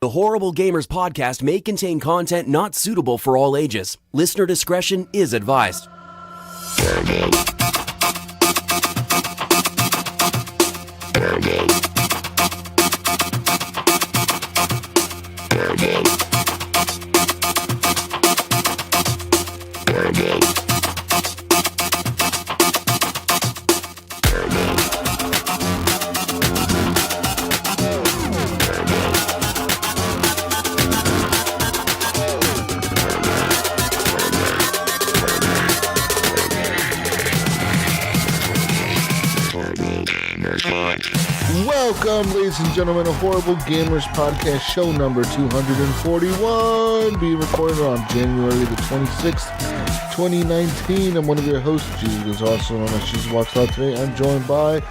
The Horrible Gamers podcast may contain content not suitable for all ages. Listener discretion is advised. Welcome, ladies and gentlemen, to Horrible Gamers Podcast, show number 241, being recorded on January the 26th, 2019. I'm one of your hosts, Jesus, also known as Jesus Walks Out. Today I'm joined by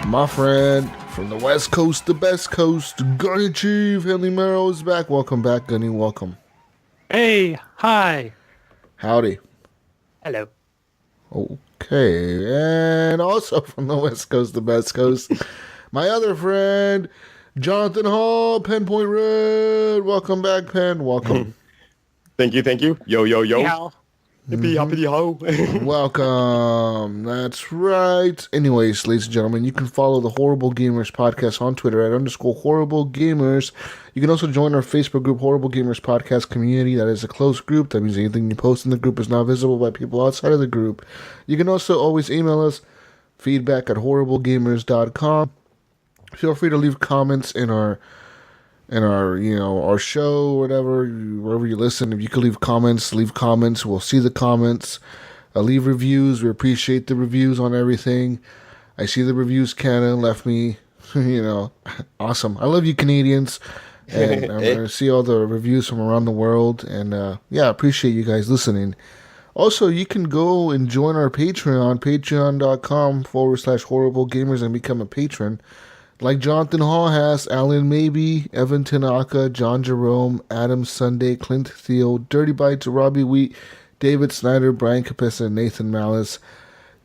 my friend from the West Coast, the best coast, Gunny Chief. Henley Merrill is back. Welcome back, Gunny. Welcome. Hey, hi. Howdy. Hello. Okay, and also from the West Coast, the best coast, my other friend, Jonathan Hall, Pen Point Red. Welcome back, Pen. Welcome. Thank you. Yo. Hey, Hal. Hippie hoppity ho. Welcome. That's right. Anyways, ladies and gentlemen, you can follow the Horrible Gamers Podcast on Twitter at _Horrible Gamers. You can also join our Facebook group, Horrible Gamers Podcast Community. That is a closed group. That means anything you post in the group is not visible by people outside of the group. You can also always email us, feedback at horriblegamers.com. Feel free to leave comments in our our show, whatever, wherever you listen. If you could leave comments. We'll see the comments. Leave reviews. We appreciate the reviews on everything. I see the reviews Canada left me, awesome. I love you, Canadians. And I'm going to see all the reviews from around the world. And, appreciate you guys listening. Also, you can go and join our Patreon, patreon.com/Horrible Gamers, and become a patron. Like Jonathan Hall has, Alan Maybe, Evan Tanaka, John Jerome, Adam Sunday, Clint Thiel, Dirty Bites, Robbie Wheat, David Snyder, Brian Capessa, and Nathan Malice.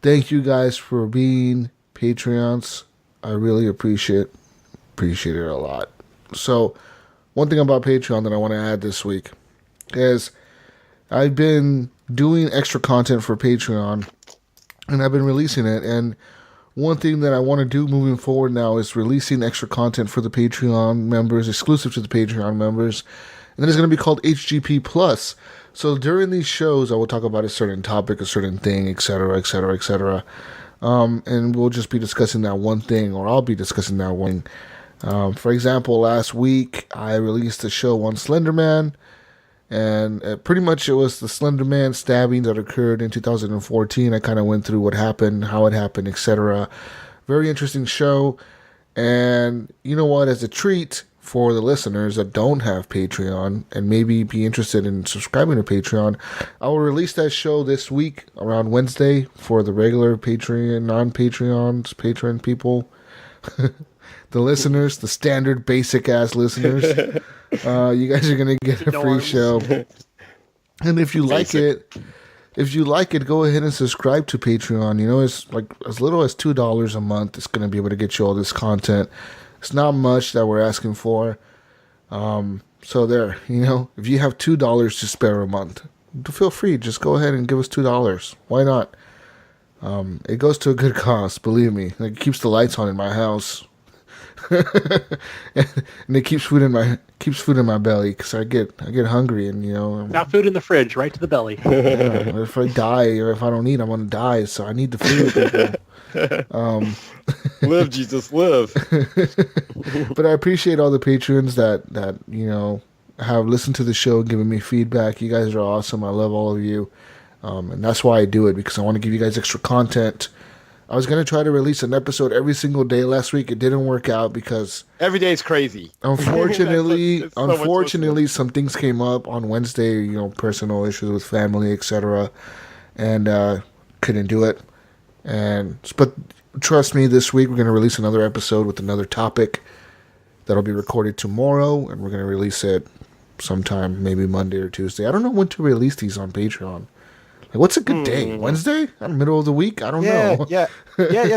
Thank you guys for being Patreons. I really appreciate it a lot. So, one thing about Patreon that I want to add this week is I've been doing extra content for Patreon, and I've been releasing it, and one thing that I want to do moving forward now is releasing extra content for the Patreon members, exclusive to the Patreon members. And then it's going to be called HGP Plus. So during these shows, I will talk about a certain topic, a certain thing, etc., etc., etc. And we'll just be discussing that one thing, or I'll be discussing that one. For example, last week, I released a show on Slender Man. And pretty much it was the Slender Man stabbing that occurred in 2014. I kind of went through what happened, how it happened, etc. Very interesting show. And you know what? As a treat for the listeners that don't have Patreon and maybe be interested in subscribing to Patreon, I will release that show this week around Wednesday for the regular Patreon, non-Patreons, patron people. The listeners, the standard basic-ass listeners. You guys are going to get a free show. And if you like it, go ahead and subscribe to Patreon. It's like as little as $2 a month. It's going to be able to get you all this content. It's not much that we're asking for. So there, if you have $2 to spare a month, feel free. Just go ahead and give us $2. Why not? It goes to a good cause, believe me. It keeps the lights on in my house. And it keeps food in my belly because I get hungry and Not food in the fridge, right to the belly. If I die or if I don't eat, I'm gonna die. So I need the food. Live, Jesus, live. But I appreciate all the patrons that have listened to the show, giving me feedback. You guys are awesome. I love all of you, and that's why I do it, because I want to give you guys extra content. I was going to try to release an episode every single day last week. It didn't work out because every day is crazy. Unfortunately, some things came up on Wednesday, personal issues with family, etc. And couldn't do it. But trust me, this week we're going to release another episode with another topic that'll be recorded tomorrow, and we're going to release it sometime, maybe Monday or Tuesday. I don't know when to release these on Patreon. Like, what's a good day? Wednesday? Middle of the week? I don't know. Yeah.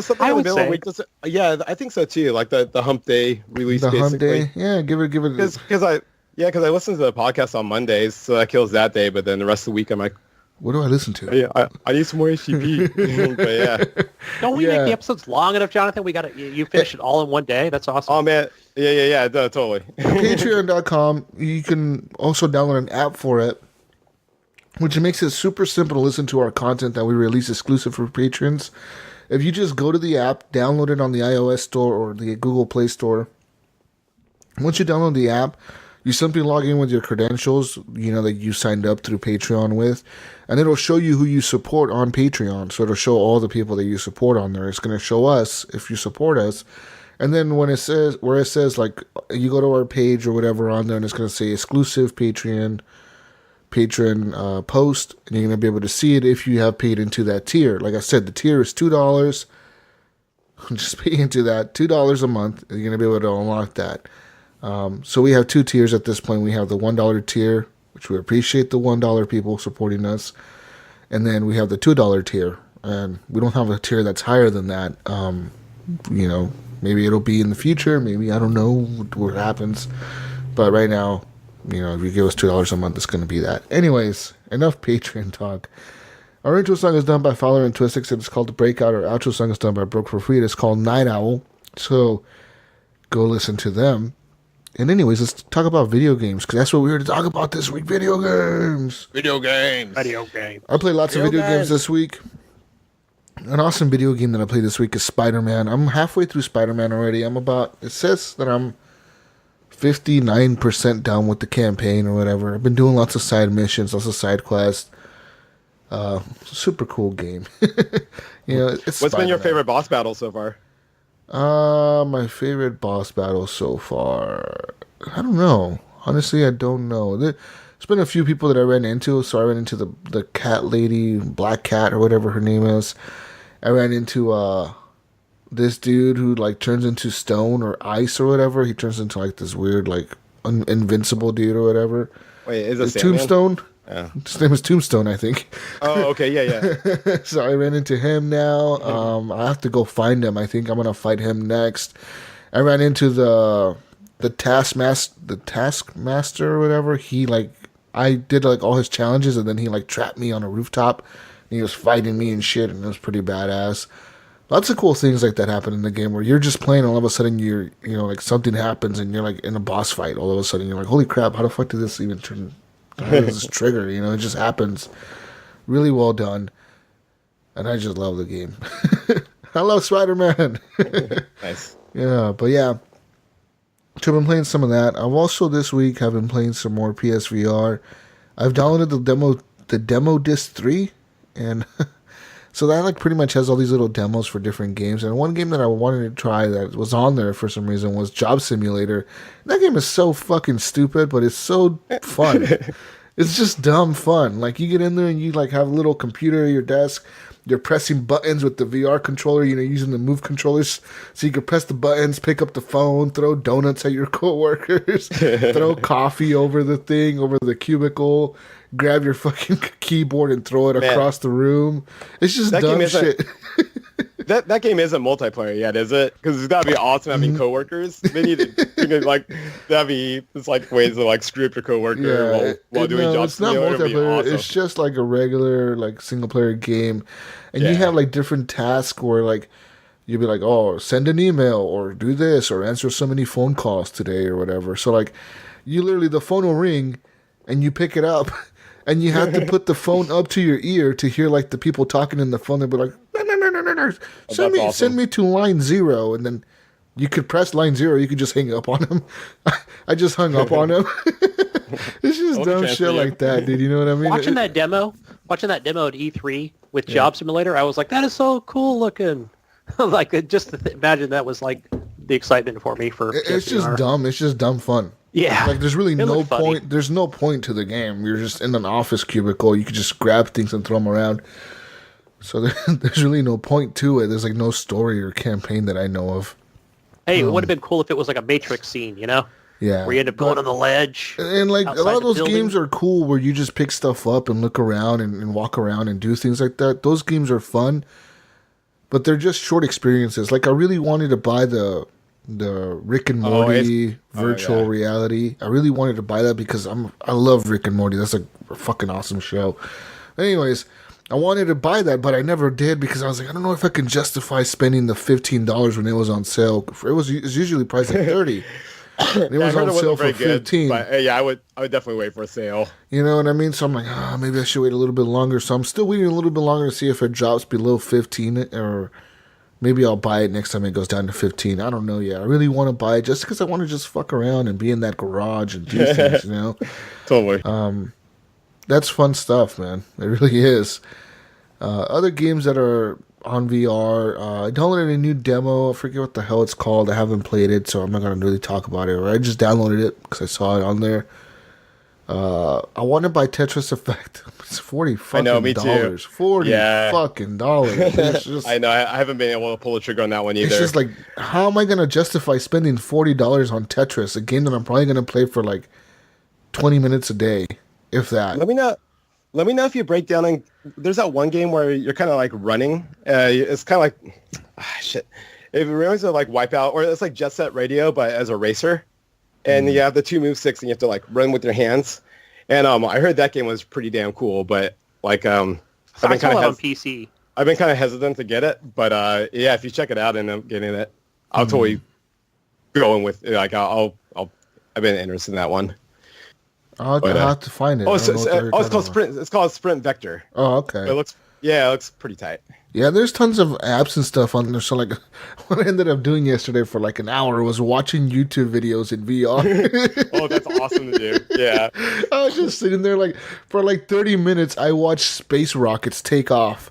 Something I in the would middle of the say. week. Yeah, I think so too. Like the hump day release, The hump basically. day? Yeah, give it. Because I listen to the podcast on Mondays, so that kills that day. But then the rest of the week, I'm like, What do I listen to? yeah, I need some more HGP. But yeah. Don't we make the episodes long enough, Jonathan? We got to you finish it all in one day. That's awesome. Oh man, yeah, totally. Patreon.com. You can also download an app for it, which makes it super simple to listen to our content that we release exclusive for patrons. If you just go to the app, download it on the iOS store or the Google Play Store. Once you download the app, you simply log in with your credentials, that you signed up through Patreon with, and it'll show you who you support on Patreon. So it'll show all the people that you support on there. It's going to show us if you support us. And then when it says, like, you go to our page or whatever on there, and it's going to say exclusive patron post, and you're going to be able to see it if you have paid into that tier. Like I said, the tier is $2. Just pay into that $2 a month, and you're going to be able to unlock that. So we have two tiers at this point. We have the $1 tier, which we appreciate the $1 people supporting us, and then we have the $2 tier, and we don't have a tier that's higher than that. Maybe it'll be in the future. Maybe, I don't know what happens, but right now, if you give us $2 a month, it's going to be that. Anyways, enough Patreon talk. Our intro song is done by Fowler and Twistix. It's called The Breakout. Our outro song is done by Broke for Free. It's called Night Owl. So go listen to them. And anyways, let's talk about video games, because that's what we're here to talk about this week. Video games. Video games. I played lots of video games this week. An awesome video game that I played this week is Spider-Man. I'm halfway through Spider-Man already. It says that I'm 59% done with the campaign or whatever. I've been doing lots of side missions, lots of side quests. Super cool game. It's What's been your Spider-Man. favorite boss battle so far? My favorite boss battle so far, I don't know. Honestly, I don't know. There's been a few people that I ran into. So I ran into the cat lady, Black Cat or whatever her name is. I ran into this dude who like turns into stone or ice or whatever. He turns into like this weird like invincible dude or whatever. Wait, is it Tombstone? Yeah. His name is Tombstone, I think. Oh, okay, yeah. So I ran into him now. I have to go find him. I think I'm gonna fight him next. I ran into the taskmaster or whatever. I did like all his challenges, and then he like trapped me on a rooftop. And he was fighting me and shit, and it was pretty badass. Lots of cool things like that happen in the game where you're just playing, and all of a sudden like something happens, and you're like in a boss fight. All of a sudden, you're like, holy crap! How the fuck did this even turn? How does this trigger? It just happens. Really well done. And I just love the game. I love Spider-Man. Nice. Yeah, but yeah. So I've been playing some of that. I've also this week have been playing some more PSVR. I've downloaded the demo disc 3, and so that like pretty much has all these little demos for different games. And one game that I wanted to try that was on there for some reason was Job Simulator. That game is so fucking stupid, but it's so fun. It's just dumb fun. Like you get in there and you like have a little computer at your desk. You're pressing buttons with the VR controller, using the Move controllers. So you can press the buttons, pick up the phone, throw donuts at your coworkers, throw coffee over the thing, over the cubicle, grab your fucking keyboard and throw it across the room. It's just dumb shit. That game isn't multiplayer yet, is it? Because that'd be awesome having coworkers. They need to that'd be it's like ways to like screw up your coworker while doing jobs. It's not multiplayer. Awesome. It's just like a regular like single player game, and you have like different tasks where like you'll be like, oh, send an email or do this or answer so many phone calls today or whatever. So like, you literally the phone will ring, and you pick it up. And you have to put the phone up to your ear to hear like the people talking in the phone. They'll be like, no. Send me to line 0. And then you could press line 0. You could just hang up on him. I just hung up on him. It's just dumb shit like that, dude. You know what I mean? Watching that demo at E3 with Job Simulator, I was like, that is so cool looking. Like just imagine that was like the excitement for me for. It's just dumb. It's just dumb fun. Yeah. Like there's really no point. Funny. There's no point to the game. You're just in an office cubicle. You could just grab things and throw them around. So there's really no point to it. There's like no story or campaign that I know of. Hey, it would have been cool if it was like a Matrix scene, Yeah. Where you end up going on the ledge. And like a outside lot of the those building. games are cool where you just pick stuff up and look around and walk around and do things like that. Those games are fun, but they're just short experiences. Like I really wanted to buy the Rick and Morty virtual reality. I really wanted to buy that because I love Rick and Morty. That's a fucking awesome show. Anyways, I wanted to buy that, but I never did because I was like, I don't know if I can justify spending the $15 when it was on sale. It's usually priced at $30. It was on sale for $15. But yeah, I would definitely wait for a sale. You know what I mean? So I'm like, maybe I should wait a little bit longer. So I'm still waiting a little bit longer to see if it drops below 15, or maybe I'll buy it next time it goes down to 15. I don't know yet. I really want to buy it just because I want to just fuck around and be in that garage and do things, you know? Totally. That's fun stuff, man. It really is. Other games that are on VR, I downloaded a new demo. I forget what the hell it's called. I haven't played it, so I'm not going to really talk about it. I just downloaded it because I saw it on there. I want to buy Tetris Effect. It's $40 fucking I know, me too. $40 fucking dollars. It's just, I know. I haven't been able to pull the trigger on that one either. it's just like, how am I going to justify spending $40 on Tetris, a game that I'm probably going to play for like 20 minutes a day, if that. Let me know if you break down. And there's that one game where you're kind of like running. It's kind of like shit. It reminds me of like Wipeout, or it's like Jet Set Radio, but as a racer. And you have the 2 move sticks, and you have to like run with your hands. And I heard that game was pretty damn cool. But like I've been kind of on PC. I've been kind of hesitant to get it. But yeah, if you check it out and I'm getting it, I'll totally go in with like I've been interested in that one. I'll have to find it. It's called Sprint. It's called Sprint Vector. Oh, okay. It looks pretty tight. Yeah, there's tons of apps and stuff on there. So, like, what I ended up doing yesterday for like an hour was watching YouTube videos in VR. Oh, that's awesome to do. Yeah. I was just sitting there, like, for like 30 minutes, I watched space rockets take off.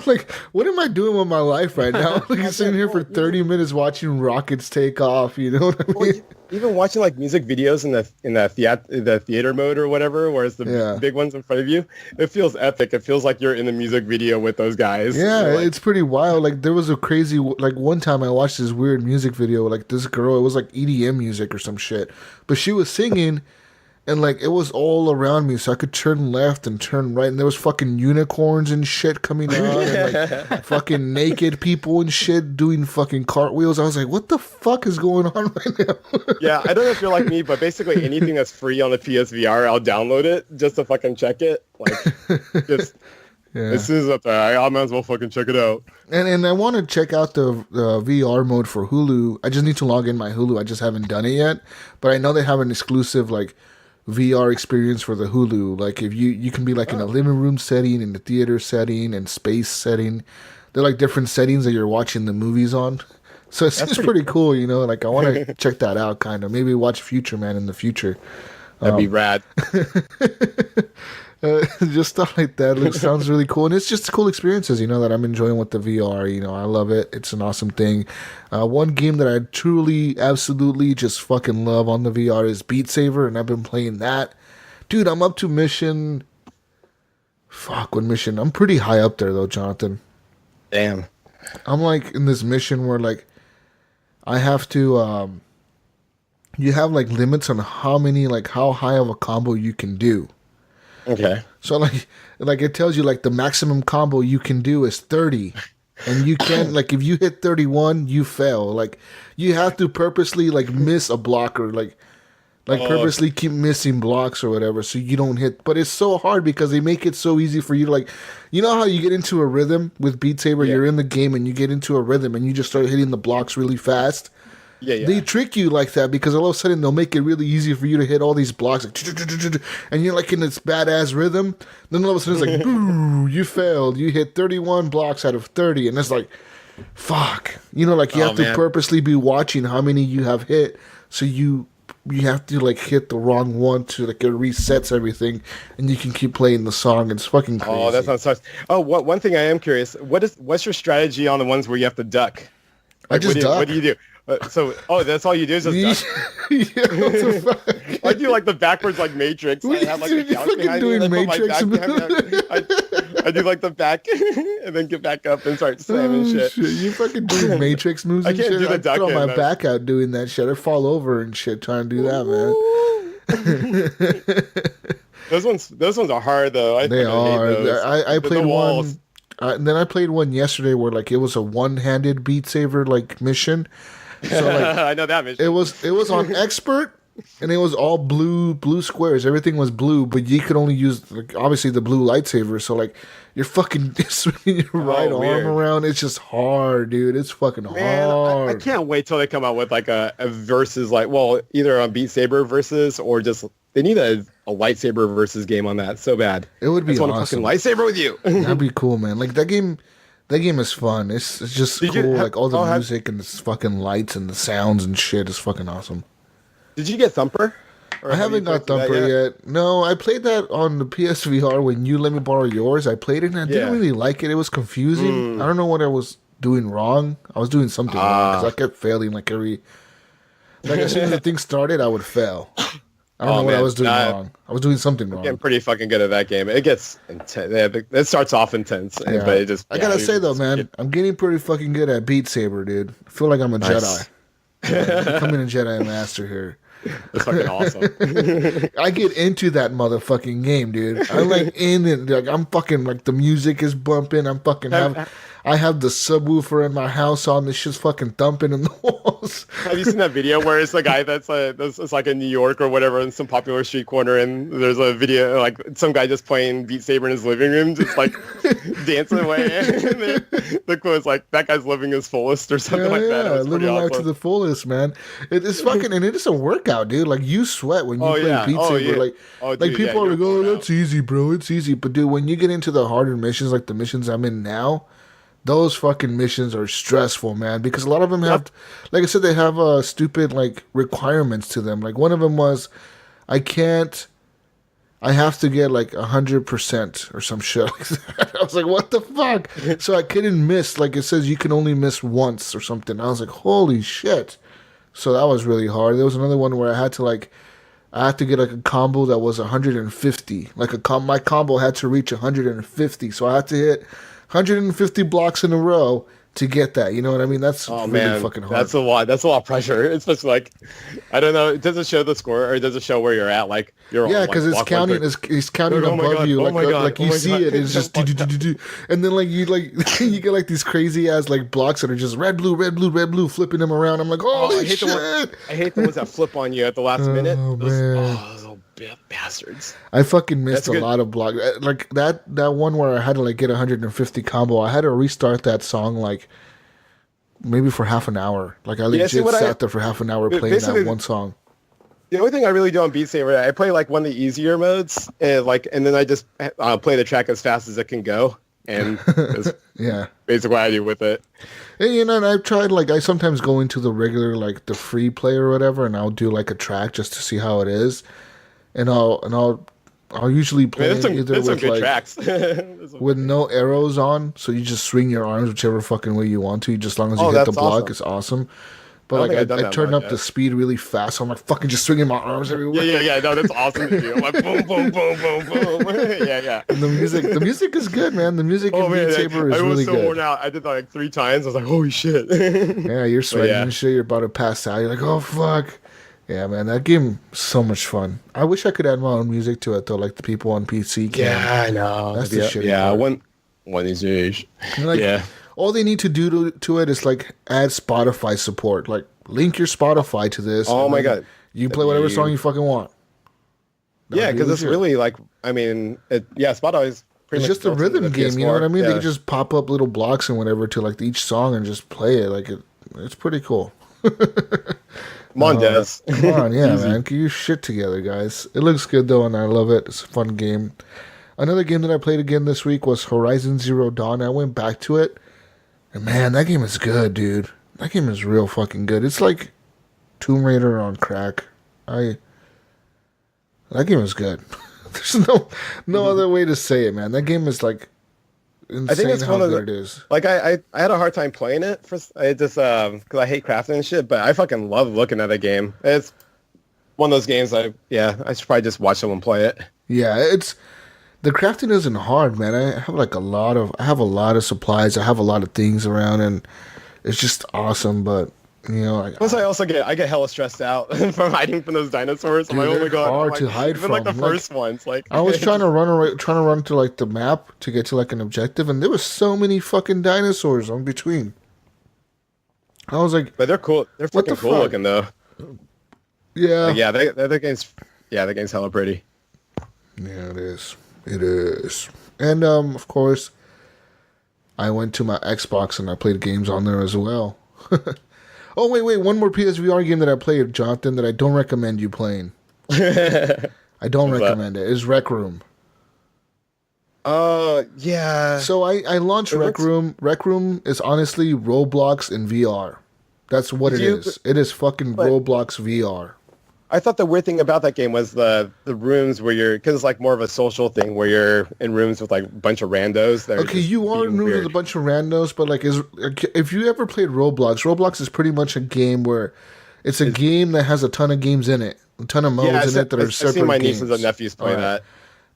Like, what am I doing with my life right now? Like, sitting here for 30 minutes watching rockets take off. You know what I mean? Well, even watching like music videos in the theater mode or whatever, where it's the big ones in front of you, it feels epic. It feels like you're in the music video with those guys. Yeah, it's pretty wild. Like, there was a crazy, like, one time I watched this weird music video, like, this girl, it was like EDM music or some shit, but she was singing, and like it was all around me, so I could turn left and turn right, and there was fucking unicorns and shit coming out, and like fucking naked people and shit doing fucking cartwheels. I was like, what the fuck is going on right now? Yeah, I don't know if you're like me, but basically anything that's free on the PSVR, I'll download it just to fucking check it. Like, just as soon as it's up there, I might as well fucking check it out. And I want to check out the VR mode for Hulu. I just need to log in my Hulu. I just haven't done it yet, but I know they have an exclusive like VR experience for the Hulu. Like, if you can be like in a living room setting, in the theater setting, and space setting. They're like different settings that you're watching the movies on. So it's pretty cool, you know. Like, I want to check that out, kind of. Maybe watch Future Man in the future. That'd be rad. Just stuff like that sounds really cool, and it's just cool experiences, you know, that I'm enjoying with the VR. You know, I love it. It's an awesome thing. One game that I truly, absolutely just fucking love on the VR is Beat Saber, and I've been playing that. Dude, I'm up to mission. Fuck, what mission? I'm pretty high up there though, Jonathan. Damn. I'm like in this mission where like I have to. You have like limits on how high of a combo you can do. Okay. So like it tells you like the maximum combo you can do is 30, and you can't, like, if you hit 31 you fail. Like, you have to purposely like miss a block, or like purposely keep missing blocks or whatever so you don't hit. But it's so hard because they make it so easy for you to, like, you know how you get into a rhythm with Beat Saber. You're in the game and you get into a rhythm and you just start hitting the blocks really fast. Yeah. They trick you like that because all of a sudden they'll make it really easy for you to hit all these blocks, like, and you're like in this badass rhythm. Then all of a sudden it's like, boo, you failed. You hit 31 blocks out of 30, and it's like, fuck. You know, like, you have to purposely be watching how many you have hit, so you have to like hit the wrong one to, like, it resets everything, and you can keep playing the song. It's fucking crazy. Oh, that sounds nice. Oh, one thing I am curious. What's your strategy on the ones where you have to duck? Like, I just duck. What do you do? That's all you do is just duck? Yeah, what the fuck? I do like the backwards like Matrix. I have like the Dude, you're couch fucking behind me. doing And I put my Matrix back moves. behind me. I do like the back and then get back up and start slamming Oh, shit. shit. You fucking doing Matrix moves I and can't shit. do the I throw ducking, my though. back out doing that shit. I fall over and shit trying to do that, man. Those ones are hard though. I They fucking are. hate those. I played The walls. one. And then I played one yesterday where like it was a one-handed Beat Saber like mission. So like I know that mission. it was on expert, and it was all blue squares. Everything was blue, but you could only use like obviously the blue lightsaber. So like you're fucking swinging your right weird. arm around. It's just hard, dude. It's fucking Man, hard. I can't wait till they come out with like a versus like either on Beat Saber versus or just they need a lightsaber versus game on that so bad. It would be I just want awesome. a fucking lightsaber with you. That'd be cool, man. Like that game is fun. It's just Did you cool. have- Like all the oh, have- music and the fucking lights and the sounds and shit is fucking awesome. Did you get Thumper? Or I have you haven't got played that Thumper yet. No, I played that on the PSVR when you let me borrow yours. I played it and I didn't Yeah. really like it. It was confusing. I don't know what I was doing wrong. I was doing something wrong because I kept failing like as soon as the thing started, I would fail. I don't know what I man. was doing wrong. I was doing something wrong. Getting pretty fucking good at that game. It gets intense. It starts off intense, Yeah. but it just. I gotta say though, man, I'm getting pretty fucking good at Beat Saber, dude. I feel like I'm a Nice. Jedi. I'm becoming a Jedi master here. It's fucking awesome. I get into that motherfucking game, dude. I'm like in it. Like I'm fucking like the music is bumping. I'm fucking I have the subwoofer in my house on. This shit's fucking thumping in the walls. Have you seen that video where it's the guy that's like in New York or whatever in some popular street corner, and there's a video like some guy just playing Beat Saber in his living room, just like dancing away. And the quote is like, "That guy's living his fullest" or something like that. It was pretty living life to awesome. the fullest, man. It's fucking and it is a workout, dude. Like you sweat when you play Beat Saber. Yeah. Like Dude, people are you're like, "Oh, worn that's easy, bro. It's easy." But dude, when you get into the harder missions, like the missions I'm in now. Those fucking missions are stressful, man, because a lot of them have, like I said, they have stupid like requirements to them. Like one of them was, I have to get like 100% or some shit like that. I was like, what the fuck? So I couldn't miss. Like it says, you can only miss once or something. I was like, holy shit. So that was really hard. There was another one where I had to get like a combo that was 150. Like my combo had to reach 150. So I had to hit 150 blocks in a row to get that. You know what I mean? That's really fucking hard. That's a lot. That's a lot of pressure. It's just like, I don't know. It doesn't show the score, or does it show where you're at? Like you're yeah, on, because like, it's counting. It's counting Oh my above God, you. oh Like my God, like oh you my see God. it. It's just do, and then like you get like these crazy ass like blocks that are just red blue, flipping them around. I'm like, holy I hate shit! I hate the ones that flip on you at the last minute. Man. Those little bastards. I fucking missed That's a good. lot of blocks. Like that one where I had to like get 150 combo. I had to restart that song like maybe for half an hour. Like I legit sat there for half an hour playing that one song. The only thing I really do on Beat Saber, I play like one of the easier modes, and then I just play the track as fast as it can go, and that's Yeah. basically what I do with it. And, you know, and I've tried, like, I sometimes go into the regular, like, the free play or whatever, and I'll do, like, a track just to see how it is. And I'll usually play There's some either with, good like, tracks. with no arrows on, so you just swing your arms whichever fucking way you want to, just as long as you hit the that's block, awesome. it's awesome. I But, don't think I've done like, I that turn much up the yet. speed really fast, so I'm, like, fucking just swinging my arms everywhere. Yeah. No, that's awesome to do. I'm like, boom, boom, boom, boom, boom. Yeah. And the music is good, man. The music in Beat Saber is I was really so good. worn out. I did that like 3 times. I was like, holy shit. Yeah, you're sweating yeah. and shit. You're about to pass out. You're like, oh, fuck. Yeah, man, that game is so much fun. I wish I could add my own music to it, though, like the people on PC can. Yeah, I know. That's the shitty Yeah, part. one of these days. And, like, Yeah. all they need to do to it is, like, add Spotify support. Like, link your Spotify to this. Oh, and my then God. You play whatever song you fucking want. Yeah, That'd be because it's legit. really like, I mean, Spotify is pretty It's much just a built into rhythm the game, you know what I mean? PS4. They can just pop up little blocks and whatever to, like, each song and just play it. Like, it's pretty cool. Come on, Des. Come on, yeah, man. Get your shit together, guys. It looks good, though, and I love it. It's a fun game. Another game that I played again this week was Horizon Zero Dawn. I went back to it, and man, that game is good, dude. That game is real fucking good. It's like Tomb Raider on crack. That game is good. There's no other way to say it, man. That game is like, insane it's how one of good it is. Like I had a hard time playing it because I hate crafting and shit, but I fucking love looking at a game. It's one of those games I should probably just watch someone play it. Yeah, the crafting isn't hard, man. I have a lot of supplies. I have a lot of things around, and it's just awesome. But Plus, I get hella stressed out from hiding from those dinosaurs. Dude, they're hard to hide even like from. the first ones. Like I was trying to run to like the map to get to like an objective, and there was so many fucking dinosaurs on between. I was like, but they're cool. They're fucking cool looking though. Yeah, like, the game's hella pretty. Yeah, it is. It is. And of course, I went to my Xbox and I played games on there as well. Oh, wait. One more PSVR game that I played, Jonathan, that I don't recommend you playing. I don't recommend it. It's Rec Room. Yeah. So I launched Rec Room. Rec Room is honestly Roblox in VR. That's what it is. It is fucking Roblox VR. I thought the weird thing about that game was the rooms where because it's like more of a social thing where you're in rooms with like a bunch of randos. Okay, you are in rooms with a bunch of randos, but like, if you ever played Roblox is pretty much a game where it's a game that has a ton of games in it, a ton of modes in it that are separate games. I've seen my nieces and nephews play that.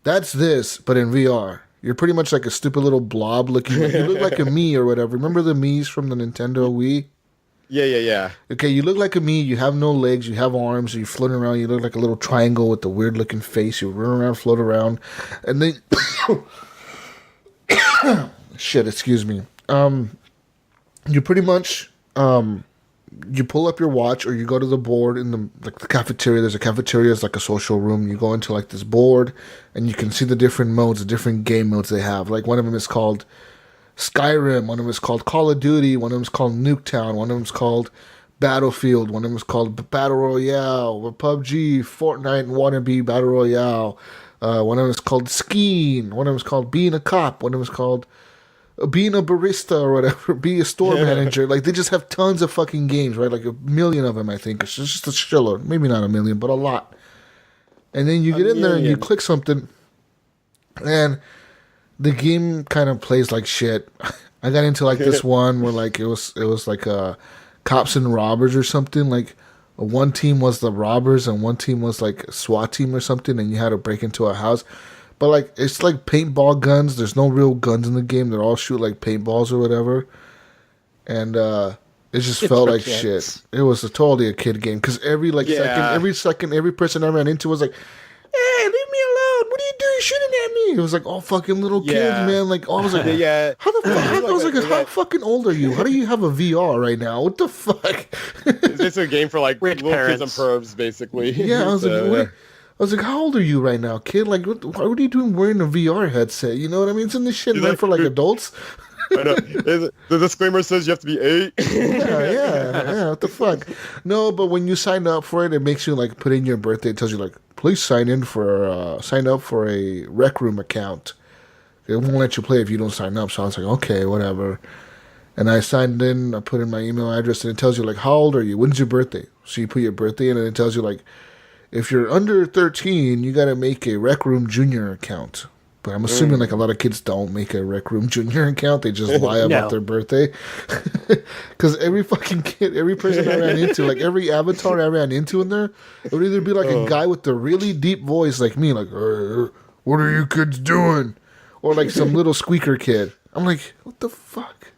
That's this, but in VR. You're pretty much like a stupid little blob looking. You look like a Mii or whatever. Remember the Miis from the Nintendo Wii? Yeah. Okay, you look like a Mii. You have no legs. You have arms. You're floating around. You look like a little triangle with a weird looking face. You run around, float around, and then shit. Excuse me. You pretty much you pull up your watch or you go to the board in the cafeteria. There's a cafeteria. It's like a social room. You go into like this board, and you can see the different modes, the different game modes they have. Like one of them is called Skyrim, one of them is called Call of Duty, one of them is called Nuketown, one of them is called Battlefield, one of them is called Battle Royale, or PUBG, Fortnite, and Wannabe Battle Royale. One of them is called Skiing, one of them is called Being a Cop, one of them is called Being a Barista or whatever, Be a Store Manager. Like, they just have tons of fucking games, right? Like 1 million of them, I think. It's just a shitload. Maybe not 1 million, but a lot. And then you get in there and you click something, and the game kind of plays like shit. I got into like this one where like it was like cops and robbers or something. Like one team was the robbers and one team was like a SWAT team or something, and you had to break into a house. But like it's like paintball guns. There's no real guns in the game. They're all shoot like paintballs or whatever. And it just felt like shit. It was totally a kid game because every second, every person I ran into was like, "Hey, leave me alone! What are you doing shooting at me?" It was like all fucking little kids, man. Like, I was like, how the fuck? I was like, how fucking old are you? How do you have a VR right now? What the fuck? It's just a game for like little kids and pervs, basically. Yeah, I was like, how old are you right now, kid? Like, what are you doing wearing a VR headset? You know what I mean? It's in this shit meant for like adults. I know. The disclaimer says you have to be 8. yeah. What the fuck? No, but when you sign up for it, it makes you like put in your birthday. It tells you like, please sign up for a Rec Room account. It won't let you play if you don't sign up. So I was like, okay, whatever. And I signed in. I put in my email address, and it tells you like, how old are you? When's your birthday? So you put your birthday in, and it tells you like, if you're under 13, you got to make a Rec Room Junior account. But I'm assuming like a lot of kids don't make a Rec Room Junior account. They just lie about their birthday. Because every fucking kid, every person I ran into, like every avatar I ran into in there, it would either be like a guy with a really deep voice like me, like, what are you kids doing? Or like some little squeaker kid. I'm like, what the fuck?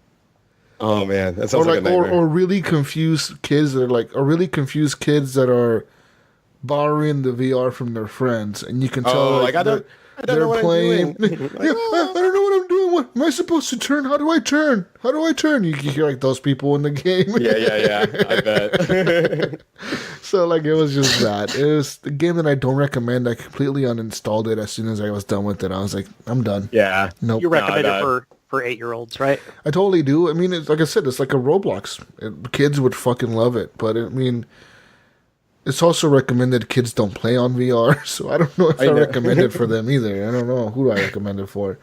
Oh man, that sounds like a nightmare. Or really confused kids that are borrowing the VR from their friends, and you can tell they're playing. I don't know what I'm doing. What am I supposed to turn? How do I turn? You can hear like those people in the game. Yeah. I bet. So like it was just that. It was the game that I don't recommend. I completely uninstalled it as soon as I was done with it. I was like, I'm done. Yeah. Nope. You recommend it for 8-year-olds, right? I totally do. I mean, it's, like I said, it's like a Roblox. Kids would fucking love it. But I mean, it's also recommended kids don't play on VR, so I don't know if I recommend it for them either. I don't know. Who do I recommend it for?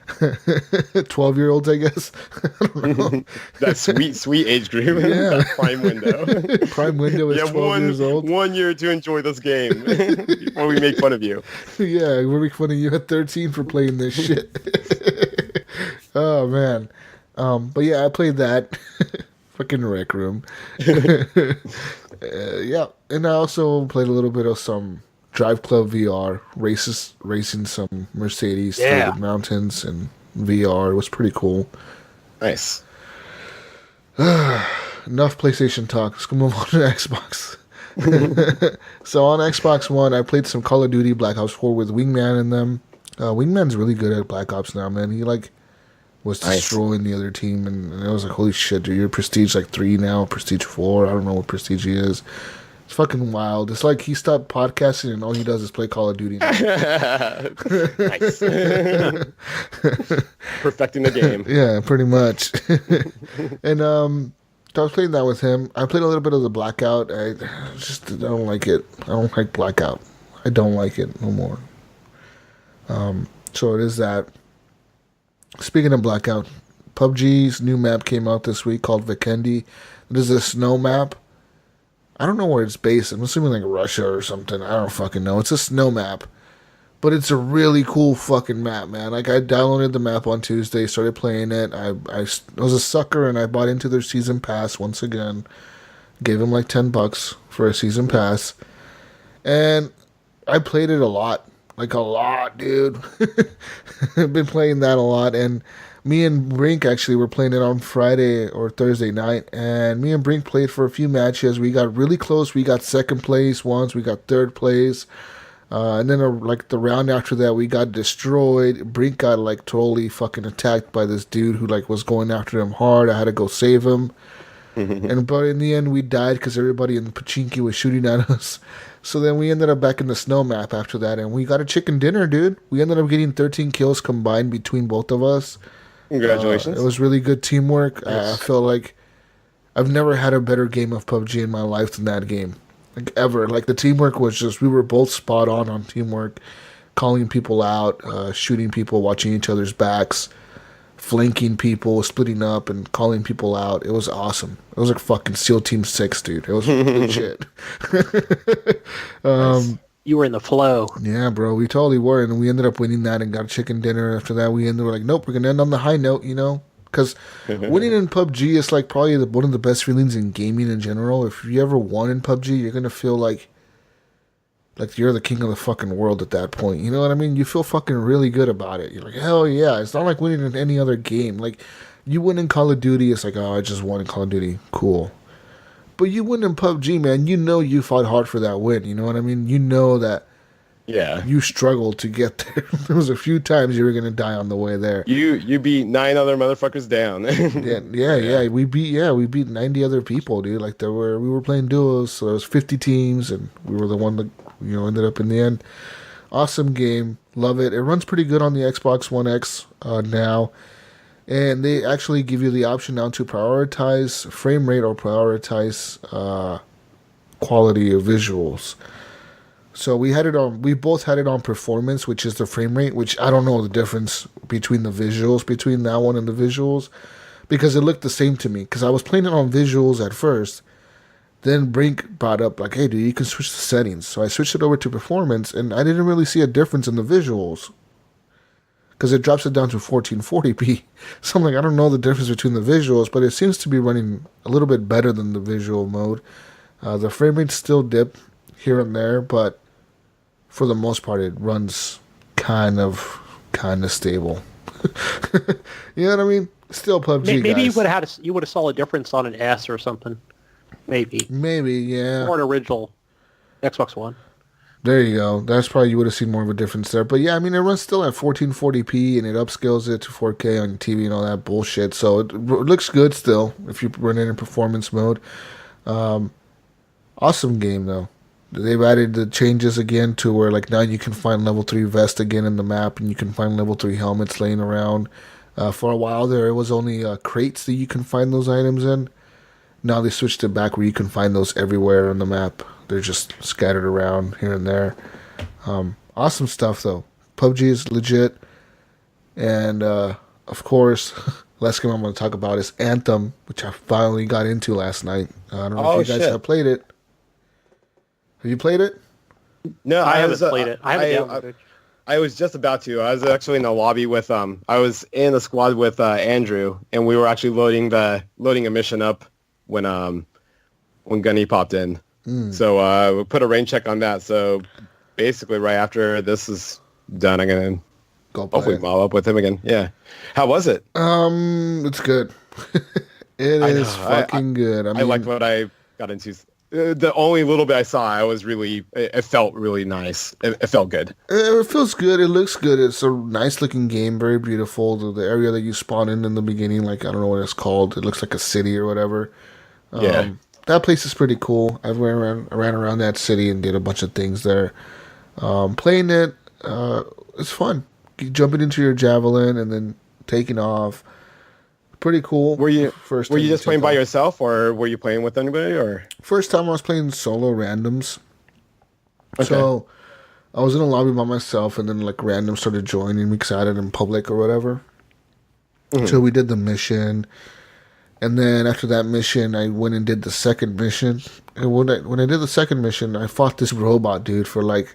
12-year-olds, I guess. I don't know. That sweet age group. Yeah. That prime window. Prime window is 12 years old. 1 year to enjoy this game before we make fun of you. Yeah, we'll make fun of you at 13 for playing this shit. Oh man. But yeah, I played that. Fucking Rec Room. Yeah, and I also played a little bit of some Drive Club VR races, racing some Mercedes through the Yeah. mountains and VR. It was pretty cool. Nice. Enough PlayStation talk. Let's go move on to Xbox. So on Xbox One, I played some Call of Duty Black Ops 4 with Wingman in them. Wingman's really good at Black Ops now, man. He like was Nice. destroying the other team, and I was like, holy shit, dude, you're Prestige like 3 now, Prestige 4. I don't know what Prestige he is. It's fucking wild. It's like he stopped podcasting and all he does is play Call of Duty now. Nice. Perfecting the game. Yeah, pretty much. And so I was playing that with him. I played a little bit of the Blackout. I don't like it. I don't like Blackout. I don't like it no more. So it is that. Speaking of Blackout, PUBG's new map came out this week called Vikendi. It is a snow map. I don't know where it's based. I'm assuming like Russia or something. I don't fucking know. It's a snow map. But it's a really cool fucking map, man. Like, I downloaded the map on Tuesday, started playing it. I was a sucker, and I bought into their season pass once again. Gave them like $10 for a season pass. And I played it a lot. Like, a lot, dude. I've been playing that a lot. And me and Brink actually were playing it on Friday or Thursday night. And me and Brink played for a few matches. We got really close. We got second place once. We got third place. And then like the round after that, we got destroyed. Brink got like totally fucking attacked by this dude who like was going after him hard. I had to go save him. But in the end, we died because everybody in Pachinki was shooting at us. So then we ended up back in the snow map after that, and we got a chicken dinner, dude. We ended up getting 13 kills combined between both of us. Congratulations. It was really good teamwork. I feel like I've never had a better game of PUBG in my life than that game. Like, ever. Like, the teamwork was just, we were both spot on teamwork, calling people out, shooting people, watching each other's backs, flanking people, splitting up, and calling people out. It was awesome. It was like fucking SEAL Team 6, dude. It was legit. You were in the flow. Yeah, bro, we totally were, and we ended up winning that and got a chicken dinner. After that, we were like, nope, we're going to end on the high note, you know? Because winning in PUBG is like probably one of the best feelings in gaming in general. If you ever won in PUBG, you're gonna feel like you're the king of the fucking world at that point. You know what I mean? You feel fucking really good about it. You're like, hell yeah! It's not like winning in any other game. Like, you win in Call of Duty, it's like, oh, I just won in Call of Duty, cool. But you win in PUBG, man. You know you fought hard for that win. You know what I mean? You know that. Yeah. You struggled to get there. There was a few times you were gonna die on the way there. You beat 9 other motherfuckers down. Yeah. We beat 90 other people, dude. Like, we were playing duos, so there was 50 teams, and we were the one that ended up in the end. Awesome game, love it. It runs pretty good on the Xbox One X now, and they actually give you the option now to prioritize frame rate or prioritize quality of visuals. So we both had it on performance, which is the frame rate, which I don't know the difference between the visuals, between that one and the visuals, because it looked the same to me. Because I was playing it on visuals at first. Then Brink brought up, like, hey, dude, you can switch the settings. So I switched it over to performance, and I didn't really see a difference in the visuals. Because it drops it down to 1440p. So I'm like, I don't know the difference between the visuals, but it seems to be running a little bit better than the visual mode. The frame rate still dipped here and there, but for the most part, it runs kind of stable. You know what I mean? Still PUBG, Maybe guys. you would have saw a difference on an S or something. Maybe, yeah. or an original Xbox One. There you go. That's probably, you would have seen more of a difference there. But yeah, I mean, it runs still at 1440p, and it upscales it to 4K on TV and all that bullshit. So it looks good still if you run it in performance mode. Awesome game though. They've added the changes again to where, like, now you can find level 3 vest again in the map, and you can find level 3 helmets laying around. For a while there, it was only crates that you can find those items in. Now they switched it back where you can find those everywhere on the map. They're just scattered around here and there. Awesome stuff though. PUBG is legit. And of course, last game I'm going to talk about is Anthem, which I finally got into last night. I don't know if you guys have played it. Have you played it? No, I haven't played it. I haven't downloaded. I was just about to. I was actually in the lobby with I was in the squad with Andrew, and we were actually loading a mission up when Gunny popped in. So we put a rain check on that. So basically, right after this is done, I'm gonna hopefully mob up with him again. Yeah. How was it? It's good. It is fucking good. I mean, I liked what I got into. The only little bit I saw, I was really, it felt really nice. It felt good. It feels good. It looks good. It's a nice looking game, very beautiful. The area that you spawn in the beginning, like, I don't know what it's called. It looks like a city or whatever. Yeah. That place is pretty cool. I ran around that city and did a bunch of things there. Playing it, it's fun. Jumping into your javelin and then taking off. Pretty cool. Were you just playing by yourself, or were you playing with anybody? Or first time I was playing solo randoms. Okay. So I was in a lobby by myself, and then like random started joining me because I had it in public or whatever. Mm-hmm. So we did the mission, and then after that mission, I went and did the second mission. And when I did the second mission, I fought this robot dude for like.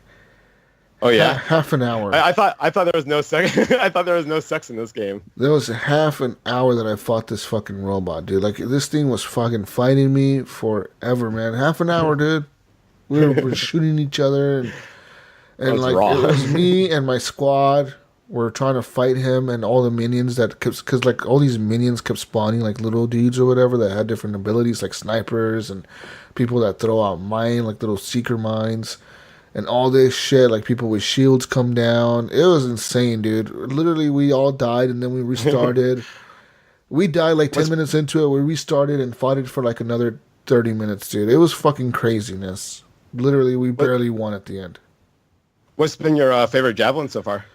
Oh yeah, half an hour. I thought there was no sex. I thought there was no sex in this game. There was half an hour that I fought this fucking robot, dude. Like this thing was fucking fighting me forever, man. Half an hour, dude. We were shooting each other, and like raw. It was me and my squad were trying to fight him, and all the minions that because like all these minions kept spawning like little dudes or whatever that had different abilities, like snipers and people that throw out like little seeker mines. And all this shit, like people with shields come down. It was insane, dude. Literally, we all died, and then we restarted. We died like 10 minutes into it. We restarted and fought it for like another 30 minutes, dude. It was fucking craziness. Literally, we barely won at the end. What's been your favorite javelin so far?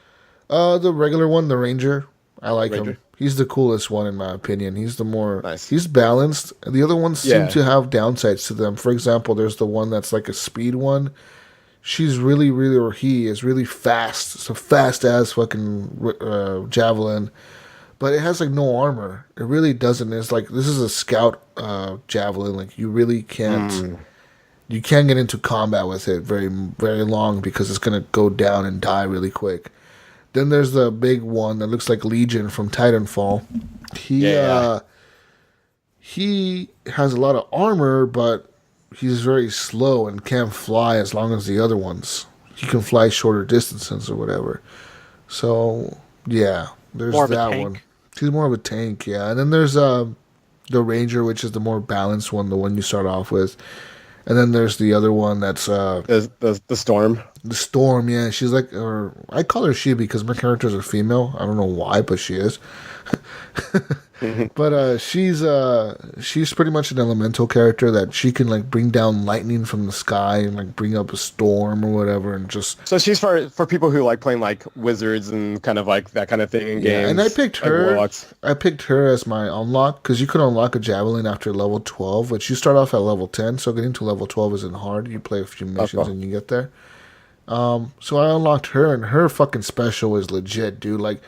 The regular one, the Ranger. I like him. He's the coolest one, in my opinion. He's the more... Nice. He's balanced. The other ones seem to have downsides to them. For example, there's the one that's like a speed one. She's really, or he is really fast. It's a fast-ass fucking javelin. But it has, like, no armor. It really doesn't. It's like, this is a scout javelin. Like, you really can't... You can't get into combat with it very, very long because it's going to go down and die really quick. Then there's the big one that looks like Legion from Titanfall. He has a lot of armor, but... He's very slow and can't fly as long as the other ones. He can fly shorter distances or whatever. So, yeah, there's that one. He's more of a tank, yeah. And then there's the Ranger, which is the more balanced one, the one you start off with. And then there's the other one that's... the Storm. The Storm, yeah. She's like... Or I call her she because my character's a female. I don't know why, but she is. But she's pretty much an elemental character that she can like bring down lightning from the sky and like bring up a storm or whatever and just. So she's for people who like playing like wizards and kind of like that kind of thing in games. And I picked her. Like I picked her as my unlock because you could unlock a javelin after level 12, but you start off at level 10, so getting to level 12 isn't hard. You play a few missions and you get there. So I unlocked her, and her fucking special is legit, dude. Like.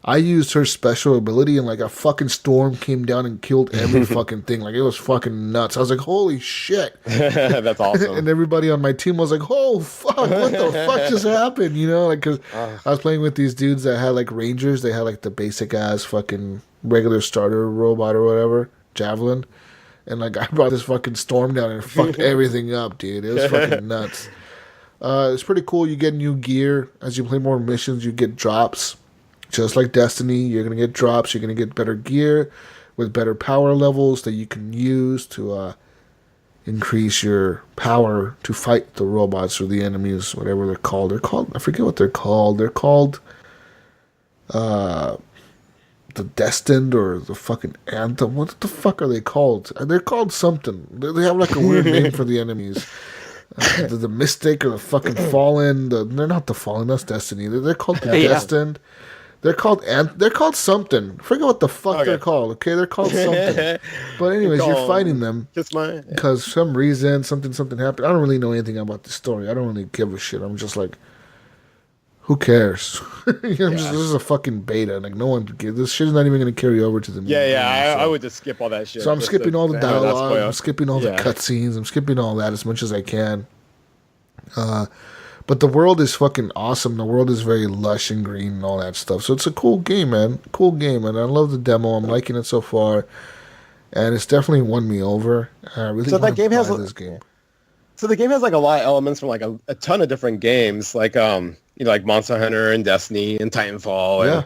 I used her special ability and like a fucking storm came down and killed every fucking thing. Like it was fucking nuts. I was like, holy shit. That's awesome. And everybody on my team was like, oh fuck, what the fuck just happened? You know, like because I was playing with these dudes that had like Rangers. They had like the basic ass fucking regular starter robot or whatever, javelin. And like I brought this fucking storm down and fucked everything up, dude. It was fucking nuts. It's pretty cool. You get new gear. As you play more missions, you get drops. Just like Destiny, you're going to get drops, you're going to get better gear with better power levels that you can use to increase your power to fight the robots or the enemies, whatever they're called. I forget what they're called. They're called the Destined or the fucking Anthem. What the fuck are they called? They're called something. They have like a weird name for the enemies. The Mystic or the fucking Fallen. They're not the Fallen, that's Destiny. They're called the Destined. They're called something. I forget what the fuck they're called. Okay, they're called something. But anyways, you're fighting them because some reason something happened. I don't really know anything about the story. I don't really give a shit. I'm just like, who cares? This is a fucking beta. Like no one gives. This shit is not even going to carry over to the movie. I would just skip all that shit. So I'm skipping all the dialogue. I'm skipping all the cutscenes. I'm skipping all that as much as I can. But the world is fucking awesome. The world is very lush and green and all that stuff. So it's a cool game, man. Cool game, and I love the demo. I'm liking it so far, and it's definitely won me over. I really want to play this game. So the game has like a lot of elements from like a ton of different games, like like Monster Hunter and Destiny and Titanfall.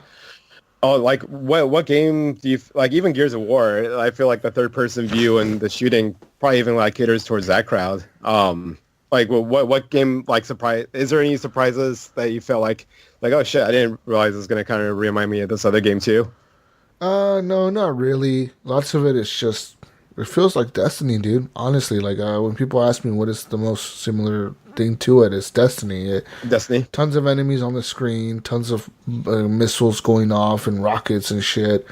And, like what game do you like? Even Gears of War, I feel like the third person view and the shooting probably even like caters towards that crowd. Like what game like surprise? Is there any surprises that you felt like oh shit, I didn't realize it was gonna kind of remind me of this other game too? No, not really. Lots of it is just, it feels like Destiny, dude. Honestly, like when people ask me what is the most similar thing to it, it's Destiny. Destiny. Tons of enemies on the screen, tons of missiles going off and rockets and shit.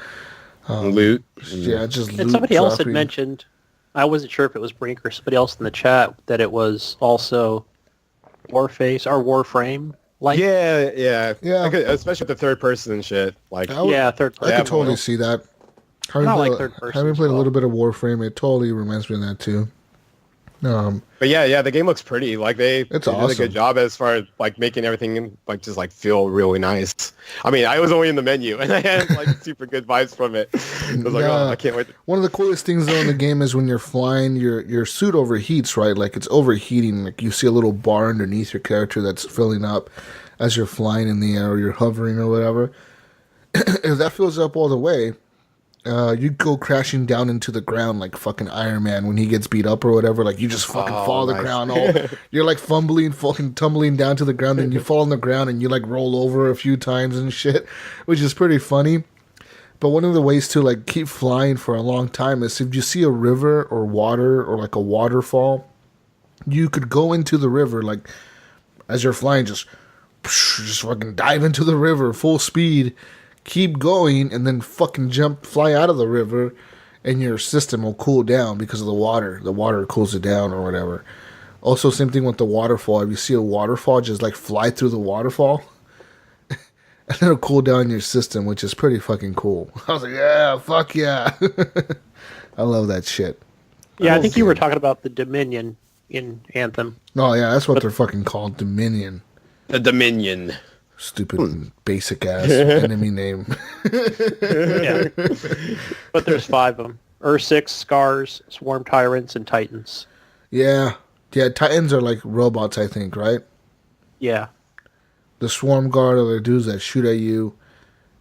Loot. Yeah, just And loot somebody else had dropping. mentioned, I wasn't sure if it was Brink or somebody else in the chat, that it was also Warface or Warframe. Like, Yeah. Especially with the third person shit. Like, third person. I could totally see that. Having Not played, like third person having as played a well. little bit of Warframe, it totally reminds me of that too. But yeah, the game looks pretty. Like they did a awesome. good job as far as like making everything like just like feel really nice. I mean, I was only in the menu and I had like super good vibes from it. I was like, oh, I can't wait. One of the coolest things though in the game is when you're flying, your suit overheats, right? Like it's overheating. Like you see a little bar underneath your character that's filling up as you're flying in the air or you're hovering or whatever. If that fills up all the way, you go crashing down into the ground like fucking Iron Man when he gets beat up or whatever. Like you just fucking fall to the ground. You're like fumbling, fucking tumbling down to the ground, and you fall on the ground and you like roll over a few times and shit, which is pretty funny. But one of the ways to like keep flying for a long time is if you see a river or water or like a waterfall, you could go into the river like as you're flying, just fucking dive into the river full speed. Keep going and then fucking fly out of the river, and your system will cool down because of the water. The water cools it down or whatever. Also, same thing with the waterfall. If you see a waterfall, just like fly through the waterfall, and it'll cool down your system, which is pretty fucking cool. I was like, yeah, fuck yeah. I love that shit. Yeah, I think you were talking about the Dominion in Anthem. Oh, yeah, that's what they're fucking called, Dominion. The Dominion. Stupid basic ass enemy name. Yeah. But there's 5 of them. Ur-6, Scars, Swarm Tyrants, and Titans. Yeah. Titans are like robots, I think, right? Yeah. The Swarm Guard are the dudes that shoot at you,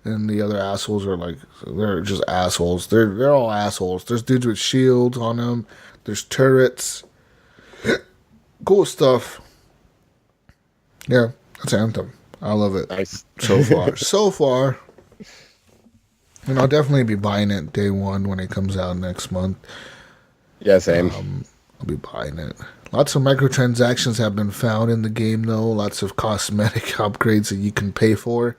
and the other assholes are like, they're just assholes. They're all assholes. There's dudes with shields on them. There's turrets. Cool stuff. Yeah, that's Anthem. I love it. Nice. So far. And I'll definitely be buying it day one when it comes out next month. Yeah, same. I'll be buying it. Lots of microtransactions have been found in the game, though. Lots of cosmetic upgrades that you can pay for.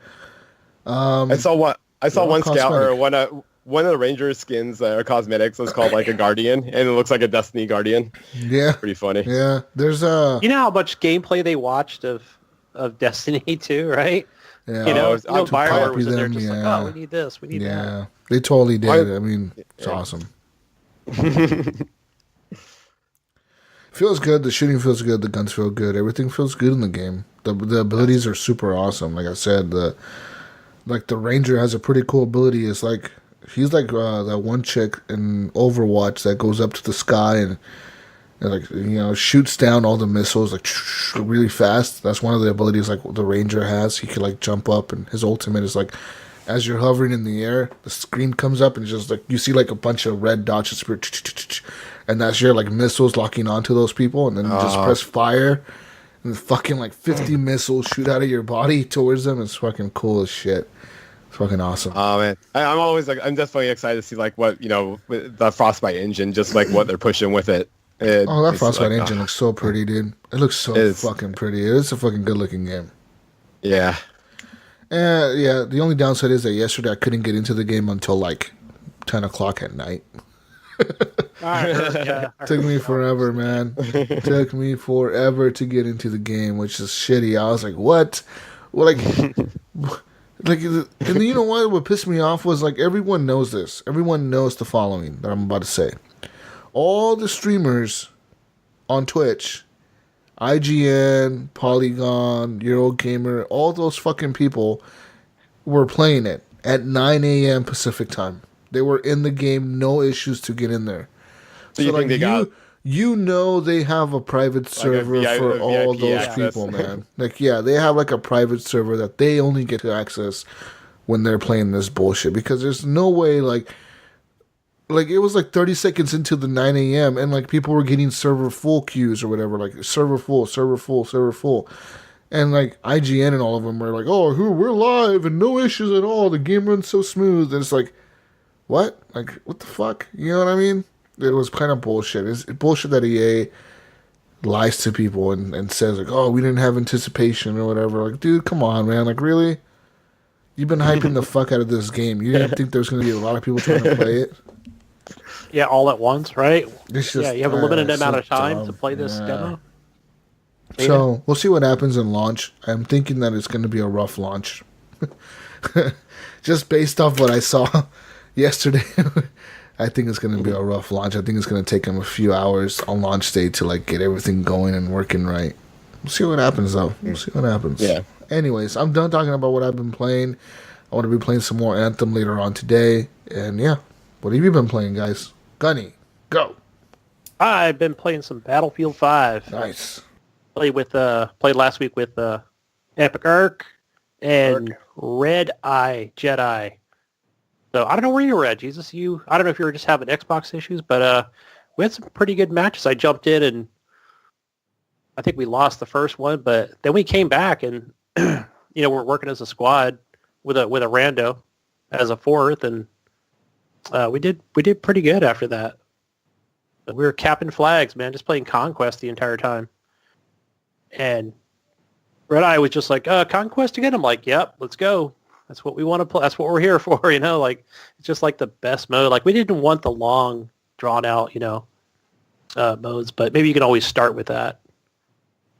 I saw one scout cosmetic. or one of the Ranger skins that are cosmetics was called like a Guardian, and it looks like a Destiny Guardian. Yeah. Pretty funny. Yeah. There's You know how much gameplay they watched of Destiny 2, right? Yeah. You know, I'll Bioware was in there them, just like, oh, we need this, we need that. Yeah. They totally did. I mean, it's awesome. Feels good. The shooting feels good. The guns feel good. Everything feels good in the game. The abilities are super awesome. Like I said, the Ranger has a pretty cool ability. It's like he's like that one chick in Overwatch that goes up to the sky and like shoots down all the missiles like really fast. That's one of the abilities like the Ranger has. He can like jump up, and his ultimate is like as you're hovering in the air, the screen comes up and just like you see like a bunch of red dots, and that's your like missiles locking onto those people, and then you just press fire, and fucking like 50 missiles shoot out of your body towards them. It's fucking cool as shit. It's fucking awesome. Oh man, I'm always like I'm definitely excited to see like what with the Frostbite engine, just like what they're pushing with it. That Frostbite engine looks so pretty, dude. It looks so fucking pretty. It's a fucking good looking game. Yeah. Yeah, the only downside is that yesterday I couldn't get into the game until like 10 o'clock at night. Took me forever, man. Took me forever to get into the game, which is shitty. I was like, what? Well, like, and then you know what pissed me off was like everyone knows this. Everyone knows the following that I'm about to say. All the streamers on Twitch, IGN, Polygon, Eurogamer, all those fucking people were playing it at 9 a.m. Pacific time. They were in the game, no issues to get in there. So you think they got you know they have a private server for all those people, man. Like, yeah, they have like a private server that they only get to access when they're playing this bullshit. Because there's no way, like it was like 30 seconds into the 9 a.m. and like people were getting server full queues or whatever, like server full, server full, server full. And like IGN and all of them were like, oh, we're live and no issues at all. The game runs so smooth. And it's like, what? Like, what the fuck? You know what I mean? It was kind of bullshit. It's bullshit that EA lies to people and says, like, oh, we didn't have anticipation or whatever. Like, dude, come on, man. Like, really? You've been hyping the fuck out of this game. You didn't think there's going to be a lot of people trying to play it? Yeah, all at once, right? It's just, you have a limited amount of time to play this demo. So, we'll see what happens in launch. I'm thinking that it's going to be a rough launch. Just based off what I saw yesterday. I think it's going to be a rough launch. I think it's going to take them a few hours on launch day to like get everything going and working right. We'll see what happens, though. We'll see what happens. Yeah. Anyways, I'm done talking about what I've been playing. I want to be playing some more Anthem later on today. And yeah, what have you been playing, guys? Gunny, go. I've been playing some Battlefield 5. Nice. Played last week with Epic Arc and Red Eye Jedi. So I don't know where you were at, Jesus. I don't know if you were just having Xbox issues, but we had some pretty good matches. I jumped in and I think we lost the first one, but then we came back and we're working as a squad with a rando as a fourth, and we did pretty good after that. But we were capping flags, man, just playing Conquest the entire time. And Red Eye was just like, Conquest again? I'm like, yep, let's go. That's what we want to play. That's what we're here for, Like, it's just like the best mode. Like, we didn't want the long, drawn-out, modes, but maybe you can always start with that,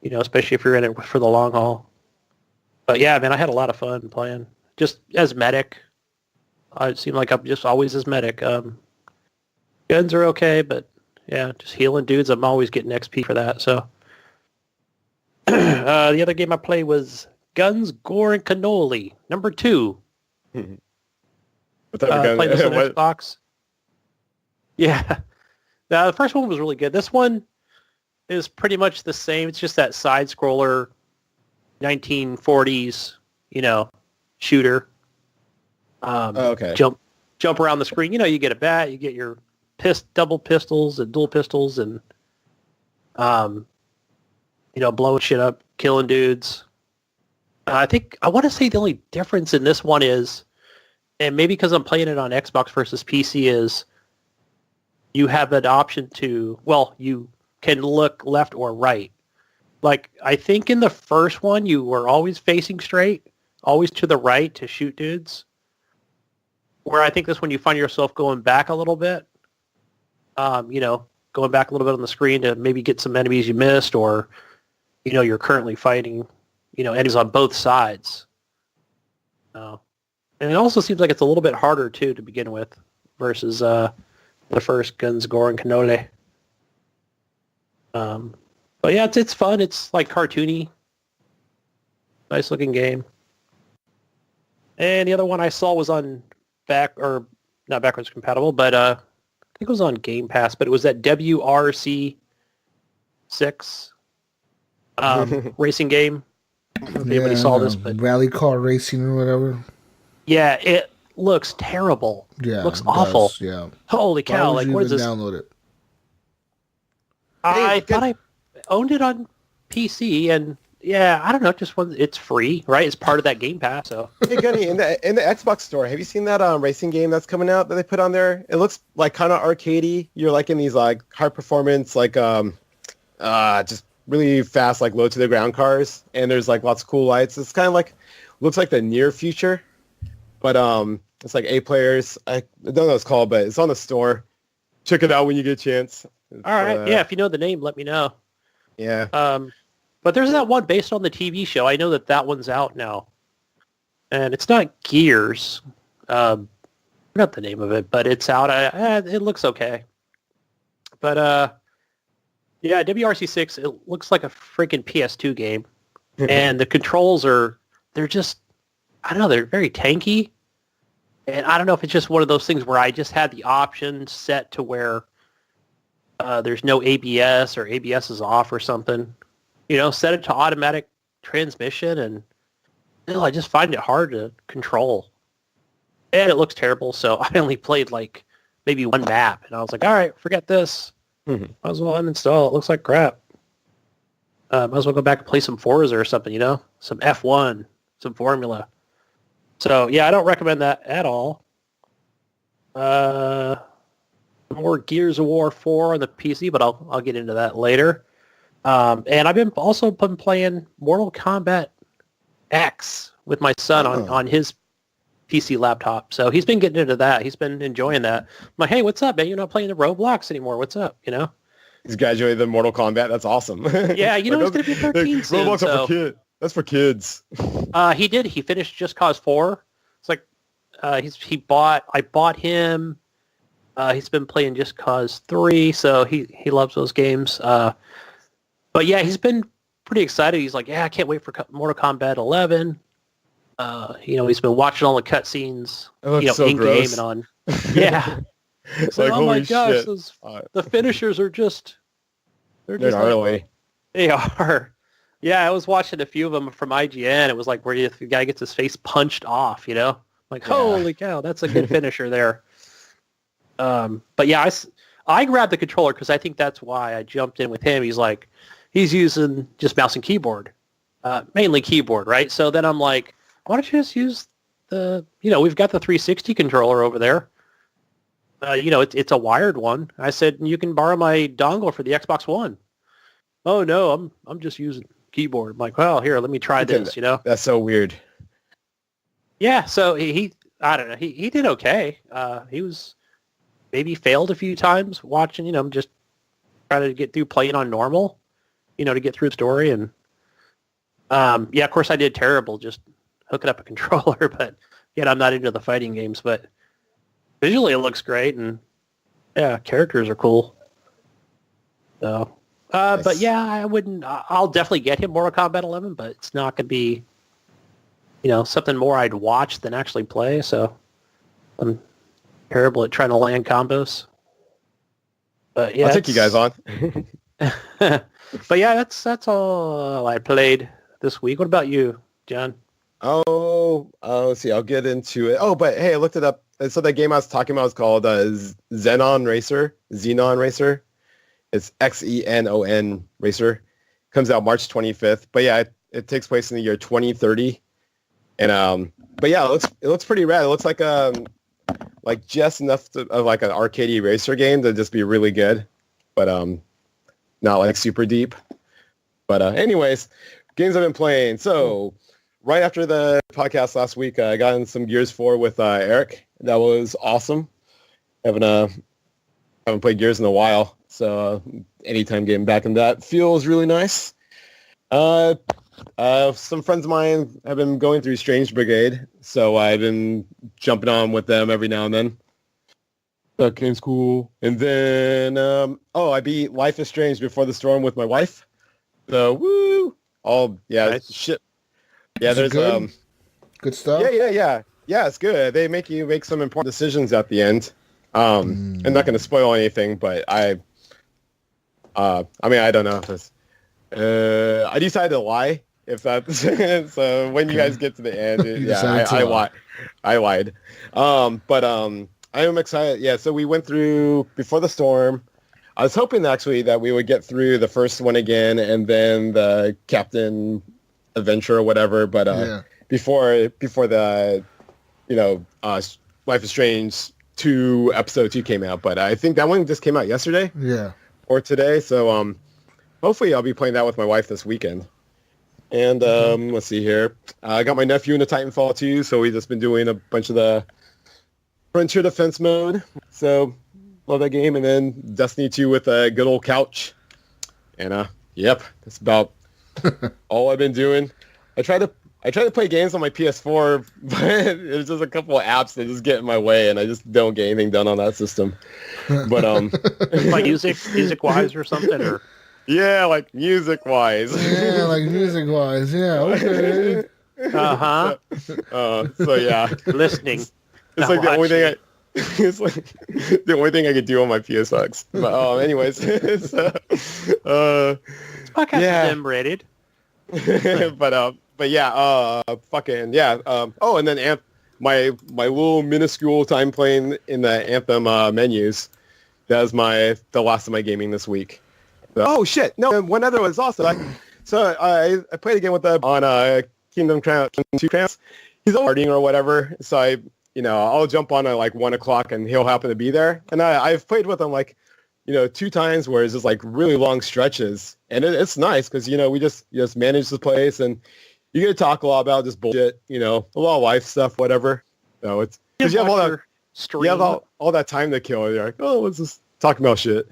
especially if you're in it for the long haul. But yeah, man, I had a lot of fun playing. Just as medic. I seem like I'm just always as medic. Guns are okay, but yeah, just healing dudes. I'm always getting XP for that, so. The other game I played was Guns, Gore, and Cannoli, number 2. What type of gun? Played this on Xbox. Yeah. Now, the first one was really good. This one is pretty much the same. It's just that side-scroller, 1940s, shooter. Okay. Jump around the screen. You get a bat, you get your double pistols and dual pistols, and blowing shit up, killing dudes. I want to say the only difference in this one is, and maybe because I'm playing it on Xbox versus PC, is you have an option to, you can look left or right. Like, I think in the first one, you were always facing straight, always to the right to shoot dudes. Where I think this one, you find yourself going back a little bit, going back a little bit on the screen to maybe get some enemies you missed, or, you're currently fighting, enemies on both sides. And it also seems like it's a little bit harder, too, to begin with, versus the first Guns, Gore, and Cannoli. But yeah, it's fun. It's like cartoony. Nice looking game. And the other one I saw was on not backwards compatible, but I think it was on Game Pass, but it was that WRC 6 racing game. I don't know if anybody saw this, but rally car racing or whatever. Yeah, it looks terrible. Yeah, looks awful. Does, yeah. Holy cow! Like, what is this? Download it. I thought I owned it on PC, and yeah, I don't know. It's free, right? It's part of that Game Pass. So hey, Gunny, in the Xbox store, have you seen that racing game that's coming out that they put on there? It looks like kind of arcadey. You're like in these like high performance, like just really fast, like low to the ground cars, and there's like lots of cool lights. It's kind of like looks like the near future, but it's like 8 players. I don't know what it's called, but it's on the store. Check it out when you get a chance. All right, yeah. If you know the name, let me know. Yeah. But there's that one based on the TV show. I know that one's out now, and it's not Gears. I forgot the name of it, but it's out. It looks okay. But Yeah, WRC6, it looks like a freaking PS2 game. And the controls they're just, I don't know, they're very tanky. And I don't know if it's just one of those things where I just had the option set to where there's no ABS or ABS is off or something. Set it to automatic transmission, and I just find it hard to control. And it looks terrible, so I only played like maybe one map, and I was like, all right, forget this. Might as well uninstall. It looks like crap. Might as well go back and play some Forza or something, some F1, some Formula. So, yeah, I don't recommend that at all. More Gears of War 4 on the PC, but I'll get into that later. And I've been playing Mortal Kombat X with my son on his PC laptop. So he's been getting into that. He's been enjoying that. I'm like, hey, what's up, man? You're not playing the Roblox anymore. What's up? He's graduated the Mortal Kombat. That's awesome. Yeah, he's going to be 13 soon. Roblox are for kids. That's for kids. He did. He finished Just Cause 4. It's like I bought him. He's been playing Just Cause 3, so he loves those games. But yeah, he's been pretty excited. He's like, yeah, I can't wait for Mortal Kombat 11. He's been watching all the cutscenes, so in gross. game and on. Yeah. It's like, oh my gosh, the finishers are just, they're gnarly. They are. Yeah, I was watching a few of them from IGN. It was like where the guy gets his face punched off, Like, holy cow, that's a good finisher there. But yeah, I grabbed the controller because I think that's why I jumped in with him. He's using just mouse and keyboard, mainly keyboard, right? So then I'm like, why don't you just use we've got the 360 controller over there. It's a wired one. I said, you can borrow my dongle for the Xbox One. Oh no, I'm just using keyboard. I'm like, well, here, let me try this, That's so weird. Yeah, so he I don't know, he did okay. He was maybe failed a few times watching, just trying to get through playing on normal, to get through the story. And yeah, of course I did terrible just hooking up a controller, but yet I'm not into the fighting games, but visually it looks great, and yeah, characters are cool. So, Nice. But yeah, I'll definitely get him Mortal Kombat 11, but it's not going to be, something more I'd watch than actually play. So I'm terrible at trying to land combos. But yeah, I'll take you guys on. But yeah, that's all I played this week. What about you, John? Let's see. I'll get into it. Oh, but hey, I looked it up. So the game I was talking about is called Xenon Racer. It's Xenon Racer. Comes out March 25th. But yeah, it takes place in the year 2030. And but yeah, it looks pretty rad. It looks like just enough of like an arcadey racer game to just be really good, but not like super deep. But anyways, games I've been playing. So right after the podcast last week, I got in some Gears 4 with Eric. That was awesome. Haven't played Gears in a while, so anytime getting back in that feels really nice. Some friends of mine have been going through Strange Brigade, so I've been jumping on with them every now and then. That game's cool. And then, I beat Life is Strange Before the Storm with my wife. So, woo! Nice. Shit. Yeah, there's good stuff. Yeah, it's good. They make you make some important decisions at the end. I'm not going to spoil anything, but I don't know if it's. I decided to lie. If that, so when you guys get to the end, I lied. But I am excited. Yeah, so we went through Before the Storm. I was hoping actually that we would get through the first one again and then the Captain Adventure or whatever. But before the Life is Strange 2 episode 2 came out. But I think that one just came out yesterday. Yeah. Or today. So hopefully I'll be playing that with my wife this weekend. And let's see here. I got my nephew into Titanfall 2, so we've just been doing a bunch of the Frontier Defense mode. So love that game. And then Destiny 2 with a good old couch. And yep, that's about all I've been doing. I try to play games on my PS4, but there's just a couple of apps that just get in my way, and I just don't get anything done on that system. But like music wise or something, or Yeah, like music-wise. Yeah, like music-wise. Yeah, okay. Uh-huh. So yeah. Listening. It's Not like the only thing watching. it's like the only thing I could do on my PSX. But anyways, so, This podcast yeah. is M-rated. but yeah, fucking yeah. Oh, and then my little minuscule time playing in the Anthem menus. That was the last of my gaming this week. So, oh shit! No, and one other was also I played again with on Kingdom Crown 2 Crowns. He's partying or whatever, so I'll jump on at like 1 o'clock and he'll happen to be there. And I've played with him like 2 times where it's just like really long stretches, and it's nice because we just manage the place and you get to talk a lot about just bullshit, a lot of life stuff, whatever. So it's because you have all that stream. you have all that time to kill. You're like, oh, let's just talk about shit.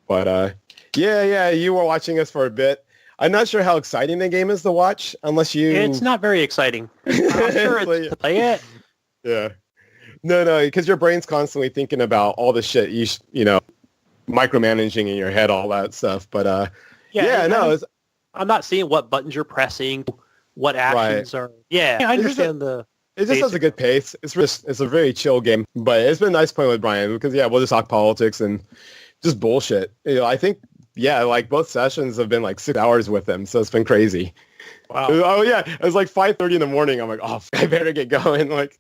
But yeah, you were watching us for a bit. I'm not sure how exciting the game is to watch unless you. It's not very exciting. I'm sure it's to play it. Yeah. No, because your brain's constantly thinking about all the shit micromanaging in your head, all that stuff. But I'm not seeing what buttons you're pressing, what actions are. Yeah, I understand It just has a good pace. It's a very chill game, but it's been nice playing with Brian because we'll just talk politics and just bullshit. I think like both sessions have been like 6 hours with him, so it's been crazy. Wow. Oh yeah, it was like 5:30 in the morning. I'm like, oh, I better get going. Like,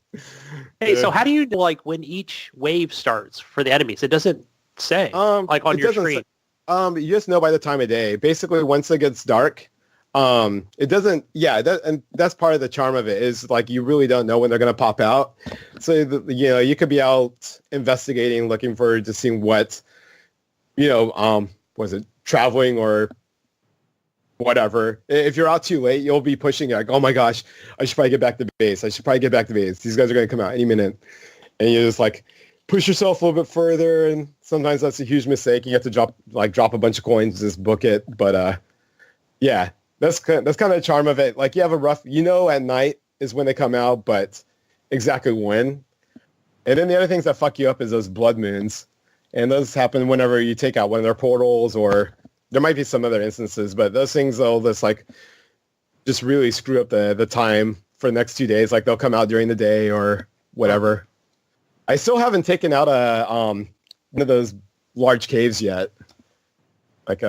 hey, so how do you know like when each wave starts for the enemies? It doesn't say like on your screen. You just know by the time of day. Basically, once it gets dark, it doesn't. Yeah, and that's part of the charm of it is like you really don't know when they're gonna pop out. So you could be out investigating, looking for just seeing what, was it traveling or whatever. If you're out too late, you'll be pushing like, oh my gosh, I should probably get back to base. These guys are going to come out any minute. And you just like push yourself a little bit further. And sometimes that's a huge mistake. You have to drop a bunch of coins, just book it. But yeah, that's kind of the charm of it. Like you have a rough, at night is when they come out, but exactly when. And then the other things that fuck you up is those blood moons. And those happen whenever you take out one of their portals, or there might be some other instances, but those things will just really screw up the time for the next 2 days. Like they'll come out during the day or whatever. I still haven't taken out one of those large caves yet. Like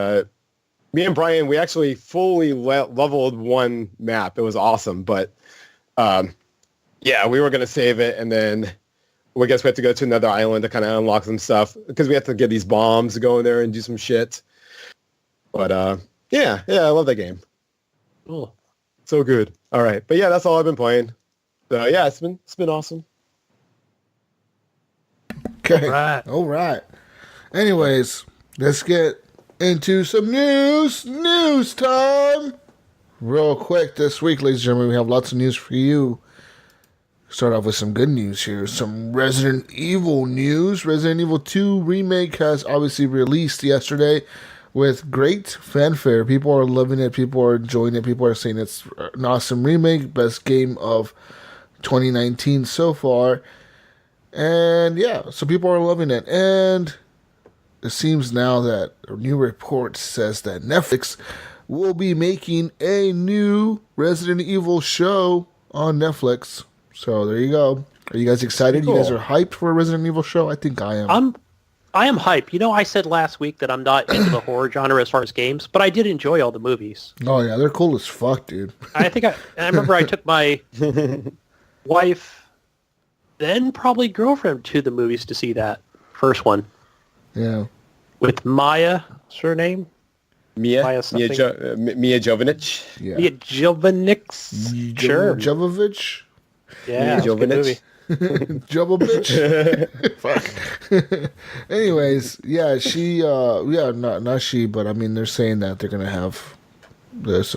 me and Brian, we actually fully leveled one map. It was awesome, but we were gonna save it, and then we guess we have to go to another island to kind of unlock some stuff because we have to get these bombs to go in there and do some shit. But yeah, I love that game. Cool. So good. All right, but yeah, that's all I've been playing. So yeah, it's been awesome. Okay. All right. Anyways, let's get into some news. News time. Real quick this week, ladies and gentlemen, we have lots of news for you. Start off with some good news here. Some Resident Evil news. Resident Evil 2 Remake has obviously released yesterday with great fanfare. People are loving it. People are enjoying it. People are saying it's an awesome remake. Best game of 2019 so far. And yeah, so people are loving it. And it seems now that a new report says that Netflix will be making a new Resident Evil show on Netflix. So there you go. Are you guys excited? Cool. You guys are hyped for a Resident Evil show? I think I am. I am hyped. I said last week that I'm not into the horror genre as far as games, but I did enjoy all the movies. Oh yeah, they're cool as fuck, dude. I remember I took my wife, then probably girlfriend, to the movies to see that first one. Yeah. With Maya, what's her name? Mia Jovovich. Yeah. Mia Jovovich. Sure. Jovovich. Yeah, Jovovich. Jovovich. Fuck. Anyways, yeah, she. Not she, but I mean, they're saying that they're gonna have this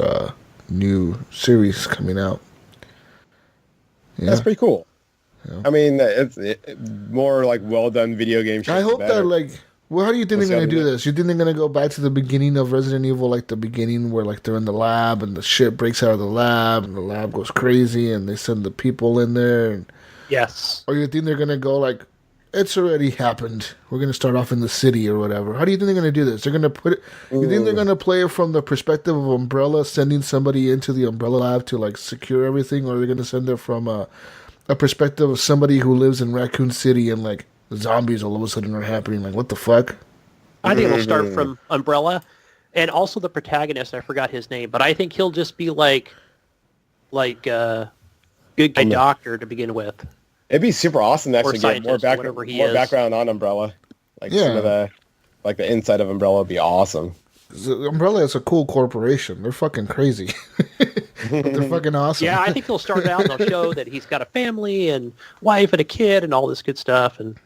new series coming out. Yeah. That's pretty cool. Yeah. I mean, it's more like well done video game. I hope that Well, how do you think they're going to do this? You think they're going to go back to the beginning of Resident Evil, like the beginning where like they're in the lab and the shit breaks out of the lab and the lab goes crazy and they send the people in there? And... Yes. Or you think they're going to go like, it's already happened. We're going to start off in the city or whatever. How do you think they're going to do this? They're going to put it. You think they're going to play it from the perspective of Umbrella, sending somebody into the Umbrella lab to like secure everything, or are they going to send it from a perspective of somebody who lives in Raccoon City and like zombies all of a sudden are happening? Like, what the fuck? I think it'll start from Umbrella, and also the protagonist. I forgot his name, but I think he'll just be like good guy doctor to begin with. It'd be super awesome to actually get more background on Umbrella. Like some of the inside of Umbrella would be awesome. Umbrella is a cool corporation. They're fucking crazy. But they're fucking awesome. Yeah, I think they'll start out and they'll show that he's got a family and wife and a kid and all this good stuff. And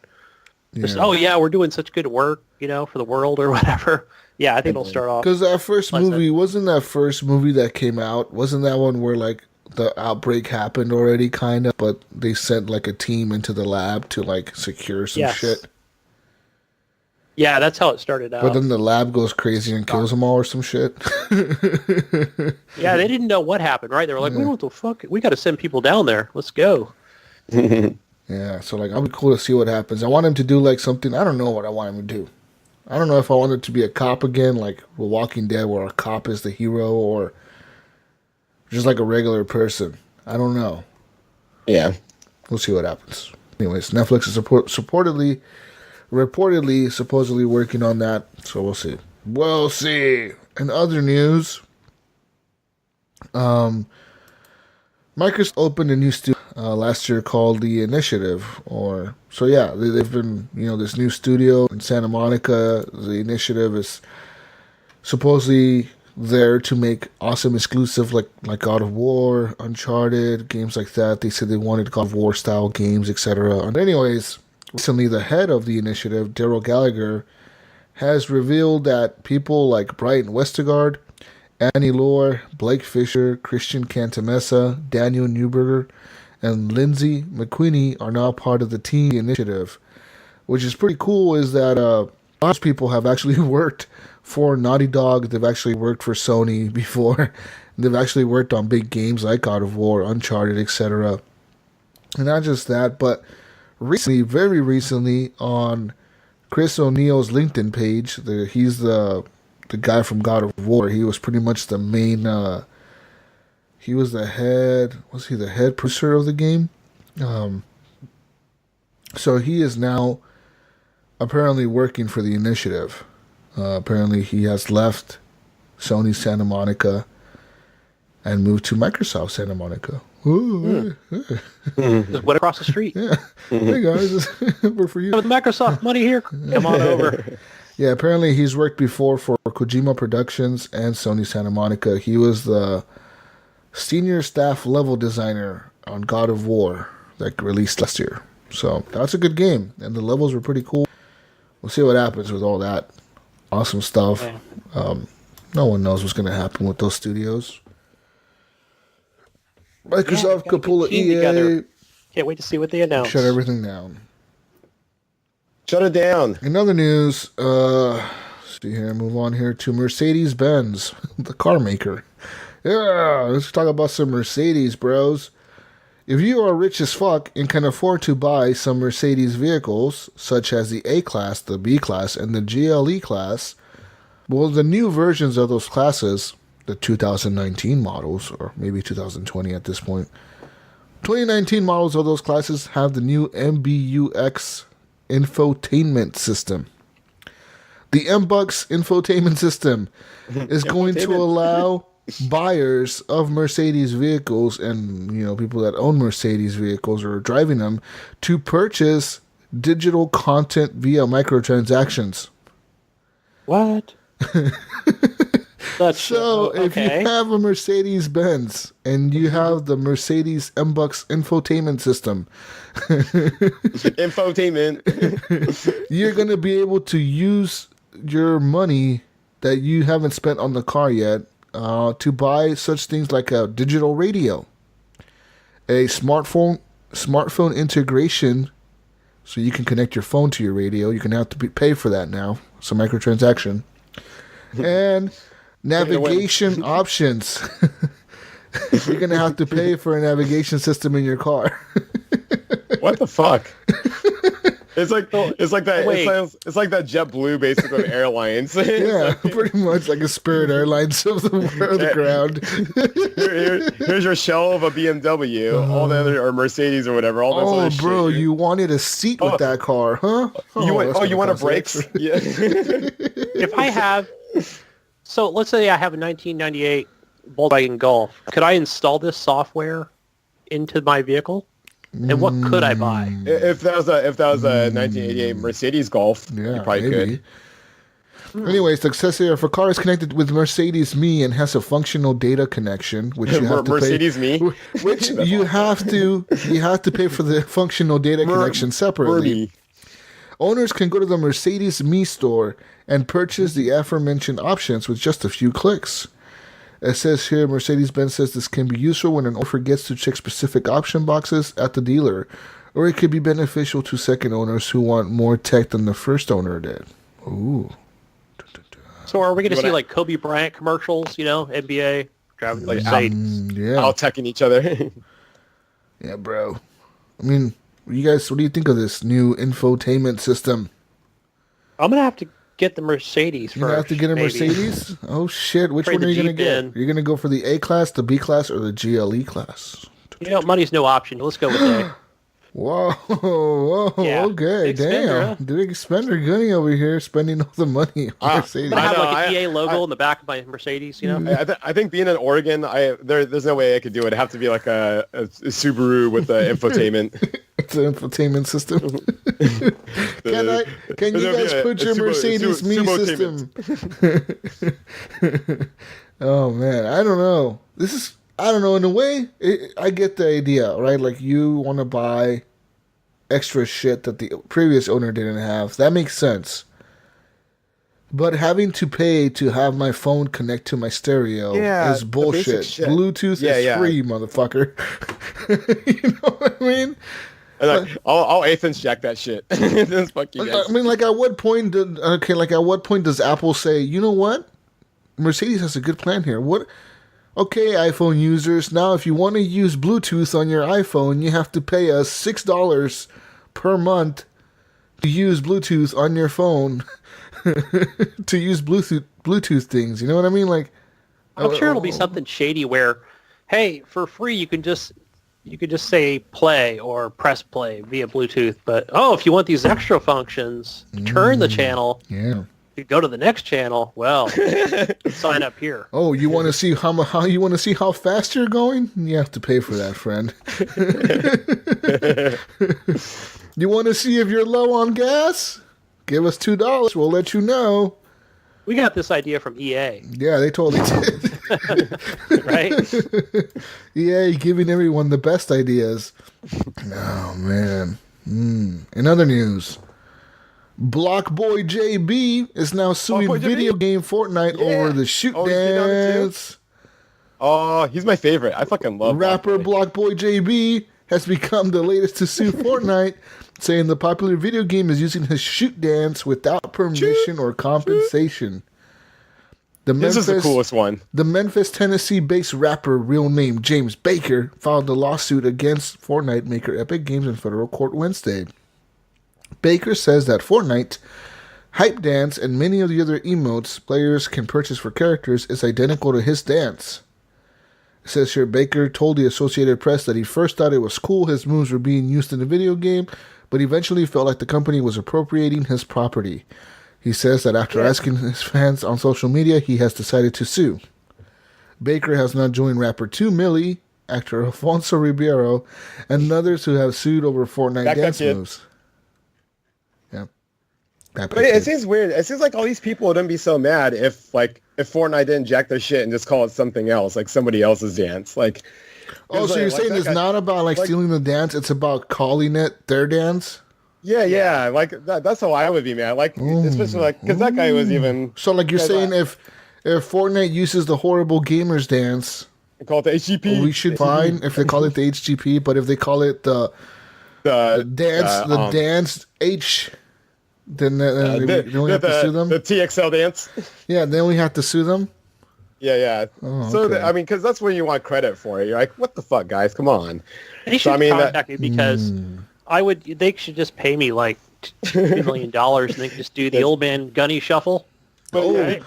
just, we're doing such good work, for the world or whatever. Yeah, I think it'll start off. Because that first movie, wasn't that came out, wasn't that one where like the outbreak happened already, kind of, but they sent like a team into the lab to like secure some shit? Yeah, that's how it started out. But then the lab goes crazy and kills them all or some shit. Yeah, they didn't know what happened, right? They were like, what the fuck? We got to send people down there. Let's go. Yeah, so like, I'll be cool to see what happens. I want him to do like something, I don't know what I want him to do. I don't know if I want it to be a cop again, like The Walking Dead, where a cop is the hero, or just like a regular person. I don't know. Yeah. We'll see what happens. Anyways, Netflix is supposedly working on that, so we'll see. We'll see. In other news, Microsoft opened a new studio last year called The Initiative. They've been, this new studio in Santa Monica. The Initiative is supposedly there to make awesome exclusive like God of War, Uncharted, games like that. They said they wanted God of War style games, etc. And anyways, recently the head of the Initiative, Daryl Gallagher, has revealed that people like Brian Westergaard, Annie Lohr, Blake Fisher, Christian Cantamessa, Daniel Newberger, and Lindsay McQueenie are now part of the team Initiative. Which is pretty cool is that most people have actually worked for Naughty Dog. They've actually worked for Sony before. They've actually worked on big games like God of War, Uncharted, etc. And not just that, but very recently, on Chris O'Neill's LinkedIn page, he's the guy from God of War. He was pretty much the main. He was the head. Was he the head producer of the game? So he is now apparently working for the Initiative. Apparently, he has left Sony Santa Monica and moved to Microsoft Santa Monica. Just went across the street. Yeah. Hey guys, we're for you. With Microsoft money here, come on over. Yeah, apparently he's worked before for Kojima Productions and Sony Santa Monica. He was the senior staff level designer on God of War that released last year. So that's a good game, and the levels were pretty cool. We'll see what happens with all that awesome stuff. Yeah. No one knows what's going to happen with those studios. Microsoft could pull an EA. Together. Can't wait to see what they announce. Shut everything down. Shut it down. In other news, see here, move on here to Mercedes-Benz, the car maker. Yeah, let's talk about some Mercedes, bros. If you are rich as fuck and can afford to buy some Mercedes vehicles, such as the A-Class, the B-Class, and the GLE class, well, the new versions of those classes, the 2019 models, or maybe 2020 at this point, 2019 models of those classes have the new MBUX infotainment system. The MBUX infotainment system is going to allow buyers of Mercedes vehicles and people that own Mercedes vehicles or are driving them to purchase digital content via microtransactions. What? If you have a Mercedes-Benz and you have the Mercedes MBUX infotainment system, you're going to be able to use your money that you haven't spent on the car yet to buy such things like a digital radio, a smartphone integration, so you can connect your phone to your radio. You're going to have to pay for that now. It's a microtransaction. And navigation options. You're going to have to pay for a navigation system in your car. What the fuck? It's like that. Wait. It's like that JetBlue basically airlines. Yeah, pretty much like a Spirit Airlines of the ground. Here's your shell of a BMW. All the other or Mercedes or whatever. All that Oh, other bro, shit. you wanted a seat with that car, huh? You want a brakes? extra. Yeah. If I have, so let's say I have a 1998 Volkswagen Golf, could I install this software into my vehicle? And what could I buy? If that was a 1988 Mercedes Golf, Yeah, you probably maybe. could. Anyways, the accessory for car is connected with Mercedes Me and has a functional data connection, which you have to Mercedes pay. Me? Which you have to pay for the functional data connection separately. Merby. Owners can go to the Mercedes Me store and purchase the aforementioned options with just a few clicks. It says here, Mercedes-Benz says this can be useful when an owner forgets to check specific option boxes at the dealer, or it could be beneficial to second owners who want more tech than the first owner did. Ooh. So are we going to see wanna- like Kobe Bryant commercials, NBA, driving the Mercedes? Yeah. All teching each other. Yeah, bro. I mean, what do you think of this new infotainment system? I'm going to have to get the Mercedes You first. have to get a maybe. Mercedes? Oh, shit. Which Trade one are the you going to Jeep get? in. You're going to go for the A-Class, the B-Class, or the GLE class? Money's no option. Let's go with A. Whoa, Yeah, okay, big spender, damn. huh? The big spender Gunny over here spending all the money on Mercedes. I'm going to have know, like an I- EA logo in the back of my Mercedes, I think being in Oregon, there's no way I could do it. It'd have to be like a Subaru with the infotainment. It's an infotainment system. Can you guys put your Mercedes Me system? Oh man, I don't know. I don't know. In a way, I get the idea, right? Like you want to buy extra shit that the previous owner didn't have. That makes sense. But having to pay to have my phone connect to my stereo Yeah, is the bullshit. basic shit. Bluetooth is free, motherfucker. You know what I mean? And I'll Athens jack that shit. Then fuck you guys. I mean, at what point does Apple say, you know what? Mercedes has a good plan here. What? Okay, iPhone users, now if you want to use Bluetooth on your iPhone, you have to pay us $6 per month to use Bluetooth on your phone. To use Bluetooth things. You know what I mean? I'm sure it'll be something shady where, hey, for free you can just say play or press play via Bluetooth. But if you want these extra functions, turn the channel. Yeah. You go to the next channel. Well, sign up here. Oh, you want to see how you want to see how fast you're going? You have to pay for that, friend. You want to see if you're low on gas? Give us $2. We'll let you know. We got this idea from EA, Yeah, they totally did. right? EA giving everyone the best ideas. Oh, man. In other news, Block Boy JB is now suing Boy JB? video game Fortnite over the shoot Oh, he's been on it too? dance. Oh, he's my favorite. I fucking love Rapper Block Boy. Block Boy JB has become the latest to sue Fortnite, saying the popular video game is using his shoot dance without permission or compensation. This is the coolest one. The Memphis, Tennessee-based rapper, real name James Baker, filed a lawsuit against Fortnite maker Epic Games in federal court Wednesday. Baker says that Fortnite, Hype Dance, and many of the other emotes players can purchase for characters is identical to his dance. It says here, Baker told the Associated Press that he first thought it was cool his moves were being used in the video game, but eventually felt like the company was appropriating his property. He says that after asking his fans on social media, he has decided to sue. Baker has now joined rapper 2 Milli, actor Alfonso Ribeiro, and others who have sued over Fortnite Back dance that kid. moves. Yeah. But it seems weird. It seems like all these people wouldn't be so mad if Fortnite didn't jack their shit and just call it something else, like somebody else's dance. Oh, so you're saying it's not about stealing the dance, it's about calling it their dance? Yeah. That's how I would be mad. Especially because that guy was even. So you're saying if Fortnite uses the horrible gamers dance, Call it the HGP. we should fine if they call it the HGP, but if they call it the dance H, then we only have to sue them? The TXL dance. Yeah, then we have to sue them? Yeah. Oh, So, okay. because that's where you want credit for it. You're like, what the fuck, guys? Come on. They should contact me because they should just pay me like $2 million and then just do the old man Gunny shuffle. But,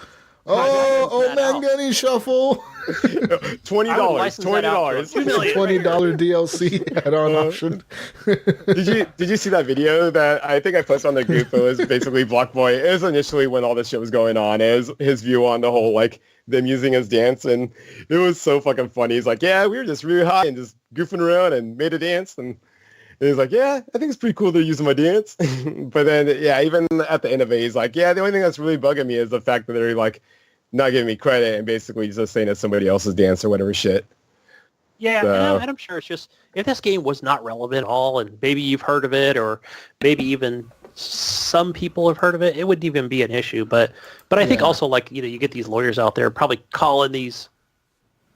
Oh, man, Gunny shuffle. $20. $20 DLC add-on option. Did you see that video that I think I posted on the group? It was basically Block Boy. It was initially when all this shit was going on. It was his view on the whole, like, them using his dance, and it was so fucking funny. He's like, yeah, we were just really high and just goofing around and made a dance, and he's like, yeah, I think it's pretty cool they're using my dance. But then, yeah, even at the end of it, he's like, yeah, the only thing that's really bugging me is the fact that they're, like, not giving me credit and basically just saying it's somebody else's dance or whatever shit. Yeah, So. and I'm sure it's just, if this game was not relevant at all, and maybe you've heard of it, or maybe even some people have heard of it, it wouldn't even be an issue. But I think also, like, you get these lawyers out there probably calling these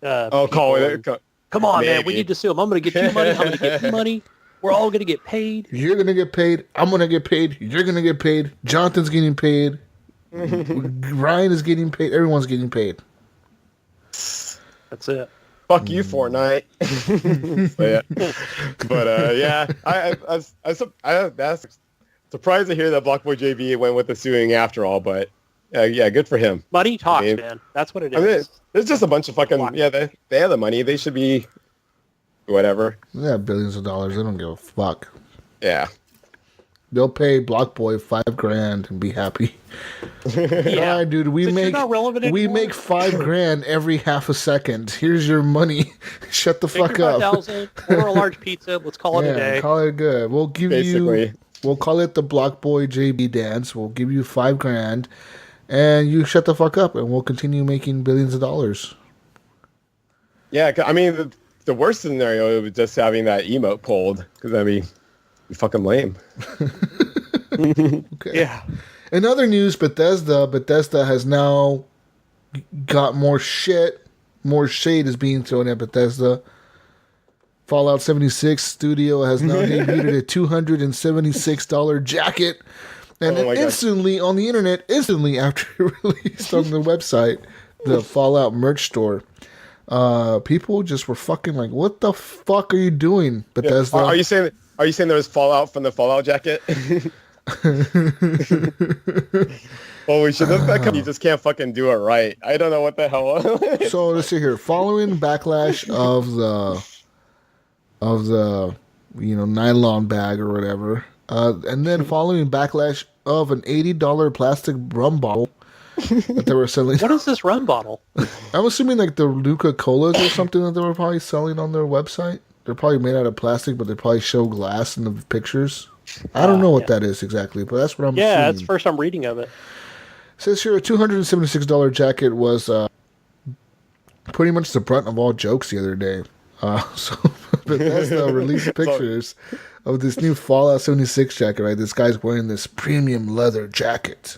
Call it. come on, man, we Maybe. need to sue them. I'm going to get you money. I'm going to get you money. We're all going to get paid. You're going to get paid. I'm going to get paid. You're going to get paid. Jonathan's getting paid. Ryan is getting paid. Everyone's getting paid. That's it. Fuck you, Fortnite. So, yeah. But yeah, I that's surprised to hear that Blockboy JB went with the suing after all. But yeah, good for him. Money talks, I mean, man. That's what it I mean, is. there's just a bunch of fucking they have the money. They should be whatever. They have billions of dollars. They don't give a fuck. Yeah. They'll pay Blockboy $5,000 and be happy. Yeah. All right, dude, we Since you're make not relevant we anymore. make $5,000 every half a second. Here's your money. Shut the fuck up. 5,000, order a large pizza. Let's call it a day. Call it good. We'll give Basically. you. We'll call it the Blockboy JB dance. We'll give you $5,000, and you shut the fuck up, and we'll continue making billions of dollars. Yeah, I mean, the worst scenario was just having that emote pulled, because I mean, be fucking lame. Okay. Yeah. In other news, Bethesda has now got more shit. More shade is being thrown at Bethesda. Fallout 76 Studio has now debuted a $276 jacket. And Oh my God. instantly, on the internet, after it released on the website, the Fallout merch store, people just were fucking like, what the fuck are you doing, Bethesda? Are you saying there was Fallout from the Fallout jacket? Holy shit! You just can't fucking do it right. I don't know what the hell. So let's see here. Following backlash of the nylon bag or whatever, and then following backlash of an $80 plastic rum bottle that they were selling. What is this rum bottle? I'm assuming like the Nuka Colas or something that they were probably selling on their website. They're probably made out of plastic, but they probably show glass in the pictures. I don't know what that is exactly, but that's what I'm assuming. That's the first I'm reading of it. Says here a $276 jacket was pretty much the brunt of all jokes the other day. So Bethesda released pictures of this new Fallout 76 jacket, right? This guy's wearing this premium leather jacket.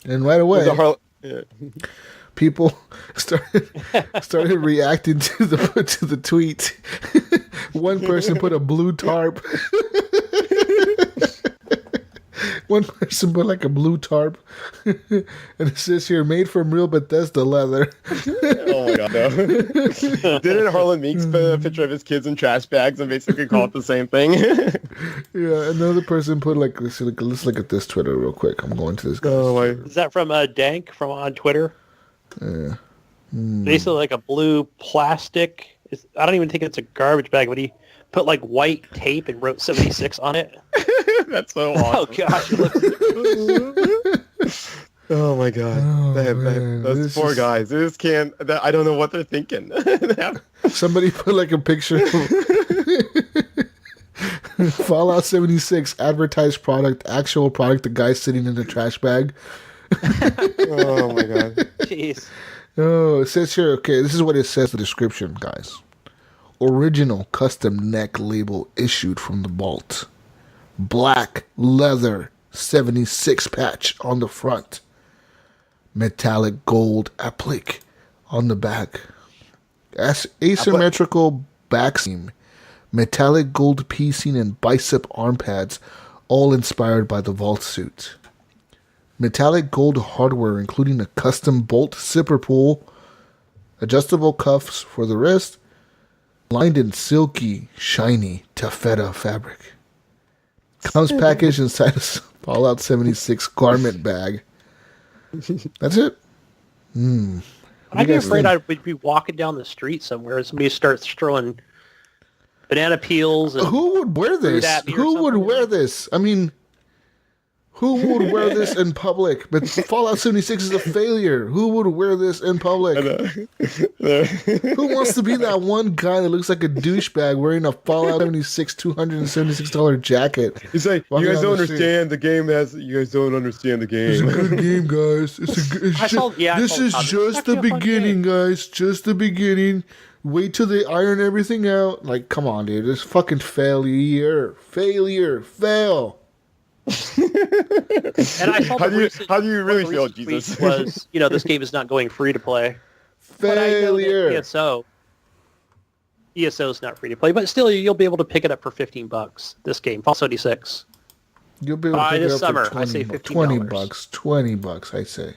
And right away, people started reacting to the tweet. One person put a blue tarp. One person put like a blue tarp, and it says here, "Made from real Bethesda leather." Oh my god, no. Didn't Harlan Meeks put a picture of his kids in trash bags and basically call it the same thing? Yeah, another person put like, let's look at this Twitter real quick. I'm going to this guy. Oh my. Is that from Dank from on Twitter? Yeah. Basically like a blue plastic. I don't even think it's a garbage bag, but he put like white tape and wrote 76 on it. That's so awesome. Oh gosh. It looks Oh my god. Oh, Man, man. those This poor is- guys. They just can't. I don't know what they're thinking. Somebody put like a picture of Fallout 76 advertised product, actual product, the guy sitting in the trash bag. Oh my god. jeez. Oh, it says here, okay, this is what it says, the description, guys. Original custom neck label issued from the vault. Black leather 76 patch on the front. Metallic gold applique on the back. Asymmetrical back seam. Metallic gold piecing and bicep arm pads, all inspired by the vault suit. Metallic gold hardware, including a custom bolt zipper pull, adjustable cuffs for the wrist, lined in silky, shiny taffeta fabric. Comes packaged inside a Fallout 76 garment bag. That's it. I'd be afraid I would be walking down the street somewhere and somebody starts throwing banana peels. And who would wear this? Who would wear this? I mean, who would wear this in public? But Fallout 76 is a failure. Who would wear this in public? Who wants to be that one guy that looks like a douchebag wearing a Fallout 76 $276 jacket? He's like, you guys don't understand the game. You guys don't understand the game. It's a good game, guys. This is just the beginning, guys. Just the beginning. Wait till they iron everything out. Like, come on, dude. This fucking failure. Fail. And I saw how do you really feel, Jesus? Was, this game is not going free to play. Failure. ESO is not free to play, but still you'll be able to pick it up for $15. This game, Fallout 76. You'll be able to pick it up summer, for 20, I say $15. $20, I say.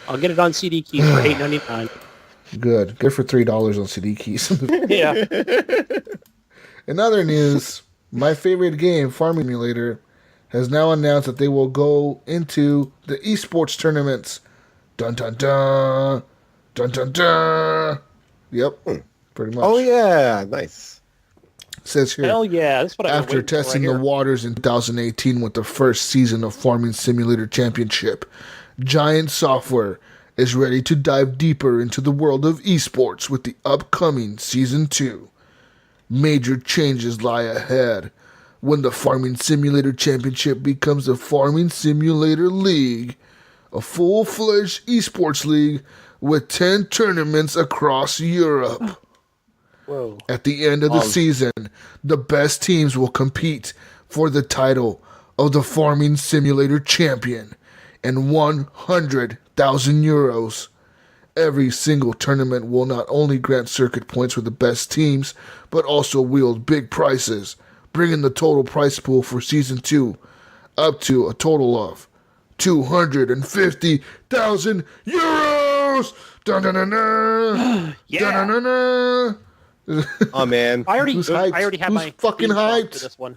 I'll get it on CD keys for $8.99. Good for $3 on CD keys. Yeah. In other news, my favorite game, Farming Simulator, has now announced that they will go into the esports tournaments. Dun dun dun. Dun dun dun. Yep. Pretty much. Oh yeah, nice. Says here. Hell yeah. That's what After testing the waters in 2018 with the first season of Farming Simulator Championship, Giant Software is ready to dive deeper into the world of esports with the upcoming Season 2. Major changes lie ahead when the Farming Simulator Championship becomes the Farming Simulator League, a full-fledged esports league with 10 tournaments across Europe. Whoa. At the end of the season, the best teams will compete for the title of the Farming Simulator Champion and 100,000 euros. Every single tournament will not only grant circuit points for the best teams, but also wield big prizes, bringing the total prize pool for Season 2 up to a total of 250,000 euros! Dun-dun-dun-dun! Yeah. Dun-dun-dun-dun! Oh man, I already have Who's my fucking theme song hyped? for this one.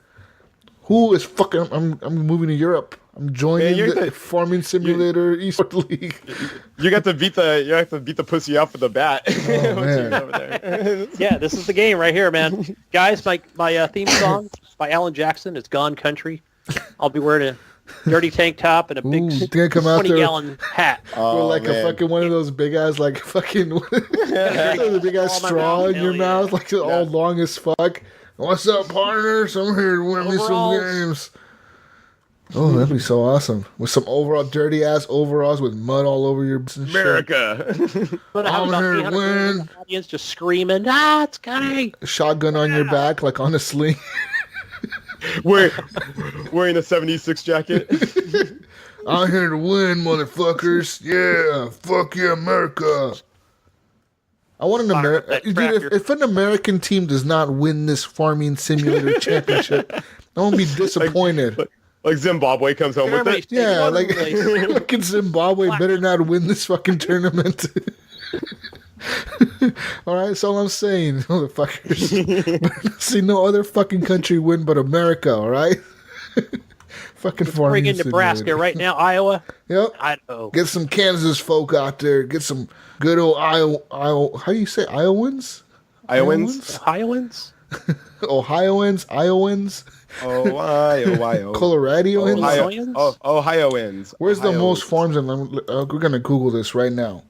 Who is fucking... I'm moving to Europe. I'm joining the Farming Simulator Esports League. You have to beat the pussy up with the bat. Oh, man. Over there. Yeah, this is the game right here, man. Guys, my theme song by Alan Jackson. It's Gone Country. I'll be wearing a dirty tank top and a big 20-gallon hat. With a fucking one of those big ass fucking the big ass straw in your mouth, all long as fuck. What's up, partners? I'm here to win me some games. Oh, that'd be so awesome. With some dirty ass overalls with mud all over your America. I'm here to win. Audience just screaming, it's Gunny. A shotgun on your back, like on a sling. Wearing a 76 jacket. I'm here to win, motherfuckers. Yeah, fuck yeah, America. I want an American. Dude, if an American team does not win this Farming Simulator Championship, I won't be disappointed. Like Zimbabwe comes home with it. Yeah, fucking Zimbabwe better not win this fucking tournament. All right, that's all I'm saying, motherfuckers. See no other fucking country win but America, all right? Fucking Farming Bring in Nebraska right now, Iowa. Yep. Idaho. Get some Kansas folk out there. Get some good old Iowa. How do you say Iowans? Iowans? Ohioans? Ohioans? Ohio. Coloradians? Ohioans. Where's the most farms? We're going to Google this right now.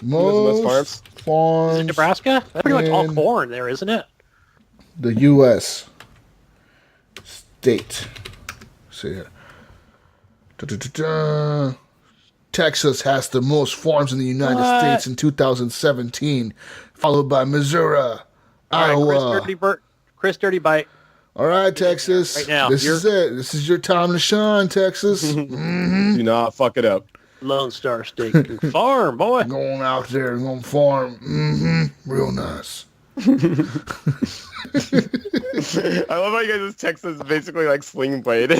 Most farms? Is it Nebraska? That's pretty much all corn there, isn't it? The U.S. state. Let's see here. Texas has the most farms in the United States in 2017, followed by Missouri, Iowa. Chris Dirty Bite. All right, Texas. Right now, this is it. This is your time to shine, Texas. Do not fuck it up. Lone Star Steak and Farm, boy. Going out there and going to farm. Real nice. I love how you guys' Texas is basically like Sling Blade. Yeah.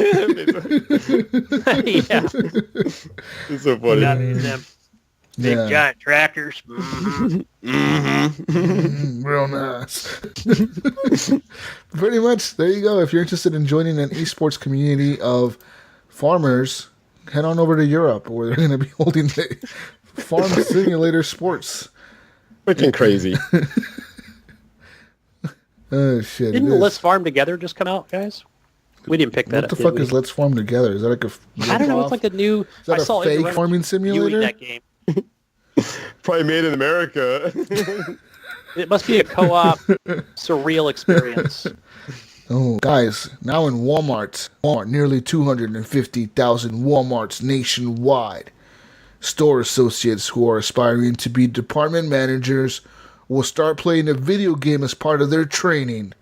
It's so funny. Big Yeah. giant tractors. Mm-hmm. Real nice. Pretty much, there you go. If you're interested in joining an esports community of farmers, head on over to Europe where they're going to be holding the farm simulator sports. Freaking crazy. Oh, shit. Didn't Let's Farm Together just come out, guys? We didn't pick that What up. the fuck is Let's Farm Together? Is that like a... I don't know. It's like a new... Is that I saw a fake it farming simulator? that game. Probably made in America. It must be a co-op surreal experience. Oh, guys, now in Walmart, nearly 250,000 Walmarts nationwide. Store associates who are aspiring to be department managers will start playing a video game as part of their training.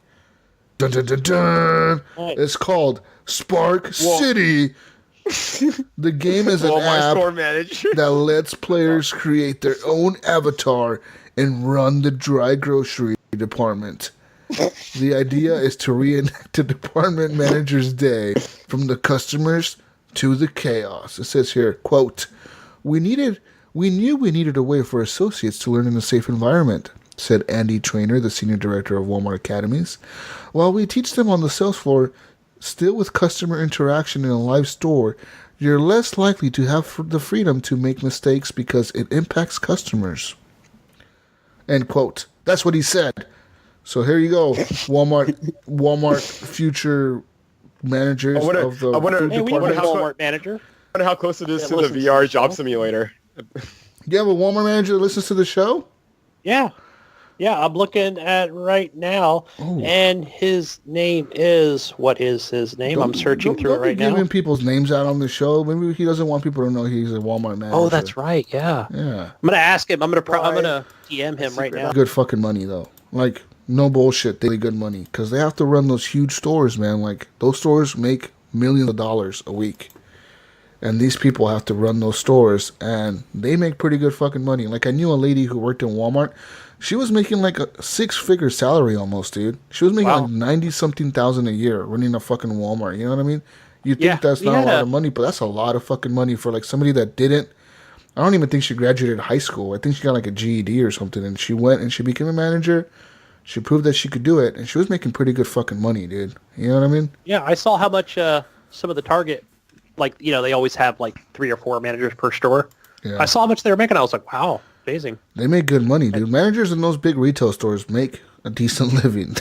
Dun, dun, dun, dun. Right. It's called Spark City. The game is an Walmart store app manager. that lets players create their own avatar and run the dry grocery department. The idea is to reenact the department manager's day from the customers to the chaos. It says here, quote, We knew we needed a way for associates to learn in a safe environment, said Andy Trainer, the senior director of Walmart Academies. While we teach them on the sales floor, still with customer interaction in a live store, you're less likely to have the freedom to make mistakes because it impacts customers. End quote. That's what he said. So here you go, Walmart future managers of the food Hey, we have a department. Walmart manager. I wonder how close it is to the listens to VR the job show. simulator. You have a Walmart manager that listens to the show? Yeah. Yeah, I'm looking at right now, Oh. and his name is... What is his name? I'm searching through it Don't be right now. giving people's names out on the show. Maybe he doesn't want people to know he's a Walmart manager. Oh, that's right. Yeah. Yeah. I'm gonna ask him. I'm gonna DM him right now. Good fucking money, though. Like, no bullshit. Daily good money. Because they have to run those huge stores, man. Like, those stores make millions of dollars a week. And these people have to run those stores, and they make pretty good fucking money. Like, I knew a lady who worked in Walmart. She was making like a 6-figure salary almost, dude. She was making like 90-something thousand a year running a fucking Walmart. You know what I mean? You think that's not a lot of money, but that's a lot of fucking money for like somebody that didn't. I don't even think she graduated high school. I think she got like a GED or something, and she went and she became a manager. She proved that she could do it, and she was making pretty good fucking money, dude. You know what I mean? Yeah, I saw how much some of the Target, like, you know, they always have like 3 or 4 managers per store. Yeah. I saw how much they were making. I was like, wow, amazing. They make good money, dude. Managers in those big retail stores make a decent living.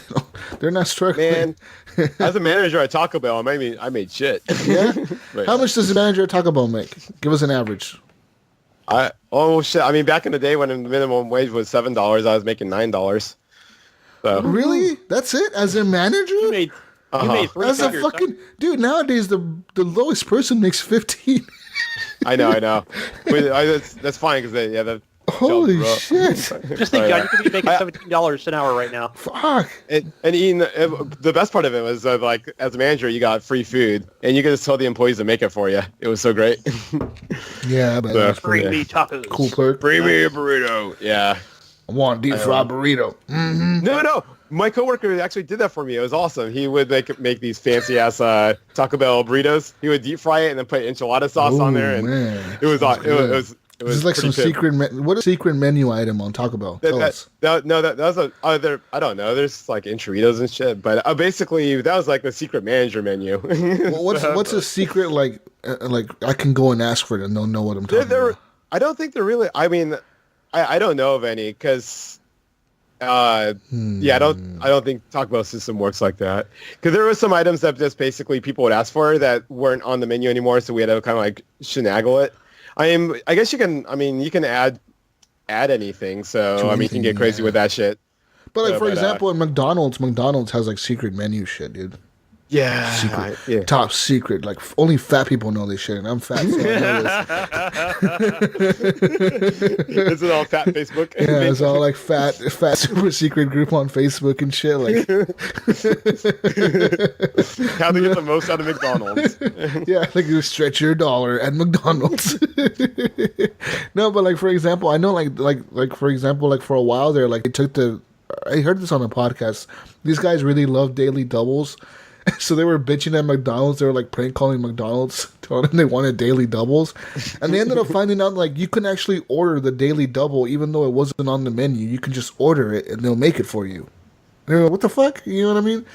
They're not struggling. Man, as a manager at Taco Bell, I made shit. Yeah? Right. How much does a manager at Taco Bell make? Give us an average. Shit. I mean, back in the day when the minimum wage was $7, I was making $9. So Really? That's it? As a manager? You made 3 As a figures. fucking... Dude, nowadays the lowest person makes 15. I know. But that's fine because the Holy jobs are up. shit. Just think, John, you could be making $17 an hour right now. Fuck. And Ian, the best part of it was like as a manager, you got free food, and you could just tell the employees to make it for you. It was so great. Yeah, but So, that's Bring pretty me tacos. cool perk. Bring me a burrito. Yeah. I want deep fried burrito. Mm-hmm. No. My coworker actually did that for me. It was awesome. He would make these fancy ass Taco Bell burritos. He would deep fry it and then put enchilada sauce on there, and man. it was It was like some secret. What a secret menu item on Taco Bell. Tell us. That was a other. I don't know. There's like enchiladas and shit, but basically that was like the secret manager menu. Well, what's a secret like I can go and ask for it and they'll know what I'm talking about. I don't think they're really. I mean, I don't know of any because. I don't think Taco Bell system works like that. Because there were some items that just basically people would ask for that weren't on the menu anymore, so we had to kind of like finagle it. I guess you can. I mean, you can add anything. So you can get crazy with that shit. But like for example, at McDonald's has like secret menu shit, dude. Yeah, Secret, top secret. Like only fat people know this shit, and I'm fat. So I know this. Is it all fat Facebook? Yeah, it's all like fat super secret group on Facebook and shit. Like how to get the most out of McDonald's. yeah, like you stretch your dollar at McDonald's. No, but like for example, I know like for example, like for a while there, like they took I heard this on a podcast. These guys really love daily doubles. So they were bitching at McDonald's. They were like prank calling McDonald's, telling them they wanted daily doubles. And they ended up finding out like you can actually order the daily double even though it wasn't on the menu. You can just order it and they'll make it for you. And they're like, what the fuck? You know what I mean?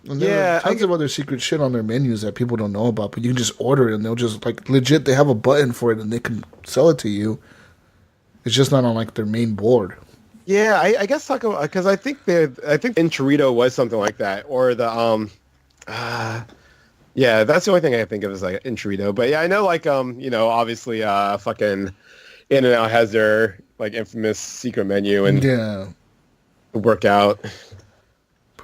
And there are tons of other secret shit on their menus that people don't know about, but you can just order it and they'll just like legit. They have a button for it and they can sell it to you. It's just not on like their main board. Yeah, I guess talk about because I think Enchilito was something like that, or the yeah, that's the only thing I think of is like Enchilito. But yeah, I know like obviously fucking In-N-Out has their like infamous secret menu and work out.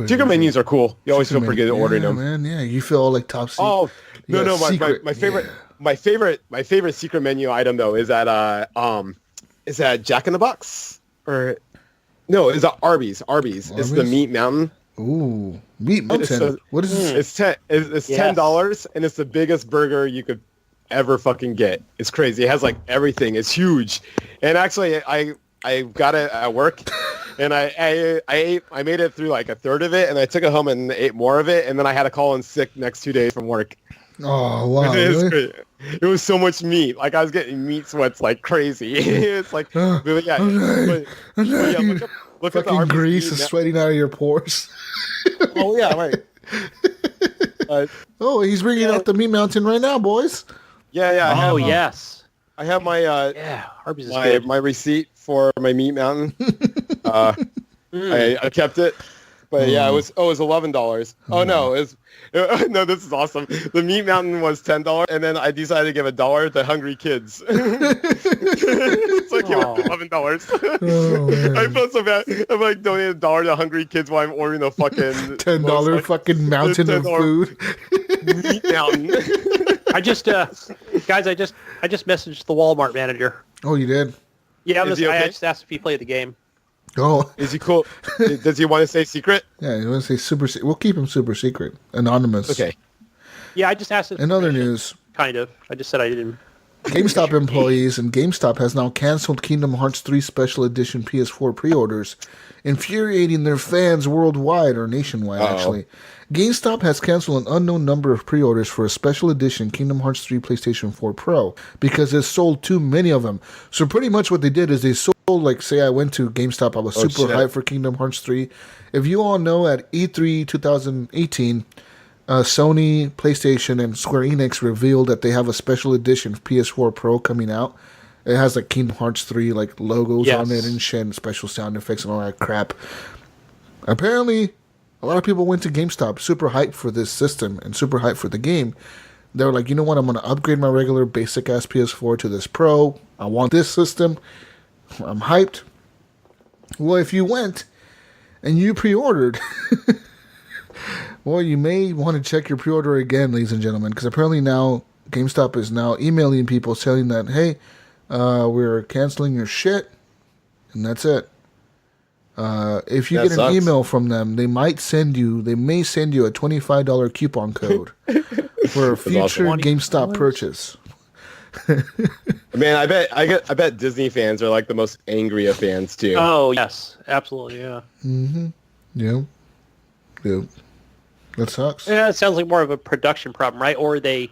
Secret menus are cool. You always feel pretty good at ordering them. Man, yeah, you feel like top secret. Oh no, my favorite secret menu item though is that Jack in the Box or no, is that Arby's? Arby's. It's the Meat Mountain. Ooh, Meat Mountain. What is this? It's $10 and it's the biggest burger you could ever fucking get. It's crazy. It has like everything. It's huge. And actually, I got it at work. And I made it through like a third of it, and I took it home and ate more of it, and then I had to call in sick next 2 days from work. Oh wow! Really? It was so much meat. Like I was getting meat sweats like crazy. It's like, look at the fucking grease is sweating out of your pores. Oh yeah, right. He's bringing out the Meat Mountain right now, boys. Yeah. Yes. I have my Arby's is good. My receipt for my Meat Mountain. I kept it, but yeah, it was $11. Oh no, no, this is awesome. The Meat Mountain was $10, and then I decided to give $1 to hungry kids. It's like it was $11. I felt so bad. I'm like donating $1 to hungry kids while I'm ordering a fucking $10 fucking mountain of food. Meat Mountain. I just messaged the Walmart manager. Oh, you did? Yeah, I just asked if he played the game. Oh, is he cool? Does he want to stay secret? Yeah, he wants to say super. We'll keep him super secret, anonymous. Okay. Yeah, I just asked him. In other news, kind of. I just said I didn't. GameStop employees and GameStop has now canceled Kingdom Hearts 3 Special Edition PS4 pre-orders, infuriating their fans worldwide or nationwide. Actually, GameStop has canceled an unknown number of pre-orders for a Special Edition Kingdom Hearts 3 PlayStation 4 Pro because it sold too many of them. So pretty much what they did is they sold, like, say I went to GameStop, I was super hyped for Kingdom Hearts 3. If you all know, at E3 2018, Sony, PlayStation, and Square Enix revealed that they have a Special Edition PS4 Pro coming out. It has like Kingdom Hearts 3 like logos on it and shit, and special sound effects and all that crap. Apparently, a lot of people went to GameStop super hyped for this system and super hyped for the game. They were like, you know what, I'm going to upgrade my regular basic ass PS4 to this Pro. I want this system. I'm hyped. Well, if you went and you pre-ordered, well, you may want to check your pre-order again, ladies and gentlemen, because apparently now GameStop is now emailing people saying that, hey, we're canceling your shit, and that's it. If you get an email from them, they may send you a $25 coupon code for a future GameStop purchase. Man, I bet Disney fans are like the most angry of fans too. Oh yes, absolutely, yeah. Mm-hmm. Yep. That sucks. Yeah, it sounds like more of a production problem, right? Or they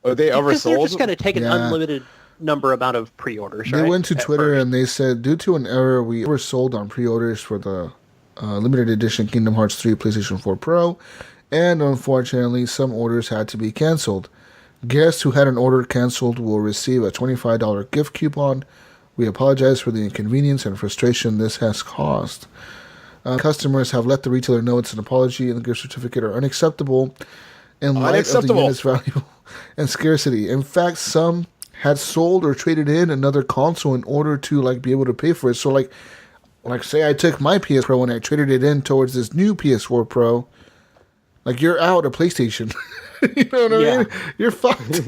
oversold. They're just going to take an unlimited amount of pre-orders, right? They went to Twitter and they said, due to an error, we oversold on pre-orders for the limited edition Kingdom Hearts 3 PlayStation 4 Pro, and unfortunately, some orders had to be canceled. Guests who had an order canceled will receive a $25 gift coupon. We apologize for the inconvenience and frustration this has caused. Customers have let the retailer know it's an apology and the gift certificate are unacceptable in light of the unit's value and scarcity. In fact, some had sold or traded in another console in order to be able to pay for it. So like say I took my PS Pro and I traded it in towards this new PS4 Pro, you're out of PlayStation. You know what I mean? You're fucked.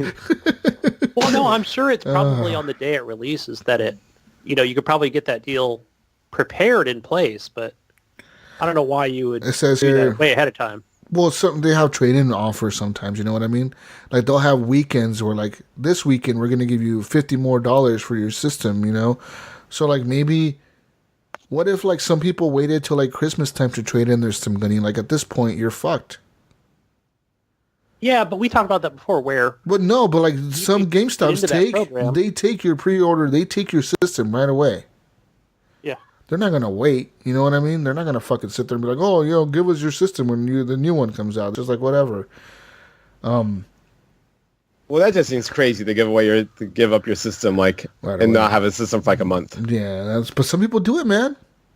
Well, no, I'm sure it's probably on the day it releases that it, you could probably get that deal prepared in place, but I don't know why you would do that way ahead of time. Well, they have trade-in offers sometimes, you know what I mean? They'll have weekends where, this weekend we're going to give you $50 more for your system, So, maybe, what if, some people waited till, Christmas time to trade in their system, Gunny? At this point, you're fucked. Yeah, but we talked about that before where But no, but like some could get GameStops into that program. they take your pre-order, they take your system right away. Yeah. They're not gonna wait. You know what I mean? They're not gonna fucking sit there and be like, "Oh, give us your system when the new one comes out." Just like whatever. Well, that just seems crazy to give up your system Right and away. not have a system for like a month. Yeah, but some people do it, man.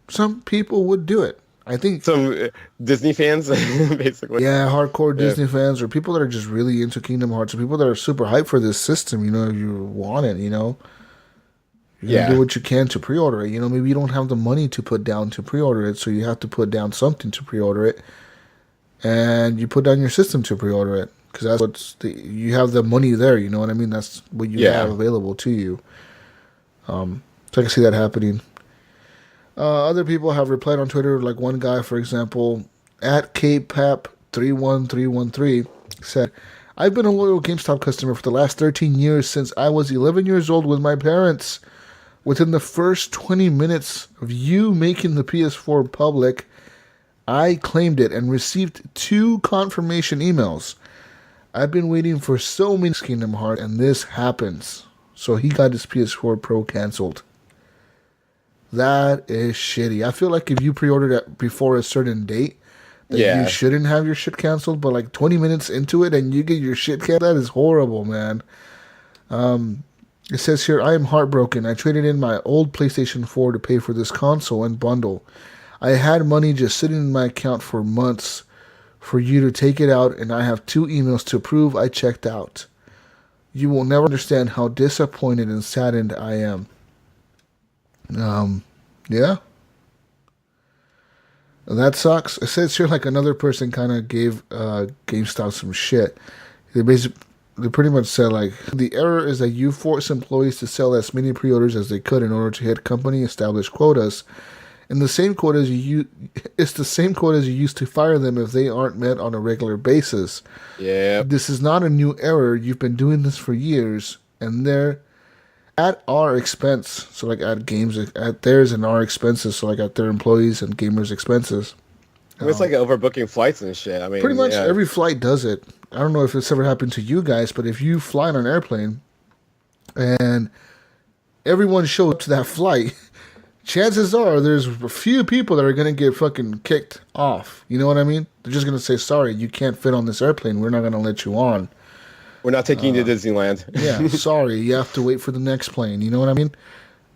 Some people would do it. I think. Some Disney fans, basically. Yeah, hardcore Disney fans or people that are just really into Kingdom Hearts or people that are super hyped for this system. If you want it, you're gonna do what you can to pre-order it. Maybe you don't have the money to put down to pre-order it, so you have to put down something to pre-order it, and you put down your system to pre-order it because you have the money there. You know what I mean? That's what you have available to you. So I can see that happening. Other people have replied on Twitter, like one guy, for example, at KPAP31313 said, "I've been a loyal GameStop customer for the last 13 years since I was 11 years old with my parents. Within the first 20 minutes of you making the PS4 public, I claimed it and received 2 confirmation emails. I've been waiting for so many Kingdom Hearts, and this happens." So he got his PS4 Pro canceled. That is shitty. I feel like if you pre-ordered it before a certain date, you shouldn't have your shit canceled. But like 20 minutes into it and you get your shit canceled, that is horrible, man. It says here, "I am heartbroken. I traded in my old PlayStation 4 to pay for this console and bundle. I had money just sitting in my account for months for you to take it out, and I have 2 emails to prove I checked out. You will never understand how disappointed and saddened I am." Yeah. That sucks. It says here like another person kind of gave GameStop some shit. They pretty much said like, "The error is that you force employees to sell as many pre-orders as they could in order to hit company established quotas. And it's the same quotas you use to fire them if they aren't met on a regular basis. Yeah. This is not a new error. You've been doing this for years, and they're at our expense." So like at theirs and our expenses. So like at their employees and gamers' expenses. It's like overbooking flights and shit. I mean, Pretty much every flight does it. I don't know if it's ever happened to you guys, but if you fly on an airplane and everyone shows up to that flight, chances are there's a few people that are going to get fucking kicked off. You know what I mean? They're just going to say, "Sorry, you can't fit on this airplane. We're not going to let you on. We're not taking you to Disneyland." Yeah, sorry, you have to wait for the next plane." You know what I mean?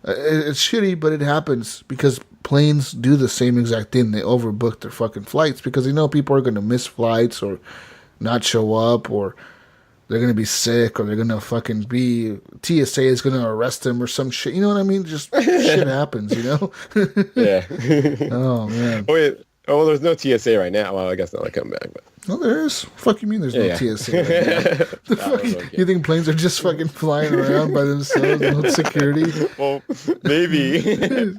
It's shitty, but it happens because planes do the same exact thing. They overbook their fucking flights because they know people are going to miss flights or not show up, or they're going to be sick, or they're going to fucking TSA is going to arrest them or some shit. You know what I mean? Just shit happens, Yeah. Oh, man. Well, there's no TSA right now. Well, I guess not like coming back, but No, there is. Fuck you mean there's no TSA right now? The fuck, you think planes are just fucking flying around by themselves, no security? Well, maybe.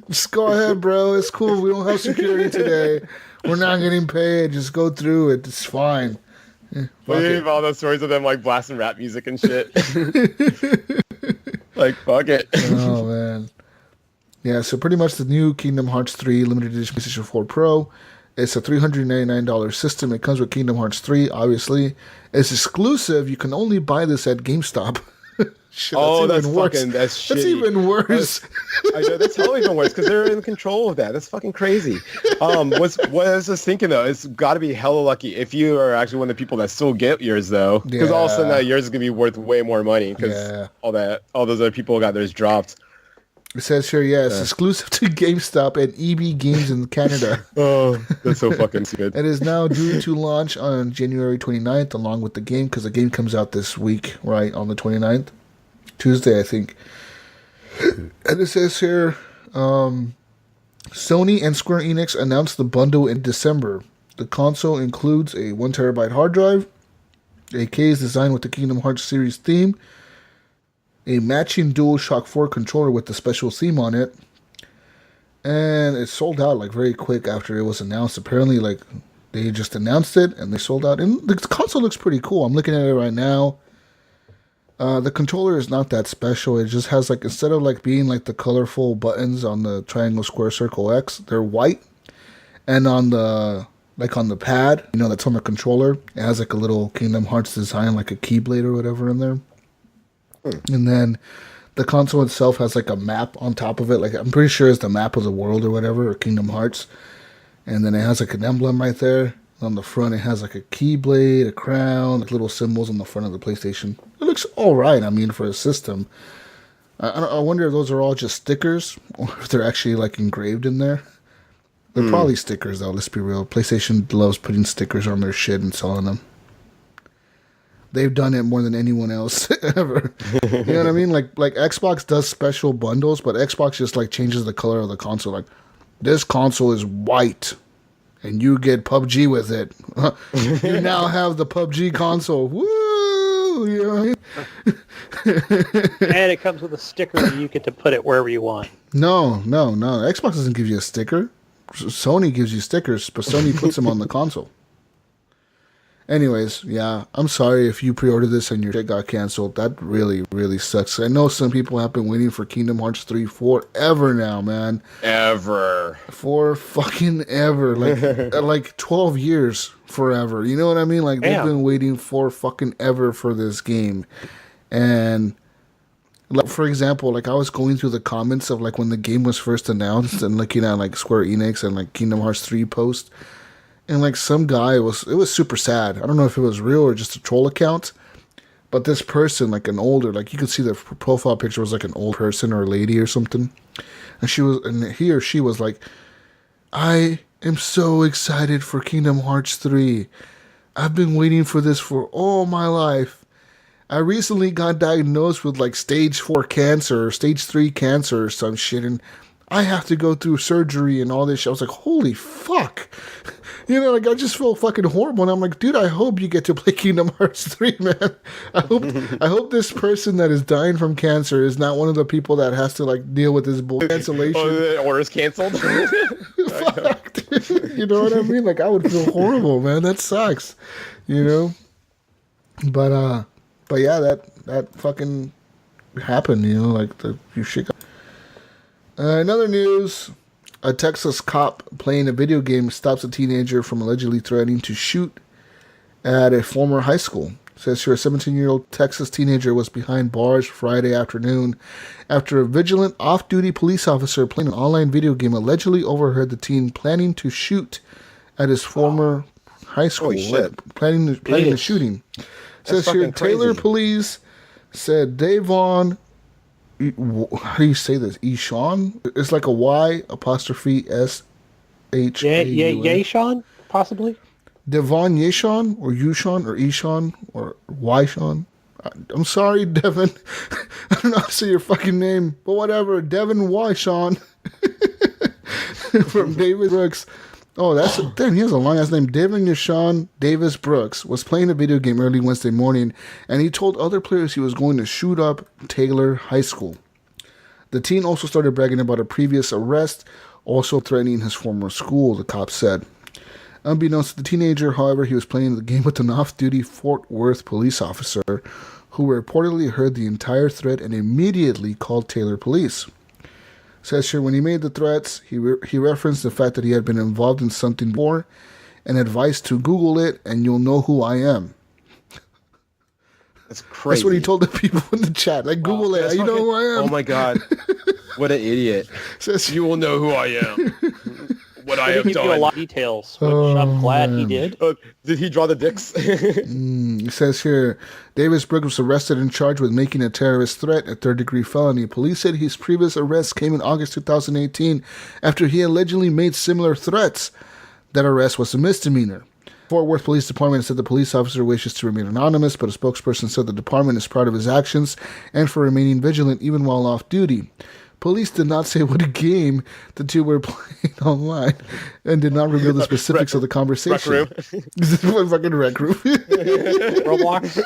Just go ahead, bro. It's cool. We don't have security today. We're not getting paid. Just go through it. It's fine. Well, you have all those stories of them like blasting rap music and shit. Like, fuck it. Oh, man. Yeah, so pretty much the new Kingdom Hearts 3 limited edition PlayStation 4 Pro. It's a $399 system. It comes with Kingdom Hearts 3, obviously. It's exclusive. You can only buy this at GameStop. Shit, that's worse. fucking, that's shitty. That's even worse. I know, that's totally even worse because they're in control of that. That's fucking crazy. What I was just thinking though, it's got to be hella lucky if you are actually one of the people that still get yours though, because all of a sudden that yours is gonna be worth way more money because all those other people got theirs dropped. It says here, it's exclusive to GameStop and EB Games in Canada. Oh, that's so fucking good. It is now due to launch on January 29th along with the game, because the game comes out this week, right, on the 29th. Tuesday, I think. And it says here, Sony and Square Enix announced the bundle in December. The console includes a 1 terabyte hard drive, a case designed with the Kingdom Hearts series theme, a matching DualShock 4 controller with the special theme on it, and it sold out like very quick after it was announced. Apparently, like they just announced it and they sold out. And the console looks pretty cool. I'm looking at it right now. The controller is not that special. It just has like, instead of like being like the colorful buttons on the triangle, square, circle, X, they're white, and on the like on the pad, that's on the controller. It has like a little Kingdom Hearts design, like a Keyblade or whatever in there. And then the console itself has like a map on top of it. Like I'm pretty sure it's the map of the world or whatever, or Kingdom Hearts. And then it has like an emblem right there. On the front, it has like a Keyblade, a crown, like little symbols on the front of the PlayStation. It looks all right. I mean, for a system. I wonder if those are all just stickers or if they're actually like engraved in there. They're probably stickers though. Let's be real. PlayStation loves putting stickers on their shit and selling them. They've done it more than anyone else ever. You know what I mean? Like Xbox does special bundles, but Xbox just like changes the color of the console. Like this console is white, and you get PUBG with it. You now have the PUBG console. Woo! You know what I mean? And it comes with a sticker, and you get to put it wherever you want. No. Xbox doesn't give you a sticker. Sony gives you stickers, but Sony puts them on the console. Anyways, yeah, I'm sorry if you pre-ordered this and your shit got canceled. That really, really sucks. I know some people have been waiting for Kingdom Hearts 3 forever now, man. For fucking ever. Like 12 years forever. You know what I mean? Like, they've been waiting for fucking ever for this game. And, like, for example, like, I was going through the comments of, like, when the game was first announced and looking at, like, Square Enix and, like, Kingdom Hearts 3 post. And, like, some guy it was super sad. I don't know if it was real or just a troll account. But this person, like an older, like you could see the profile picture was like an old person or a lady or something. And he or she was like, I am so excited for Kingdom Hearts 3. I've been waiting for this for all my life. I recently got diagnosed with like stage 4 cancer or stage 3 cancer or some shit. And I have to go through surgery and all this shit. I was like, holy fuck. You know, like, I just feel fucking horrible. And I'm like, dude, I hope you get to play Kingdom Hearts 3, man. I hope this person that is dying from cancer is not one of the people that has to, like, deal with this bull cancellation. Or is canceled. Fuck, dude. You know what I mean? Like, I would feel horrible, man. That sucks. You know? But yeah, that fucking happened, you know? Like, you shit. Another news. A Texas cop playing a video game stops a teenager from allegedly threatening to shoot at a former high school. It says here a 17-year-old Texas teenager was behind bars Friday afternoon after a vigilant off-duty police officer playing an online video game allegedly overheard the teen planning to shoot at his former high school. Holy shit. Planning the shooting. It says here Taylor police said Davon... How do you say this? Ishan? It's like a Y apostrophe S H A U N. Yashawn, possibly? Devon Yashawn or Yushan or Ishan or Yshawn. I'm sorry, Devin. I don't know how to say your fucking name, but whatever. Devin Yshawn from David Brooks. Oh, damn, he has a long ass name. Devin Yashawn Davis Brooks was playing a video game early Wednesday morning, and he told other players he was going to shoot up Taylor High School. The teen also started bragging about a previous arrest, also threatening his former school, the cops said. Unbeknownst to the teenager, however, he was playing the game with an off-duty Fort Worth police officer who reportedly heard the entire threat and immediately called Taylor police. Says here, when he made the threats, he referenced the fact that he had been involved in something before and advised to Google it and you'll know who I am. That's crazy. That's what he told the people in the chat. Like, Google it. You know who I am. Oh, my God. What an idiot. Says, you will know who I am. What I have He gave you a done. lot of details, which I'm glad he did. Did he draw the dicks? It says here, Davis Brooks was arrested and charged with making a terrorist threat, a third-degree felony. Police said his previous arrest came in August 2018 after he allegedly made similar threats. That arrest was a misdemeanor. Fort Worth Police Department said the police officer wishes to remain anonymous, but a spokesperson said the department is proud of his actions and for remaining vigilant even while off duty. Police did not say what game the two were playing online and did not reveal the specifics of the conversation. Rec room. This is one fucking rec room. Roblox.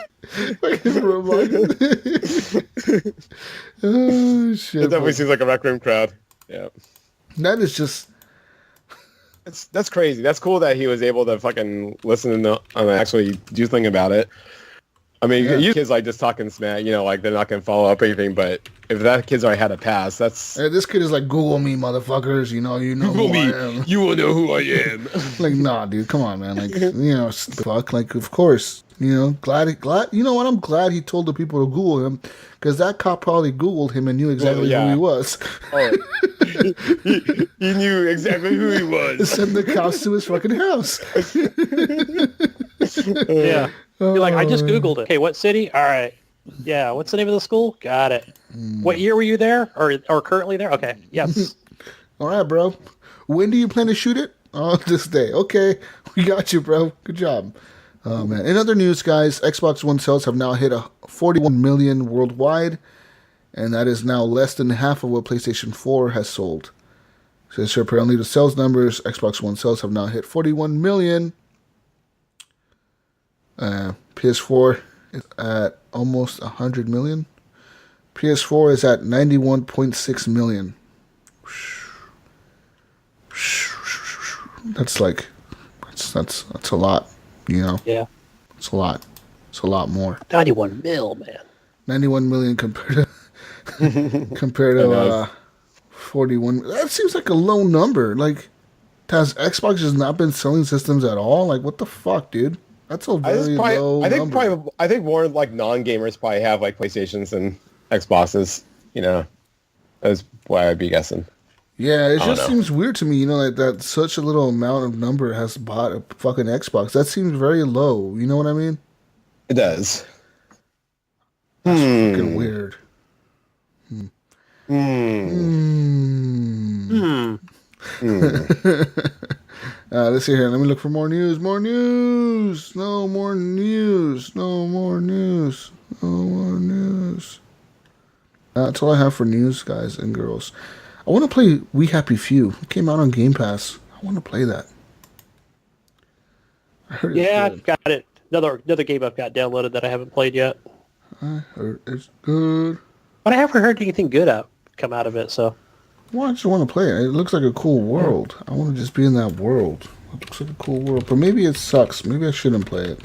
Oh, shit. It definitely seems like a rec room crowd. Yeah. That is just... That's crazy. That's cool that he was able to fucking listen and actually do something about it. I mean, you kids like just talking smack, like they're not going to follow up or anything, but if that kid's already had a pass, that's... Hey, this kid is like, Google me, motherfuckers. You know who I am. You will know who I am. Like, nah, dude, come on, man. Like, fuck. Like, of course. Glad. You know what? I'm glad he told the people to Google him, because that cop probably Googled him and knew exactly who he was. Oh, he knew exactly who he was. Send the cops to his fucking house. Yeah. You're like, I just Googled it. Okay, what city? All right. Yeah, what's the name of the school? Got it. What year were you there? Or currently there? Okay, yes. All right, bro. When do you plan to shoot it? Oh, this day. Okay, we got you, bro. Good job. Oh, man. In other news, guys, Xbox One sales have now hit 41 million worldwide, and that is now less than half of what PlayStation 4 has sold. So apparently the sales numbers, Xbox One sales have now hit 41 million. PS4 is at almost 100 million. PS4 is at 91.6 million. That's a lot, Yeah. It's a lot. It's a lot more. 91 mil, man. 91 million compared to 41. That seems like a low number. Like, has Xbox just not been selling systems at all? Like, what the fuck, dude? That's a very low number. I think more like non-gamers probably have like PlayStations and Xboxes. That's why I'd be guessing. Yeah, it just seems weird to me, that such a little amount of number has bought a fucking Xbox. That seems very low. You know what I mean? It does. That's fucking weird. Let's see here. Let me look for more news. More news. No more news. No more news. No more news. That's all I have for news, guys and girls. I want to play We Happy Few. It came out on Game Pass. I want to play that. I heard it's good. I've got it. Another game I've got downloaded that I haven't played yet. I heard it's good. But I haven't heard anything good come out of it, so... Well, I just want to play it. It looks like a cool world. I want to just be in that world. It looks like a cool world. But maybe it sucks. Maybe I shouldn't play it.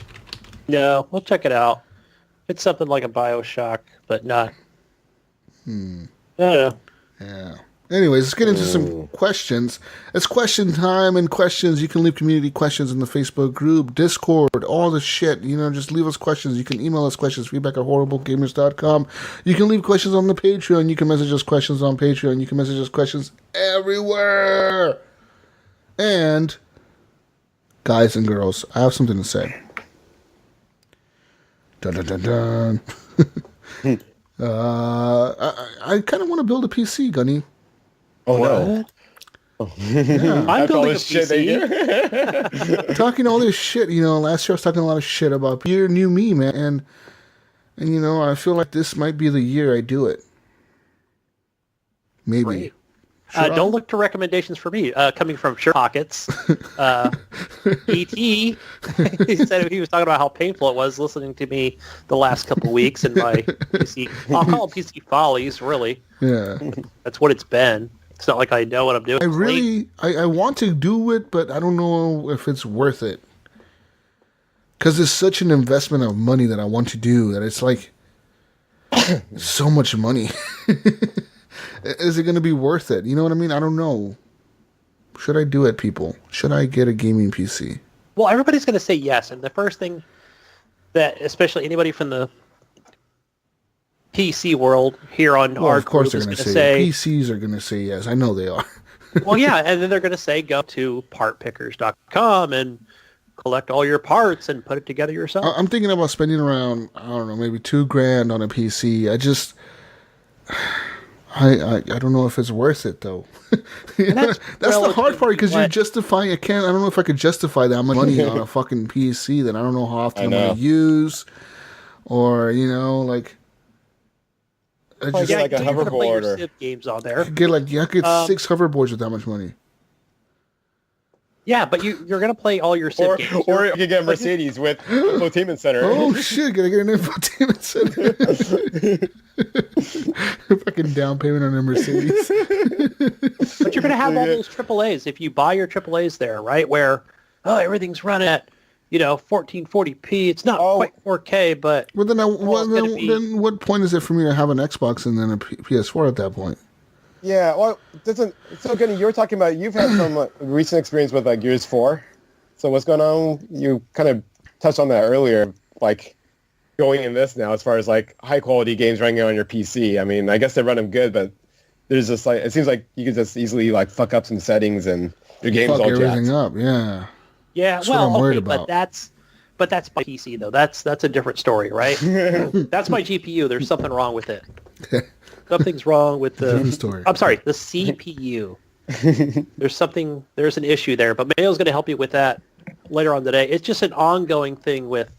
No, we'll check it out. It's something like a BioShock, but not... I don't know. Yeah. Anyways, let's get into some questions. It's question time and questions. You can leave community questions in the Facebook group, Discord, all the shit. Just leave us questions. You can email us questions, feedback@horriblegamers.com. You can leave questions on the Patreon. You can message us questions on Patreon. You can message us questions everywhere. And, guys and girls, I have something to say. Dun, dun, dun, dun. I kind of want to build a PC, Gunny. Oh, no. Yeah. I'm building a PC. Talking all this shit, last year I was talking a lot of shit about your new me, man. And I feel like this might be the year I do it. Maybe. Don't look to recommendations for me. Coming from Shirt Pockets. E.T. He said he was talking about how painful it was listening to me the last couple weeks in my PC. I'll call them PC follies, really. Yeah. That's what it's been. It's not like I know what I'm doing. I want to do it, but I don't know if it's worth it. Because it's such an investment of money that I want to do that it's like so much money. Is it going to be worth it? You know what I mean? I don't know. Should I do it, people? Should I get a gaming PC? Well, everybody's going to say yes. And the first thing that, especially anybody from the PC world here on our of course group they're is going to say PCs are going to say yes. I know they are. Well, yeah, and then they're going to say go to partpickers.com and collect all your parts and put it together yourself. I'm thinking about spending around, I don't know, maybe $2,000 on a PC. I don't know if it's worth it though. That's the hard part because you're justifying. I don't know if I could justify that much money on a fucking PC that I don't know how often I'm going to use, or like. I just like a hoverboard or Civ games on there. I get 6 hoverboards with that much money. Yeah, but you're going to play all your Civ games. Or you can get a Mercedes with infotainment center. Oh shit, gotta get an infotainment center. Fucking down payment on a Mercedes. But you're going to have all those AAAs if you buy your AAAs there, right? Where everything's run at, 1440p. It's not quite 4K, but Well, then what point is it for me to have an Xbox and then a PS4 at that point? Yeah, well, so Gunny, you were talking about you've had some recent experience with like Gears 4. So what's going on? You kind of touched on that earlier, like going in this now as far as like high quality games running on your PC. I mean, I guess they run them good, but there's just like it seems like you could just easily like fuck up some settings and your game's all jacked. Everything up, yeah. Yeah, that's what I'm worried about. But that's my PC though. That's a different story, right? That's my GPU. There's something wrong with it. Something's wrong with the story. I'm sorry, the CPU. There's an issue there, but Mayo's going to help you with that later on today. It's just an ongoing thing with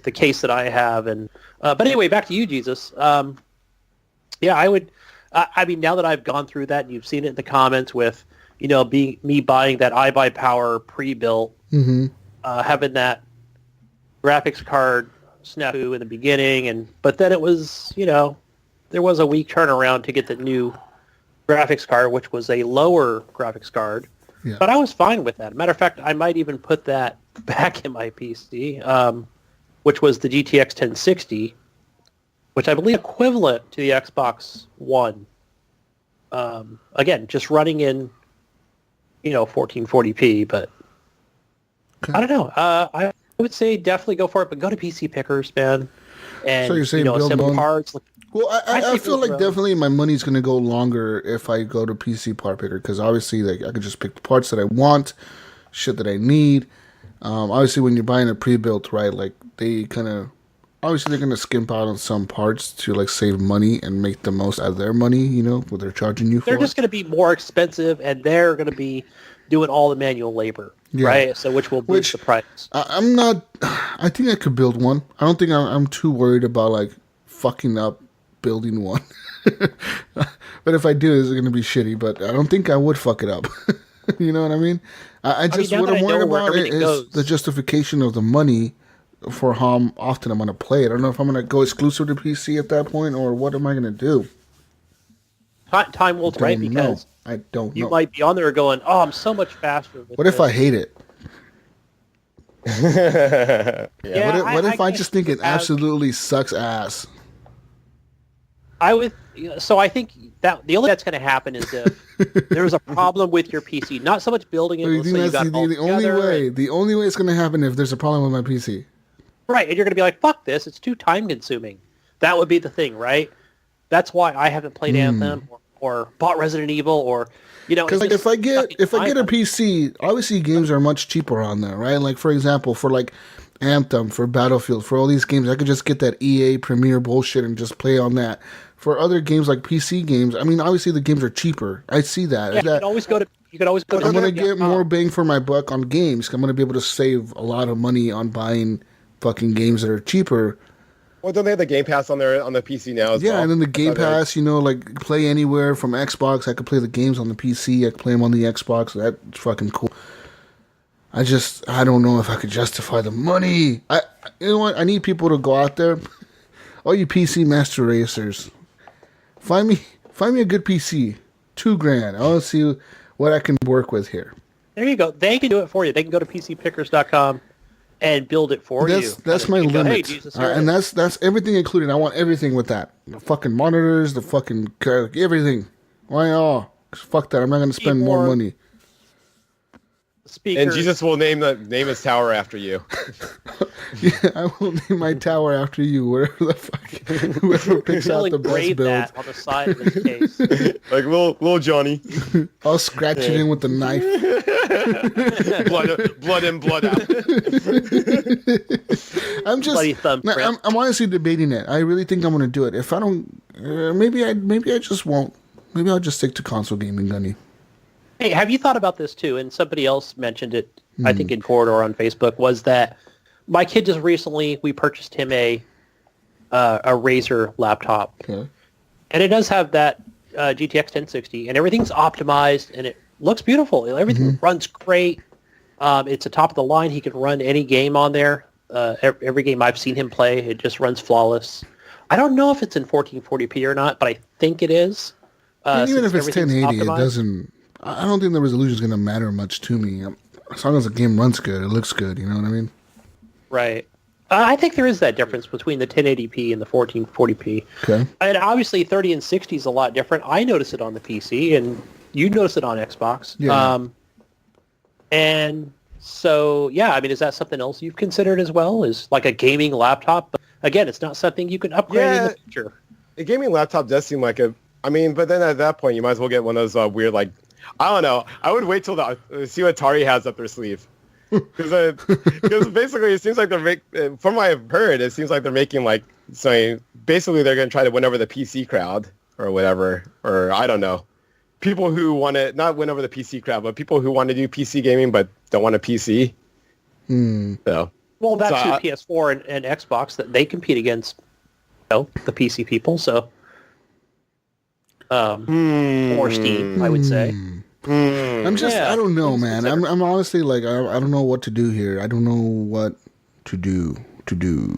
the case that I have, and but anyway, back to you, Jesus. Yeah, I would. I mean, now that I've gone through that, and you've seen it in the comments with, me buying that iBuyPower pre-built, having that graphics card snafu in the beginning, but then it was, there was a week turnaround to get the new graphics card, which was a lower graphics card. Yeah. But I was fine with that. Matter of fact, I might even put that back in my PC, which was the GTX 1060, which I believe equivalent to the Xbox One. Again, just running in, 1440p, but okay. I don't know. I would say definitely go for it, but go to PC Pickers, man. And, so you're saying assemble parts. Well, I feel like definitely my money's going to go longer if I go to PC Part Picker, because obviously like I can just pick the parts that I want, shit that I need. Obviously, when you're buying a pre-built, right, like they kind of, obviously they're going to skimp out on some parts to like save money and make the most out of their money, what they're charging you for. They're just going to be more expensive, and they're going to be doing all the manual labor, right? So which will boost the price. I think I could build one. I don't think I'm too worried about like fucking up building one. But if I do, it's going to be shitty, but I don't think I would fuck it up. You know what I mean? What I'm worried about is the justification of the money for how often I'm going to play it. I don't know if I'm going to go exclusive to PC at that point, or what am I going to do? Time will tell, right? Because I don't know. You might be on there going, "Oh, I'm so much faster." What if I hate it? What if I just think it absolutely sucks ass? I would. So I think that the only that's going to happen is if there's a problem with your PC. Not so much building it. The only way it's going to happen if there's a problem with my PC. Right, and you're going to be like, "Fuck this! It's too time consuming." That would be the thing, right? That's why I haven't played Anthem or bought Resident Evil, or because like if I get a PC, obviously games are much cheaper on there, right? Like for example, for like Anthem, for Battlefield, for all these games, I could just get that EA Premier bullshit and just play on that. For other games like PC games, I mean, obviously the games are cheaper. I see that. Yeah, you can always go to. I'm going to get more bang for my buck on games. I'm going to be able to save a lot of money on buying fucking games that are cheaper. Well, don't they have the Game Pass on the PC now as well? Yeah, and then the Game Pass, like play anywhere from Xbox. I could play the games on the PC. I could play them on the Xbox. That's fucking cool. I don't know if I could justify the money. You know what? I need people to go out there. All you PC master racers, find me a good PC. $2,000. I want to see what I can work with here. There you go. They can do it for you. They can go to PCPickers.com and build it for you. That's my limit. Hey, Jesus, and that's everything included. I want everything with that. The fucking monitors, the fucking everything. Why all? Fuck that. I'm not going to spend more money. Speakers. And Jesus will name his tower after you. Yeah, I will name my tower after you. Wherever the fuck, whoever picks out the best build. That on the side of his case. Like little Johnny. I'll scratch it in with the knife. blood in, blood out. I'm honestly debating it. I really think I'm going to do it. If I don't, maybe I just won't. Maybe I'll just stick to console gaming, Gunny. Hey, have you thought about this too? And somebody else mentioned it, I think in Corridor on Facebook, was that my kid just recently, we purchased him a Razer laptop. Okay. And it does have that GTX 1060, and everything's optimized, and it looks beautiful. Everything runs great. It's a top of the line. He can run any game on there. Every game I've seen him play, it just runs flawless. I don't know if it's in 1440p or not, but I think it is. Even if it's 1080, optimized. It doesn't... I don't think the resolution is going to matter much to me. As long as the game runs good, it looks good. You know what I mean? Right. I think there is that difference between the 1080p and the 1440p. Okay. And obviously 30 and 60 is a lot different. I notice it on the PC, and you notice it on Xbox. Yeah. And so, yeah, I mean, is that something else you've considered as well? Is like a gaming laptop? But again, it's not something you can upgrade in the future. A gaming laptop does seem like but then at that point, you might as well get one of those weird, like, I don't know. I would wait till see what Atari has up their sleeve. Because basically it seems like from what I've heard, it seems like they're making like, so basically they're going to try to win over the PC crowd or whatever, or I don't know. People who want to, not win over the PC crowd, but people who want to do PC gaming but don't want a PC. So, well, that's who PS4 and Xbox, that they compete against, the PC people, so. Or Steam, I would say. I'm just, I don't know, man. I'm honestly like, I don't know what to do here. I don't know what to do.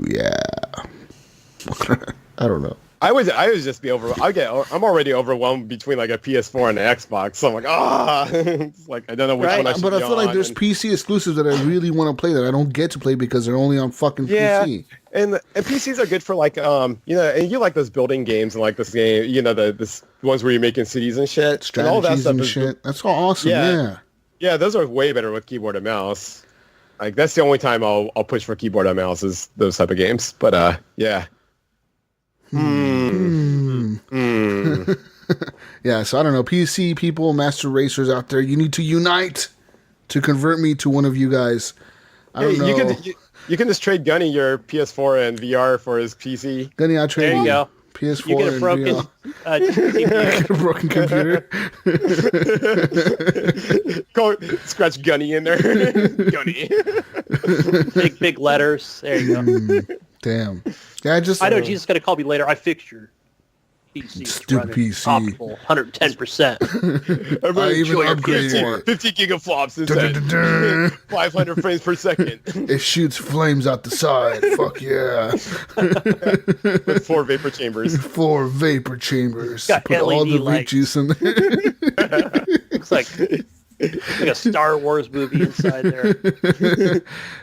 Yeah. I don't know. I would just be I'm already overwhelmed between like a PS4 and an Xbox. So I'm like, it's like, I don't know which one I should But I be feel like on. there's PC exclusives that I really want to play that I don't get to play because they're only on fucking PC. And PCs are good for like, and you like those building games and like this game, this ones where you're making cities and shit. Strategies and all that stuff and shit. That's all awesome, yeah. Yeah, those are way better with keyboard and mouse. Like, that's the only time I'll push for keyboard and mouse is those type of games. But, yeah. Yeah, so I don't know. PC people, master racers out there, you need to unite to convert me to one of you guys. I don't know. You can just trade Gunny your PS4 and VR for his PC. Gunny, I'll trade you. There you go. PS4 you get a broken get a broken computer. Go scratch Gunny in there. Gunny. big letters. There you go. Damn. Yeah, I know Jesus is going to call me later. I fixed your PC. Stupid PC. Optimal, 110%. I even upgraded 50 gigaflops instead. 500 frames per second. It shoots flames out the side. Fuck yeah. With 4 vapor chambers. 4 vapor chambers. Got Put all LED the vape lights. juice in there. Looks like a Star Wars movie inside there.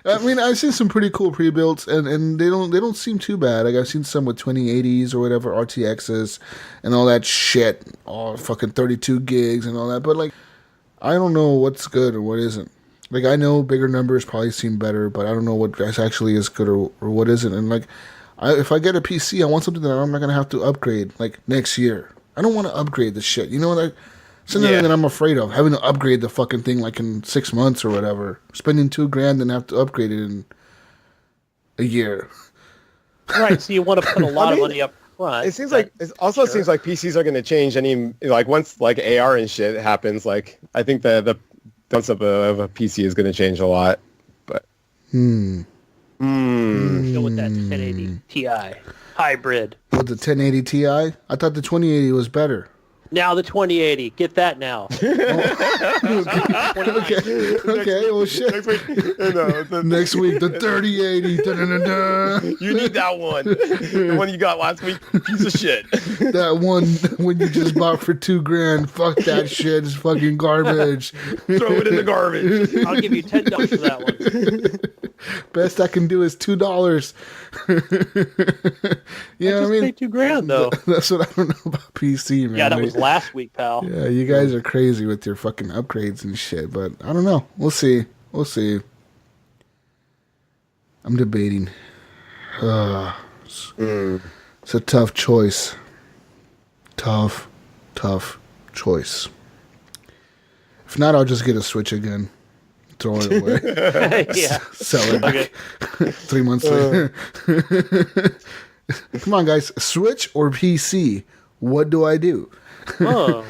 I mean, I've seen some pretty cool pre-builts, and they don't seem too bad. Like, I've seen some with 2080s or whatever, RTXs, and all that shit, all fucking 32 gigs and all that. But like, I don't know what's good or what isn't. Like, I know bigger numbers probably seem better, but I don't know what actually is good or what isn't. And like, if I get a PC, I want something that I'm not gonna have to upgrade like next year. I don't want to upgrade the shit. You know, like. Something that I'm afraid of, having to upgrade the fucking thing like in 6 months or whatever. Spending $2,000 and have to upgrade it in a year. Right, so you want to put a lot of money up front. It seems like seems like PCs are going to change once like AR and shit happens. Like, I think the concept of a PC is going to change a lot. But Go with that 1080 Ti hybrid. With the 1080 Ti, I thought the 2080 was better. Now the 2080. Get that now. Okay, well shit. Next week, the 3080. Da-da-da-da. You need that one. The one you got last week, piece of shit. That one when you just bought for $2,000. Fuck that shit. It's fucking garbage. Throw it in the garbage. I'll give you $10 for that one. Best I can do is $2. You know what I mean? Pay $2,000 though. That's what I don't know about PC, man. Yeah, that was last week, pal. Yeah, you guys are crazy with your fucking upgrades and shit, but I don't know. We'll see. I'm debating. It's a tough choice. Tough choice. If not, I'll just get a Switch again. Throw it away. Yeah. Sell it back. 3 months later. Come on, guys. Switch or PC? What do I do? Oh.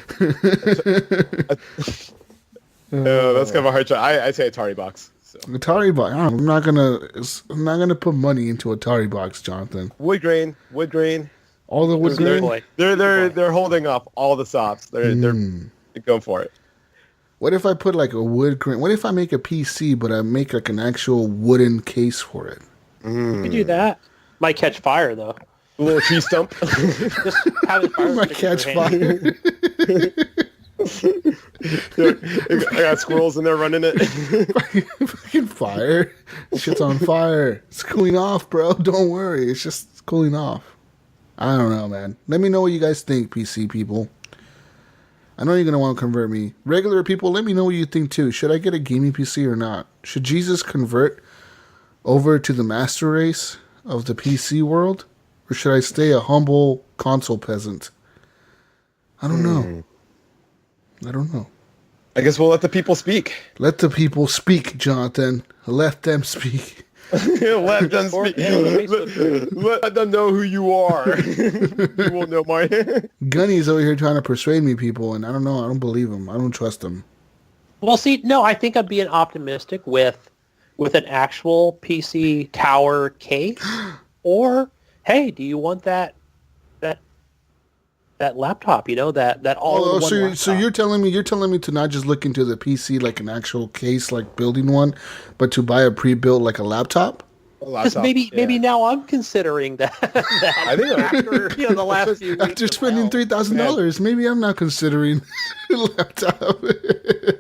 No, that's kind of a hard choice. I say Atari box. So. Atari box. I'm not gonna put money into Atari box, Jonathan. Wood grain. All the wood grain. They're holding up all the softs. They're going for it. What if I put like a wood grain? What if I make a PC, but I make like an actual wooden case for it? You could do that. Might catch fire though. A little tree stump. Just have it fire. Might catch fire. I got squirrels in there running it. Fucking fire. Shit's on fire. It's cooling off, bro. Don't worry. It's just cooling off. I don't know, man. Let me know what you guys think, PC people. I know you're going to want to convert me. Regular people, let me know what you think, too. Should I get a gaming PC or not? Should Jesus convert over to the master race of the PC world? Or should I stay a humble console peasant? I don't know. I don't know. I guess we'll let the people speak. Let the people speak, Jonathan. Let them speak. Let them speak. Let them know who you are. You won't know my... Gunny's over here trying to persuade me, people, and I don't know. I don't believe him. I don't trust him. Well, see, no, I think I'm being optimistic with an actual PC tower case. Or, hey, do you want that laptop? You know, that all. So you're telling me to not just look into the PC like an actual case, like building one, but to buy a pre-built like a laptop? Because maybe now I'm considering that. I think after the last few weeks after spending $3,000, maybe I'm not considering a laptop.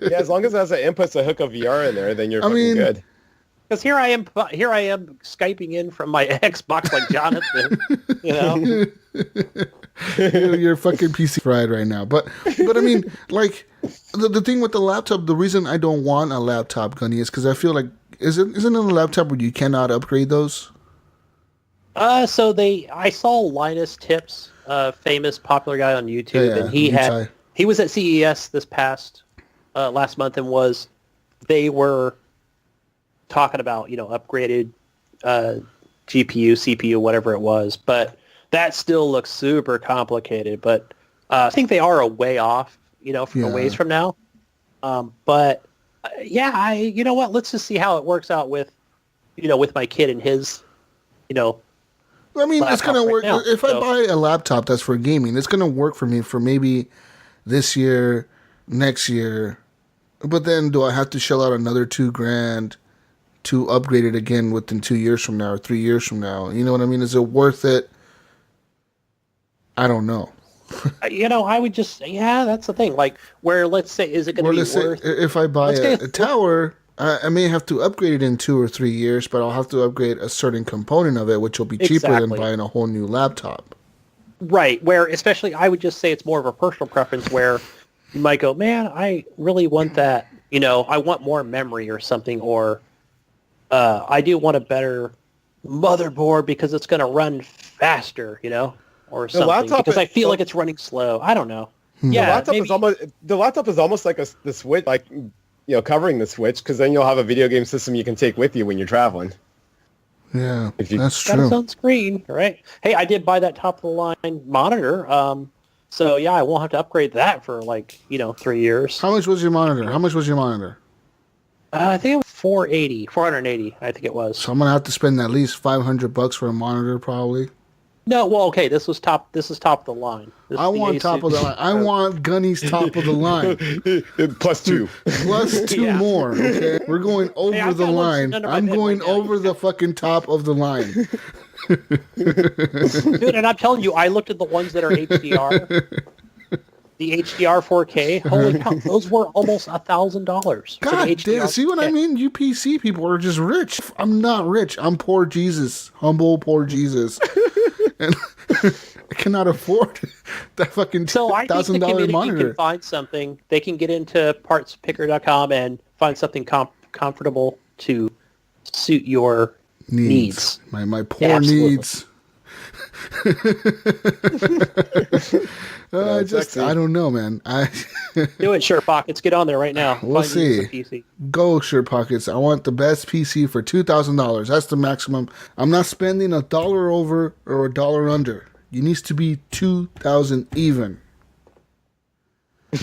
Yeah, as long as it has an input to hook a VR in there, then you're fucking good. Because here I am Skyping in from my Xbox like Jonathan, you know. You're fucking PC fried right now. But I mean, like, the thing with the laptop, the reason I don't want a laptop, Gunny, is because I feel like, isn't it a laptop where you cannot upgrade those? I saw Linus Tips, famous popular guy on YouTube, and he was at CES this past last month, and they were talking about, upgraded GPU, CPU, whatever it was, but that still looks super complicated. But I think they are a way off, from a ways from now. But you know what? Let's just see how it works out with my kid and his, I mean, it's going to work. Right, if I buy a laptop that's for gaming, it's going to work for me for maybe this year, next year. But then do I have to shell out another $2,000 to upgrade it again within 2 years from now or 3 years from now? You know what I mean? Is it worth it? I don't know. I would just, that's the thing. Like, where, let's say, is it going to be worth... If I buy a tower, I may have to upgrade it in 2 or 3 years, but I'll have to upgrade a certain component of it, which will be cheaper than buying a whole new laptop. Right, where, especially, I would just say it's more of a personal preference where you might go, man, I really want that, I want more memory or something, or I do want a better motherboard because it's going to run faster, or something, because I feel like it's running slow. I don't know. Yeah, the laptop is almost like the Switch, like, covering the Switch, because then you'll have a video game system you can take with you when you're traveling. Yeah, that's true. Got its own screen, right? Hey, I did buy that top-of-the-line monitor, so yeah, I won't have to upgrade that for 3 years. How much was your monitor? I think it was 480, I think it was. So I'm gonna have to spend at least $500 for a monitor, probably. No, well, okay, this is top of the line. I want top of the line. I want Gunny's top of the line. Plus 2. Plus 2 more, okay? We're going over the line. I'm going over the fucking top of the line. Dude, and I'm telling you, I looked at the ones that are HDR. The HDR 4K, holy cow, those were almost $1,000. God damn, see what I mean? You PC people are just rich. I'm not rich. I'm poor Jesus. Humble poor Jesus. And I cannot afford that fucking $1,000 monitor. So I think the community can find something. They can get into partspicker.com and find something comfortable to suit your needs. My poor needs. I don't know, man. Do it, Shirt Pockets. Get on there right now. We'll see. PC. Go, Shirt Pockets. I want the best PC for $2,000. That's the maximum. I'm not spending $1 over or $1 under. It needs to be $2,000 even.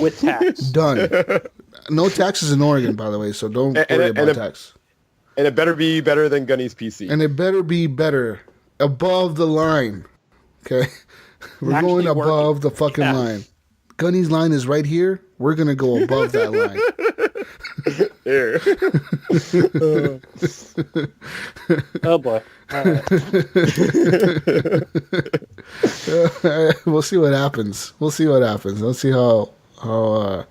With tax. Done. No taxes in Oregon, by the way, so don't worry about tax. And it better be better than Gunny's PC. And it better be better. Above the line. Okay? We're going above the fucking line. Gunny's line is right here. We're going to go above that line. There. Oh, boy. All right. We'll see what happens. Let's see how the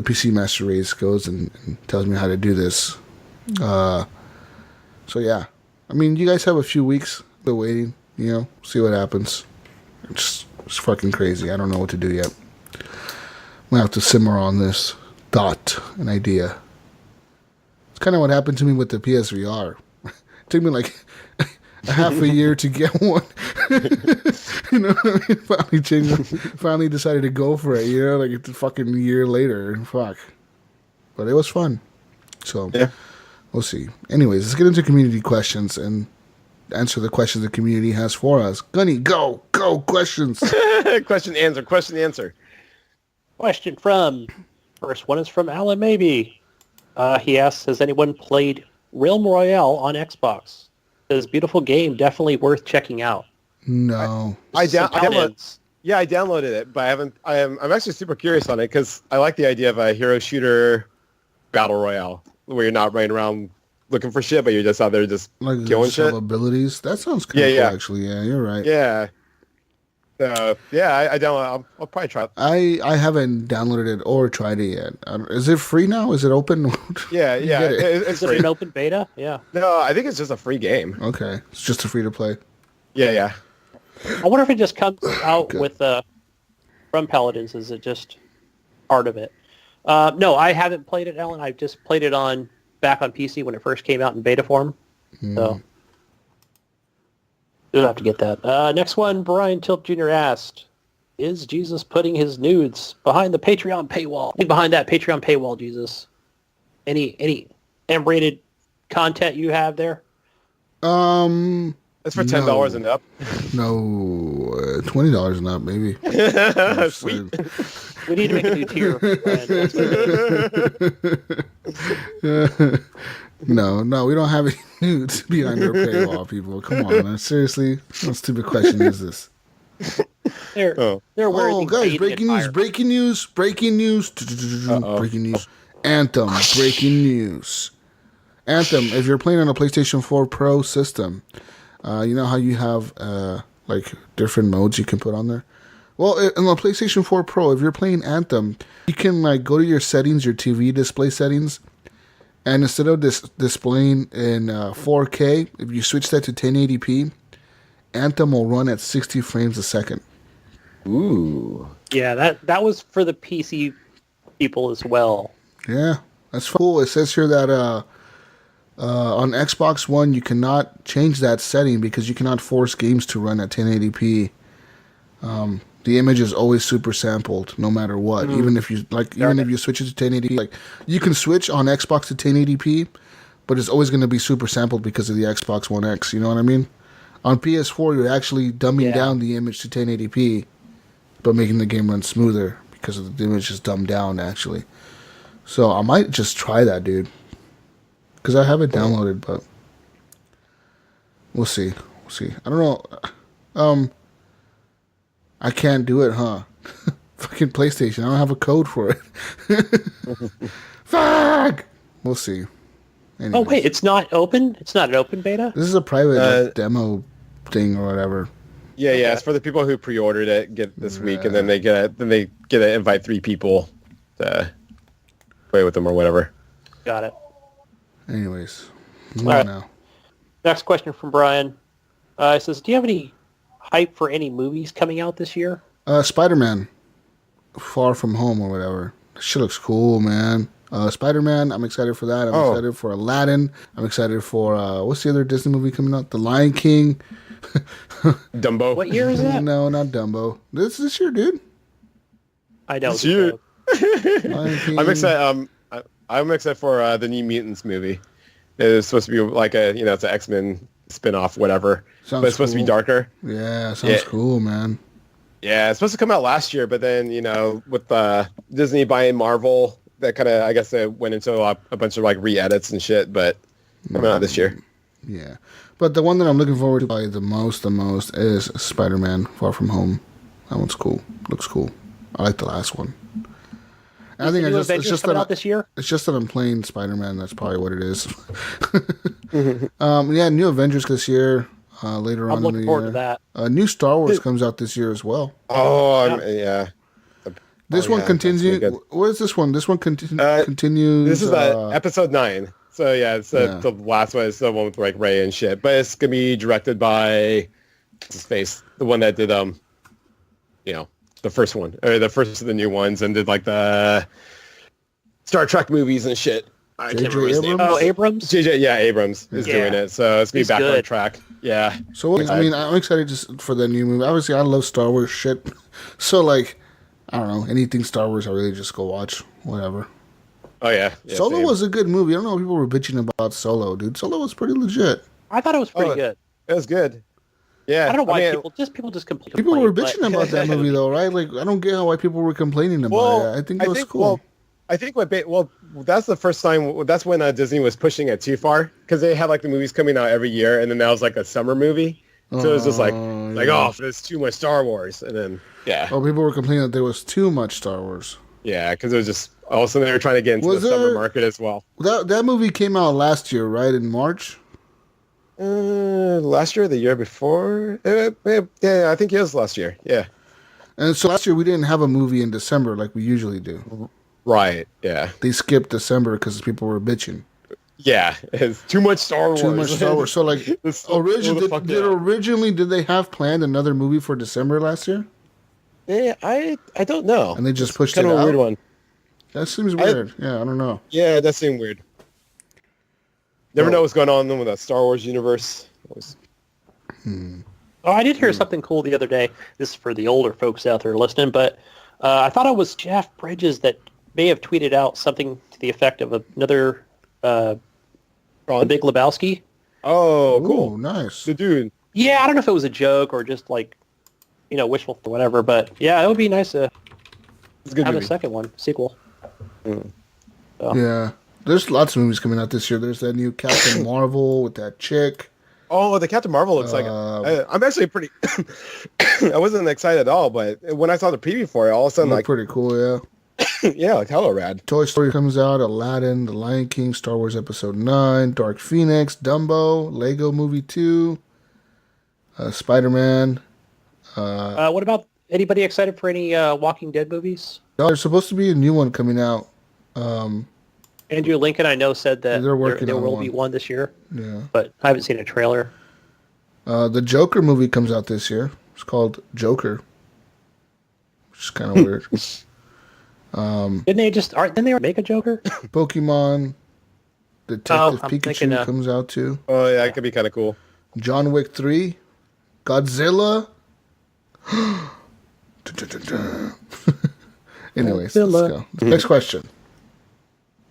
PC Master Race goes and tells me how to do this. So yeah, I mean, you guys have a few weeks to waiting. See what happens. It's fucking crazy. I don't know what to do yet. I'm gonna have to simmer on this thought, an idea. It's kind of what happened to me with the PSVR. It took me like a half a year to get one. Finally decided to go for it. Like it's a fucking year later. Fuck. But it was fun. So yeah, we'll see. Anyways, let's get into community questions and answer the questions the community has for us. Gunny, go questions. Question answer. Question first one is from Alan Maybe. He asks, has anyone played Realm Royale on Xbox? This beautiful game, definitely worth checking out. No. I downloaded it, but I haven't. I'm actually super curious on it because I like the idea of a hero shooter battle royale where you're not running around looking for shit, but you're just out there just like killing shit. Abilities. That sounds cool, actually. Yeah, you're right. Yeah. I download. I'll probably try it. I haven't downloaded it or tried it yet. Is it free now? Is it open? Yeah. Is it an open beta? Yeah. No, I think it's just a free game. Okay, it's just a free to play. Yeah. I wonder if it just comes out with from Paladins. Is it just part of it? No, I haven't played it, Alan. I've just played it back on PC when it first came out in beta form. So you'll have to get that. Next one, Brian Tilt Jr. asked, is Jesus putting his nudes behind the Patreon paywall? Behind that Patreon paywall, Jesus. Any M-rated content you have there? It's for $10 and up. No, $20 and up, maybe. Sweet. We need to make a new tier. No, we don't have any nudes behind our paywall, people. Come on, man. Seriously? What stupid question is this? They're wearing guys, breaking news. Breaking news. Anthem, breaking news. Anthem, if you're playing on a PlayStation 4 Pro system, you know how you have like different modes you can put on there? Well, in the PlayStation 4 Pro, if you're playing Anthem, you can like go to your settings, your TV display settings, and instead of displaying in 4K, if you switch that to 1080p, Anthem will run at 60 frames a second. Ooh. Yeah, that was for the PC people as well. Yeah, that's cool. It says here that on Xbox One, you cannot change that setting because you cannot force games to run at 1080p. The image is always super sampled, no matter what. Even if you if you switch it to 1080p, like you can switch on Xbox to 1080p, but it's always going to be super sampled because of the Xbox One X. You know what I mean? On PS4, you're actually dumbing down the image to 1080p, but making the game run smoother because of the image is dumbed down actually. So I might just try that, dude. Because I have it downloaded, but we'll see. I don't know. I can't do it, huh? Fucking PlayStation. I don't have a code for it. Fuck! We'll see. Anyways. Oh, wait. It's not open? It's not an open beta? This is a private demo thing or whatever. Yeah. It's for the people who pre-ordered it this week, and then they get to invite 3 people to play with them or whatever. Got it. Anyways. Now. Next question from Brian. It says, do you have any hype for any movies coming out this year? Spider-Man. Far From Home or whatever. That shit looks cool, man. Spider-Man, I'm excited for that. I'm excited for Aladdin. I'm excited for, what's the other Disney movie coming out? The Lion King. Dumbo. What year is that? No, not Dumbo. This year, dude. I know. This year. I'm excited. I'm excited for the New Mutants movie. It's supposed to be like it's an X-Men spin-off, whatever. But it's supposed to be darker. Yeah, sounds cool, man. Yeah, it's supposed to come out last year, but then, with Disney buying Marvel, that kind of, I guess, it went into a bunch of, like, re-edits and shit, but coming out this year. Yeah. But the one that I'm looking forward to probably the most is Spider-Man Far From Home. That one's cool. Looks cool. I like the last one. I think it's just that out this year? It's just that I'm playing Spider-Man. That's probably what it is. New Avengers this year. Later on in the year. I'm looking forward to that. New Star Wars comes out this year as well. Oh, yeah. This one continues. What is this one? This one continues. This is episode 9. So yeah, it's the last one. It's the one with like Ray and shit. But it's gonna be directed by what's his face, the one that did the first one or the first of the new ones, and did like the Star Trek movies and shit. I can't remember his name. Oh, Abrams? Abrams is doing it. So it's going to be back on track. Yeah. So, I'm excited for the new movie. Obviously, I love Star Wars shit. So, like, I don't know. Anything Star Wars, I really just go watch. Whatever. Oh, yeah. Solo was a good movie. I don't know if people were bitching about Solo, dude. Solo was pretty legit. I thought it was pretty good. It was good. Yeah. I don't know why people just complain. People were bitching about that movie, though, right? Like, I don't get why people were complaining about it. I think it was cool. Well, I think that's the first time. That's when Disney was pushing it too far, because they had like the movies coming out every year, and then that was like a summer movie. So it was just there's too much Star Wars, and then Oh, people were complaining that there was too much Star Wars. Yeah, because it was just also they were trying to get into the summer market as well. That movie came out last year, right, in March? Last year, the year before? Yeah, I think it was last year. Yeah. And so last year we didn't have a movie in December like we usually do. Right, yeah. They skipped December because people were bitching. Yeah, it's too much Star Wars. Too much Star Wars. So, like, originally, did they have planned another movie for December last year? Yeah, I don't know. And they just pushed it out? Kind of a weird one. That seems weird. I don't know. Yeah, it does seem weird. Never know what's going on with that Star Wars universe. Oh, I did hear something cool the other day. This is for the older folks out there listening, but I thought it was Jeff Bridges that may have tweeted out something to the effect of another The Big Lebowski. Oh, cool. Ooh, nice. The dude. Yeah, I don't know if it was a joke or just like, wishful or whatever, but yeah, it would be nice to have a second one, sequel. Mm. So. Yeah. There's lots of movies coming out this year. There's that new Captain Marvel with that chick. Oh, the Captain Marvel looks like I'm actually pretty... I wasn't excited at all, but when I saw the preview for it, all of a sudden, like... pretty cool, yeah. Yeah, like hella rad. Toy Story comes out, Aladdin, The Lion King, Star Wars Episode 9, Dark Phoenix, Dumbo, Lego Movie 2, Spider-Man. What about anybody excited for any Walking Dead movies? No, there's supposed to be a new one coming out. Andrew Lincoln, I know, said that there will be one this year. Yeah. But I haven't seen a trailer. The Joker movie comes out this year. It's called Joker. Which is kind of weird. Didn't they make a Joker? Pokemon Detective Pikachu comes out too. Oh yeah, it could be kind of cool. John Wick 3, Godzilla. Anyways, let's go. Next question.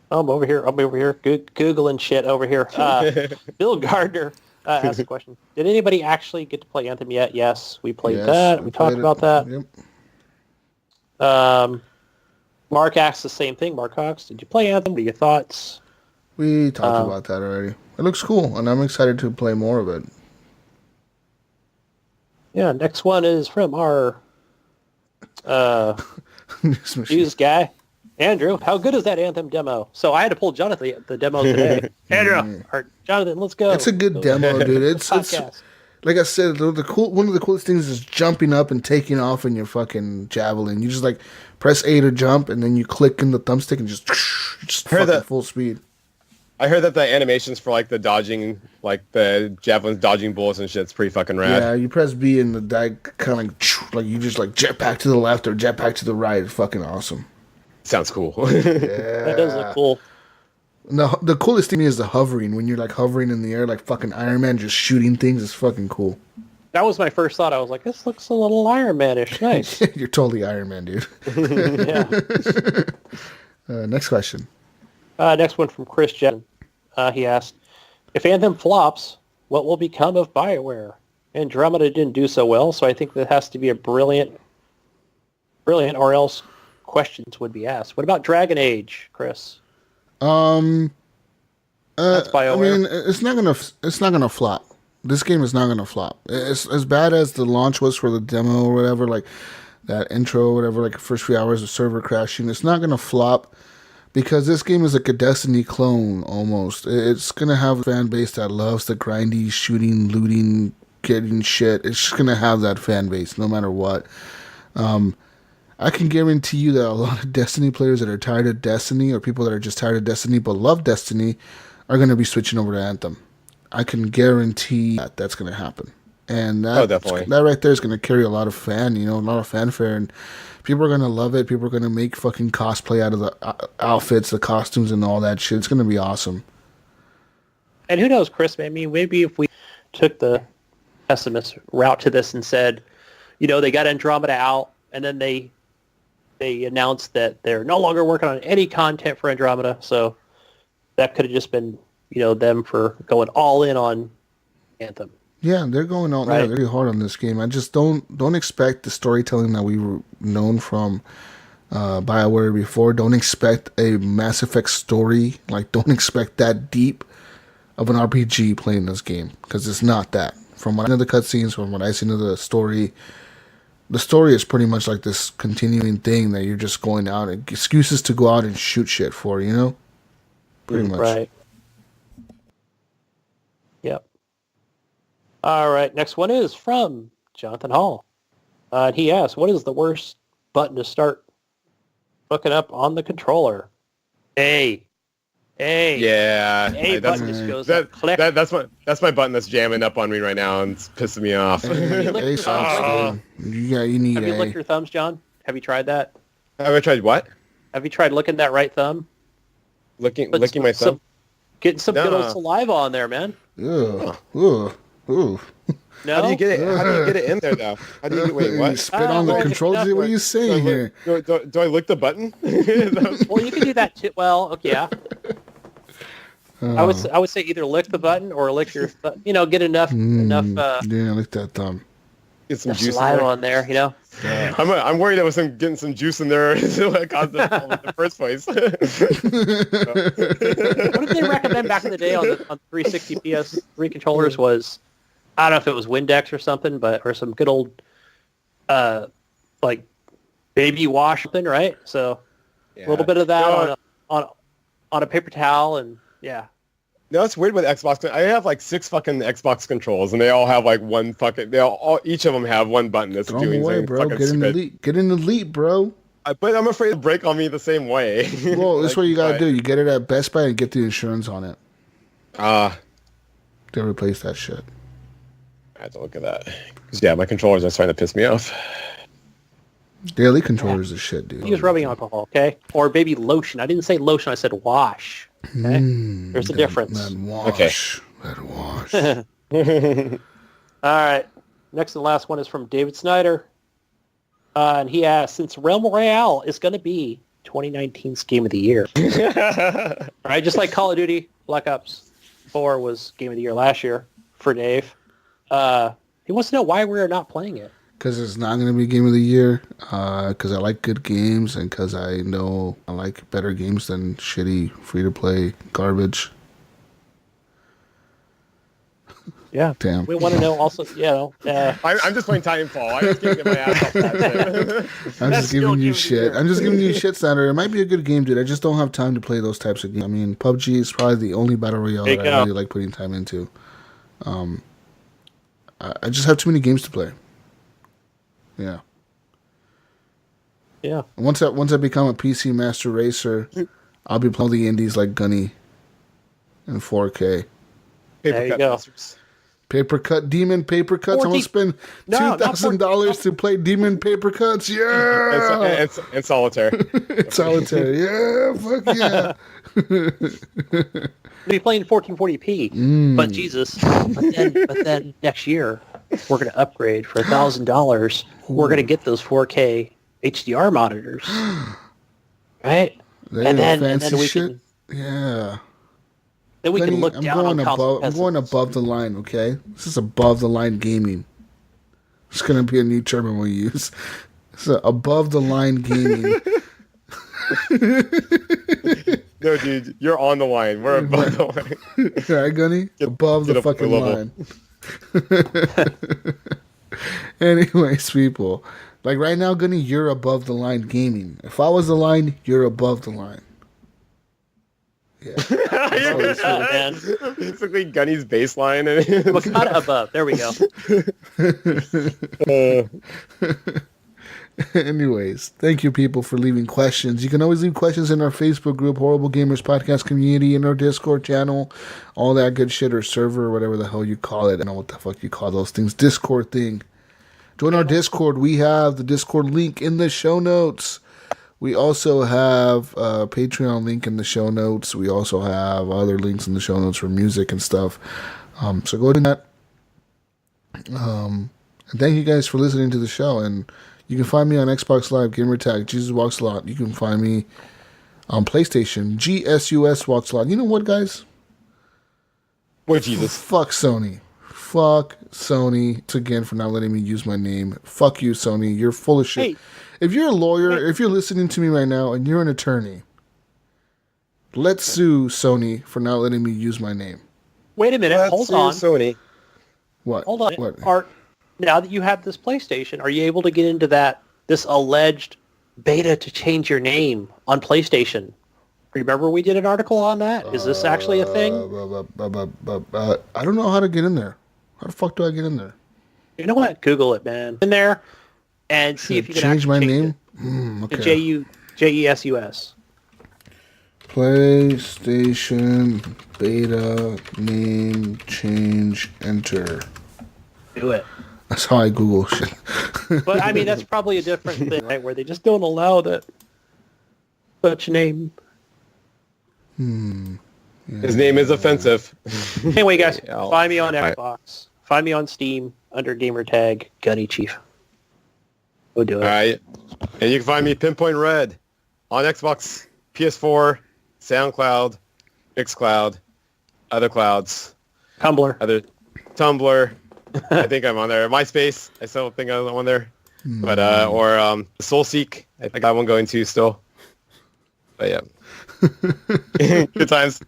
I'm over here Googling shit over here. Bill Gardner asked a question. Did anybody actually get to play Anthem yet? Yes, we played that. We talked about that. Yep. Mark asked the same thing. Mark Cox, did you play Anthem? What are your thoughts? We talked about that already. It looks cool, and I'm excited to play more of it. Yeah, next one is from our news guy, Andrew. How good is that Anthem demo? So I had to pull Jonathan the demo today. Andrew, or Jonathan, let's go. It's a good demo, dude. It's like I said, one of the coolest things is jumping up and taking off in your fucking javelin. You just like press A to jump, and then you click in the thumbstick and just fucking full speed. I heard that the animations for like the dodging, like the javelins dodging bullets and shit, it's pretty fucking rad. Yeah, you press B and the die kind of like you just like jetpack to the left or jetpack to the right. It's fucking awesome. Sounds cool. Yeah, that does look cool. The coolest thing is the hovering. When you're like hovering in the air like fucking Iron Man, just shooting things. It's fucking cool. That was my first thought. I was like, this looks a little Iron Man-ish. Nice. You're totally Iron Man, dude. Yeah. Next question. Next one from Chris Jen. He asked, if Anthem flops, what will become of BioWare? Andromeda didn't do so well, so I think that has to be a brilliant, or else questions would be asked. What about Dragon Age, Chris? That's BioWare. I mean, it's not gonna flop. This game is not gonna flop. It's as bad as the launch was for the demo or whatever, like that intro or whatever, like the first few hours of server crashing. It's not gonna flop because this game is like a Destiny clone almost. It's gonna have a fan base that loves the grindy, shooting, looting, getting shit. It's just gonna have that fan base no matter what. I can guarantee you that a lot of Destiny players that are tired of Destiny, or people that are just tired of Destiny but love Destiny, are going to be switching over to Anthem. I can guarantee that that's going to happen. And definitely. That right there is going to carry a lot of a lot of fanfare, and people are going to love it. People are going to make fucking cosplay out of the outfits, the costumes, and all that shit. It's going to be awesome. And who knows, Chris? I mean, maybe if we took the pessimist route to this and said, they got Andromeda out, and then they announced that they're no longer working on any content for Andromeda, so that could have just been, them for going all in on Anthem. Yeah, they're going all right? very hard on this game. I just don't expect the storytelling that we were known from BioWare before. Don't expect a Mass Effect story. Like, don't expect that deep of an RPG playing this game, because it's not that. From what I know the cutscenes, from what I see of the story is pretty much like this continuing thing that you're just going out and excuses to go out and shoot shit for, Pretty much. Right. Yep. All right, next one is from Jonathan Hall. And he asks, what is the worst button to start hooking up on the controller? A. Yeah. A that's, button just goes up. Click. That's my button that's jamming up on me right now and it's pissing me off. You need Have you licked your thumbs, John? Have you tried that? Have I tried what? Have you tried licking that right thumb? Licking my thumb? Getting some good old saliva on there, man. Ugh. Ugh. Ooh. No? How do you get it in there, though? How do you wait? What? You spit on the controls. What are you saying here? Do I lick the button? Well, you can do that too. Well, okay, yeah. I would say either lick the button or lick your get enough. Yeah, lick that thumb. Get some juice saliva on there. I'm worried I was getting some juice in there to cause the problem in the first place. What did they recommend back in the day on 360 PS3 controllers was, I don't know if it was Windex or something, or some good old like baby wash something, right? So a little bit of that on a paper towel, and yeah. No, it's weird with Xbox. I have like 6 fucking Xbox controls, and they all have like one fucking. Each of them have one button that's doing away, bro. Get in Elite. Get in Elite, bro. But I'm afraid it'll break on me the same way. Well, that's what you gotta do. You get it at Best Buy and get the insurance on it. They replace that shit. I have to look at that. Yeah, my controllers are starting to piss me off. Daily controllers is shit, dude. Use rubbing alcohol, okay? Or baby lotion. I didn't say lotion. I said wash. Okay? There's a difference. That wash. Okay. That wash. All right. Next and last one is from David Snyder. And he asks, since Realm Royale is going to be 2019's Game of the Year. All right, just like Call of Duty Black Ops 4 was Game of the Year last year for Dave. He wants to know why we're not playing it. Because it's not going to be Game of the Year. Because I like good games, and because I know I like better games than shitty free-to-play garbage. Yeah. Damn. We want to know also, I'm just playing Titanfall. I just can't get my ass off that shit. I'm just giving you shit. I'm just giving you shit, Sander. It might be a good game, dude. I just don't have time to play those types of games. I mean, PUBG is probably the only battle royale that I really like putting time into. I just have too many games to play. Yeah. Yeah. Once I become a PC master racer, I'll be playing the indies like Gunny in 4K. There you go. Paper cut, demon paper cuts. I'm gonna spend $2,000 to play demon paper cuts. Yeah, it's solitaire. It's solitaire. Yeah, fuck yeah. We'll be playing 1440p, but Jesus, but then next year we're gonna upgrade for $1,000. We're gonna get those 4K HDR monitors, right? And then we can. Yeah. Then we can look down on console. I'm going above the line, okay? This is above the line gaming. It's going to be a new term we use. It's above the line gaming. No, dude, you're on the line. We're above the line. All right, Gunny? Above the fucking line. Anyways, people. Like right now, Gunny, you're above the line gaming. If I was the line, you're above the line. Yeah. Basically Gunny's baseline. Wakata above. There we go. Anyways, thank you people for leaving questions. You can always leave questions in our Facebook group, Horrible Gamers Podcast Community, in our Discord channel, all that good shit, or server, or whatever the hell you call it. I don't know what the fuck you call those things. Discord thing. Join our Discord. We have the Discord link in the show notes. We also have a Patreon link in the show notes. We also have other links in the show notes for music and stuff. So go to that. And thank you guys for listening to the show. And you can find me on Xbox Live, Gamertag, Jesus Walks a Lot. You can find me on PlayStation, GSUS Walks a Lot. You know what, guys? What, Jesus? Fuck Sony. Fuck Sony again for not letting me use my name. Fuck you, Sony. You're full of shit. Hey. If you're a lawyer, if you're listening to me right now and you're an attorney, let's sue Sony for not letting me use my name. Wait a minute. Hold on. Sony. What? Hold on. What? Now that you have this PlayStation, are you able to get into this alleged beta to change your name on PlayStation? Remember we did an article on that? Is this actually a thing? I don't know how to get in there. How the fuck do I get in there? You know what? Google it, man. In there and see if you can change my name. Okay. Okay. JESUS. PlayStation beta name change enter. Do it. That's how I Google shit. But I mean, that's probably a different thing, right? Where they just don't allow that such name. His name is offensive. Anyway, guys, find me on Xbox. Find me on Steam under gamertag Gunny Chief. Go do it. All right. And you can find me Pinpoint Red on Xbox, PS4, SoundCloud, Mixcloud, other clouds. Tumblr. Tumblr. I think I'm on there. MySpace. I still think I'm on there. But or SoulSeek. I think that one going too still. But yeah. Good times.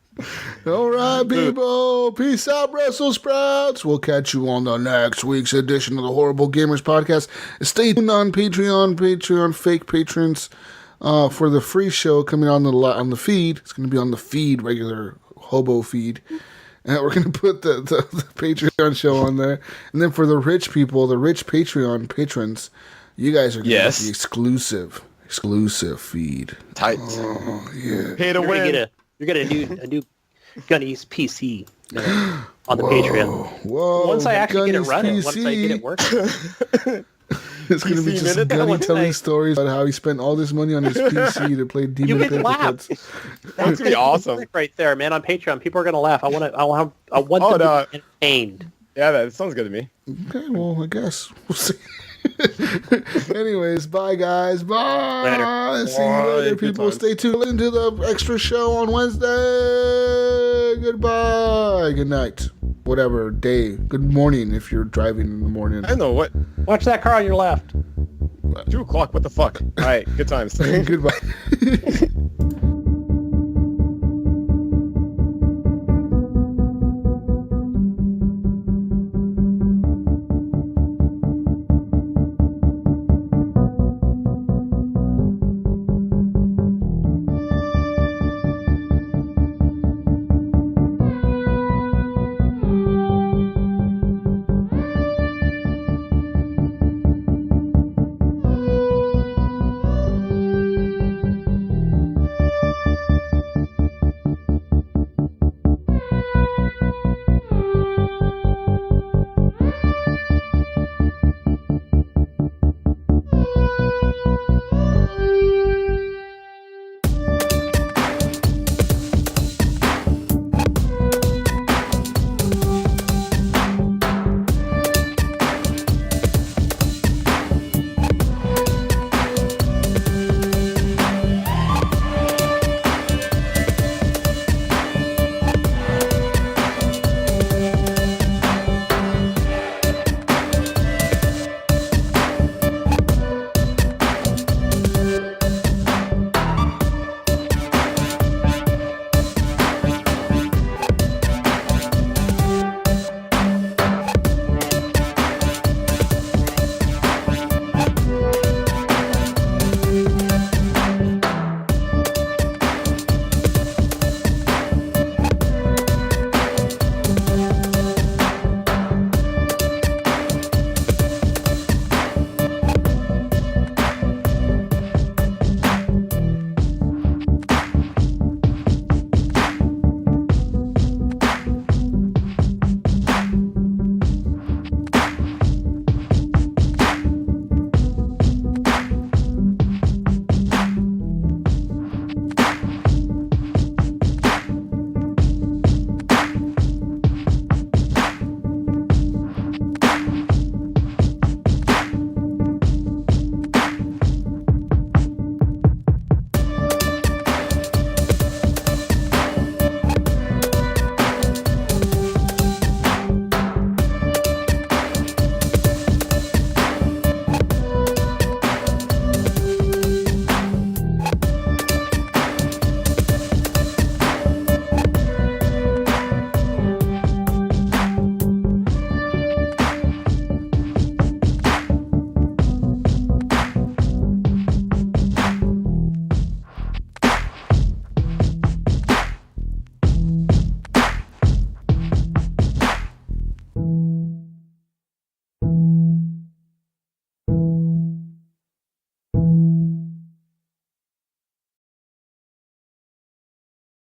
All right, people. Peace out, Brussels sprouts. We'll catch you on the next week's edition of the Horrible Gamers Podcast. Stay tuned on Patreon, fake patrons, for the free show coming on the feed. It's going to be on the feed, regular hobo feed. And we're going to put the Patreon show on there. And then for the rich people, the rich Patreon patrons, you guys are going to get the exclusive feed. Tight. Oh, yeah. Pay to win. You're gonna a new Gunny's PC on the Patreon. Whoa! Once I actually get it running, PC. once I get it working. It's going to be just Gunny telling stories about how he spent all this money on his PC to play Demon You can Paper laugh. Cuts. That's gonna be awesome. Right there, man. On Patreon, people are gonna laugh. I want them to be entertained. Yeah, that sounds good to me. Okay, well, I guess we'll see. Anyways, bye guys. Bye. Later. See you later, Good people. times. Stay tuned into the extra show on Wednesday. Goodbye. Good night. Whatever day. Good morning if you're driving in the morning. I don't know what. Watch that car on your left. 2 o'clock. What the fuck? All right. Good times. Goodbye.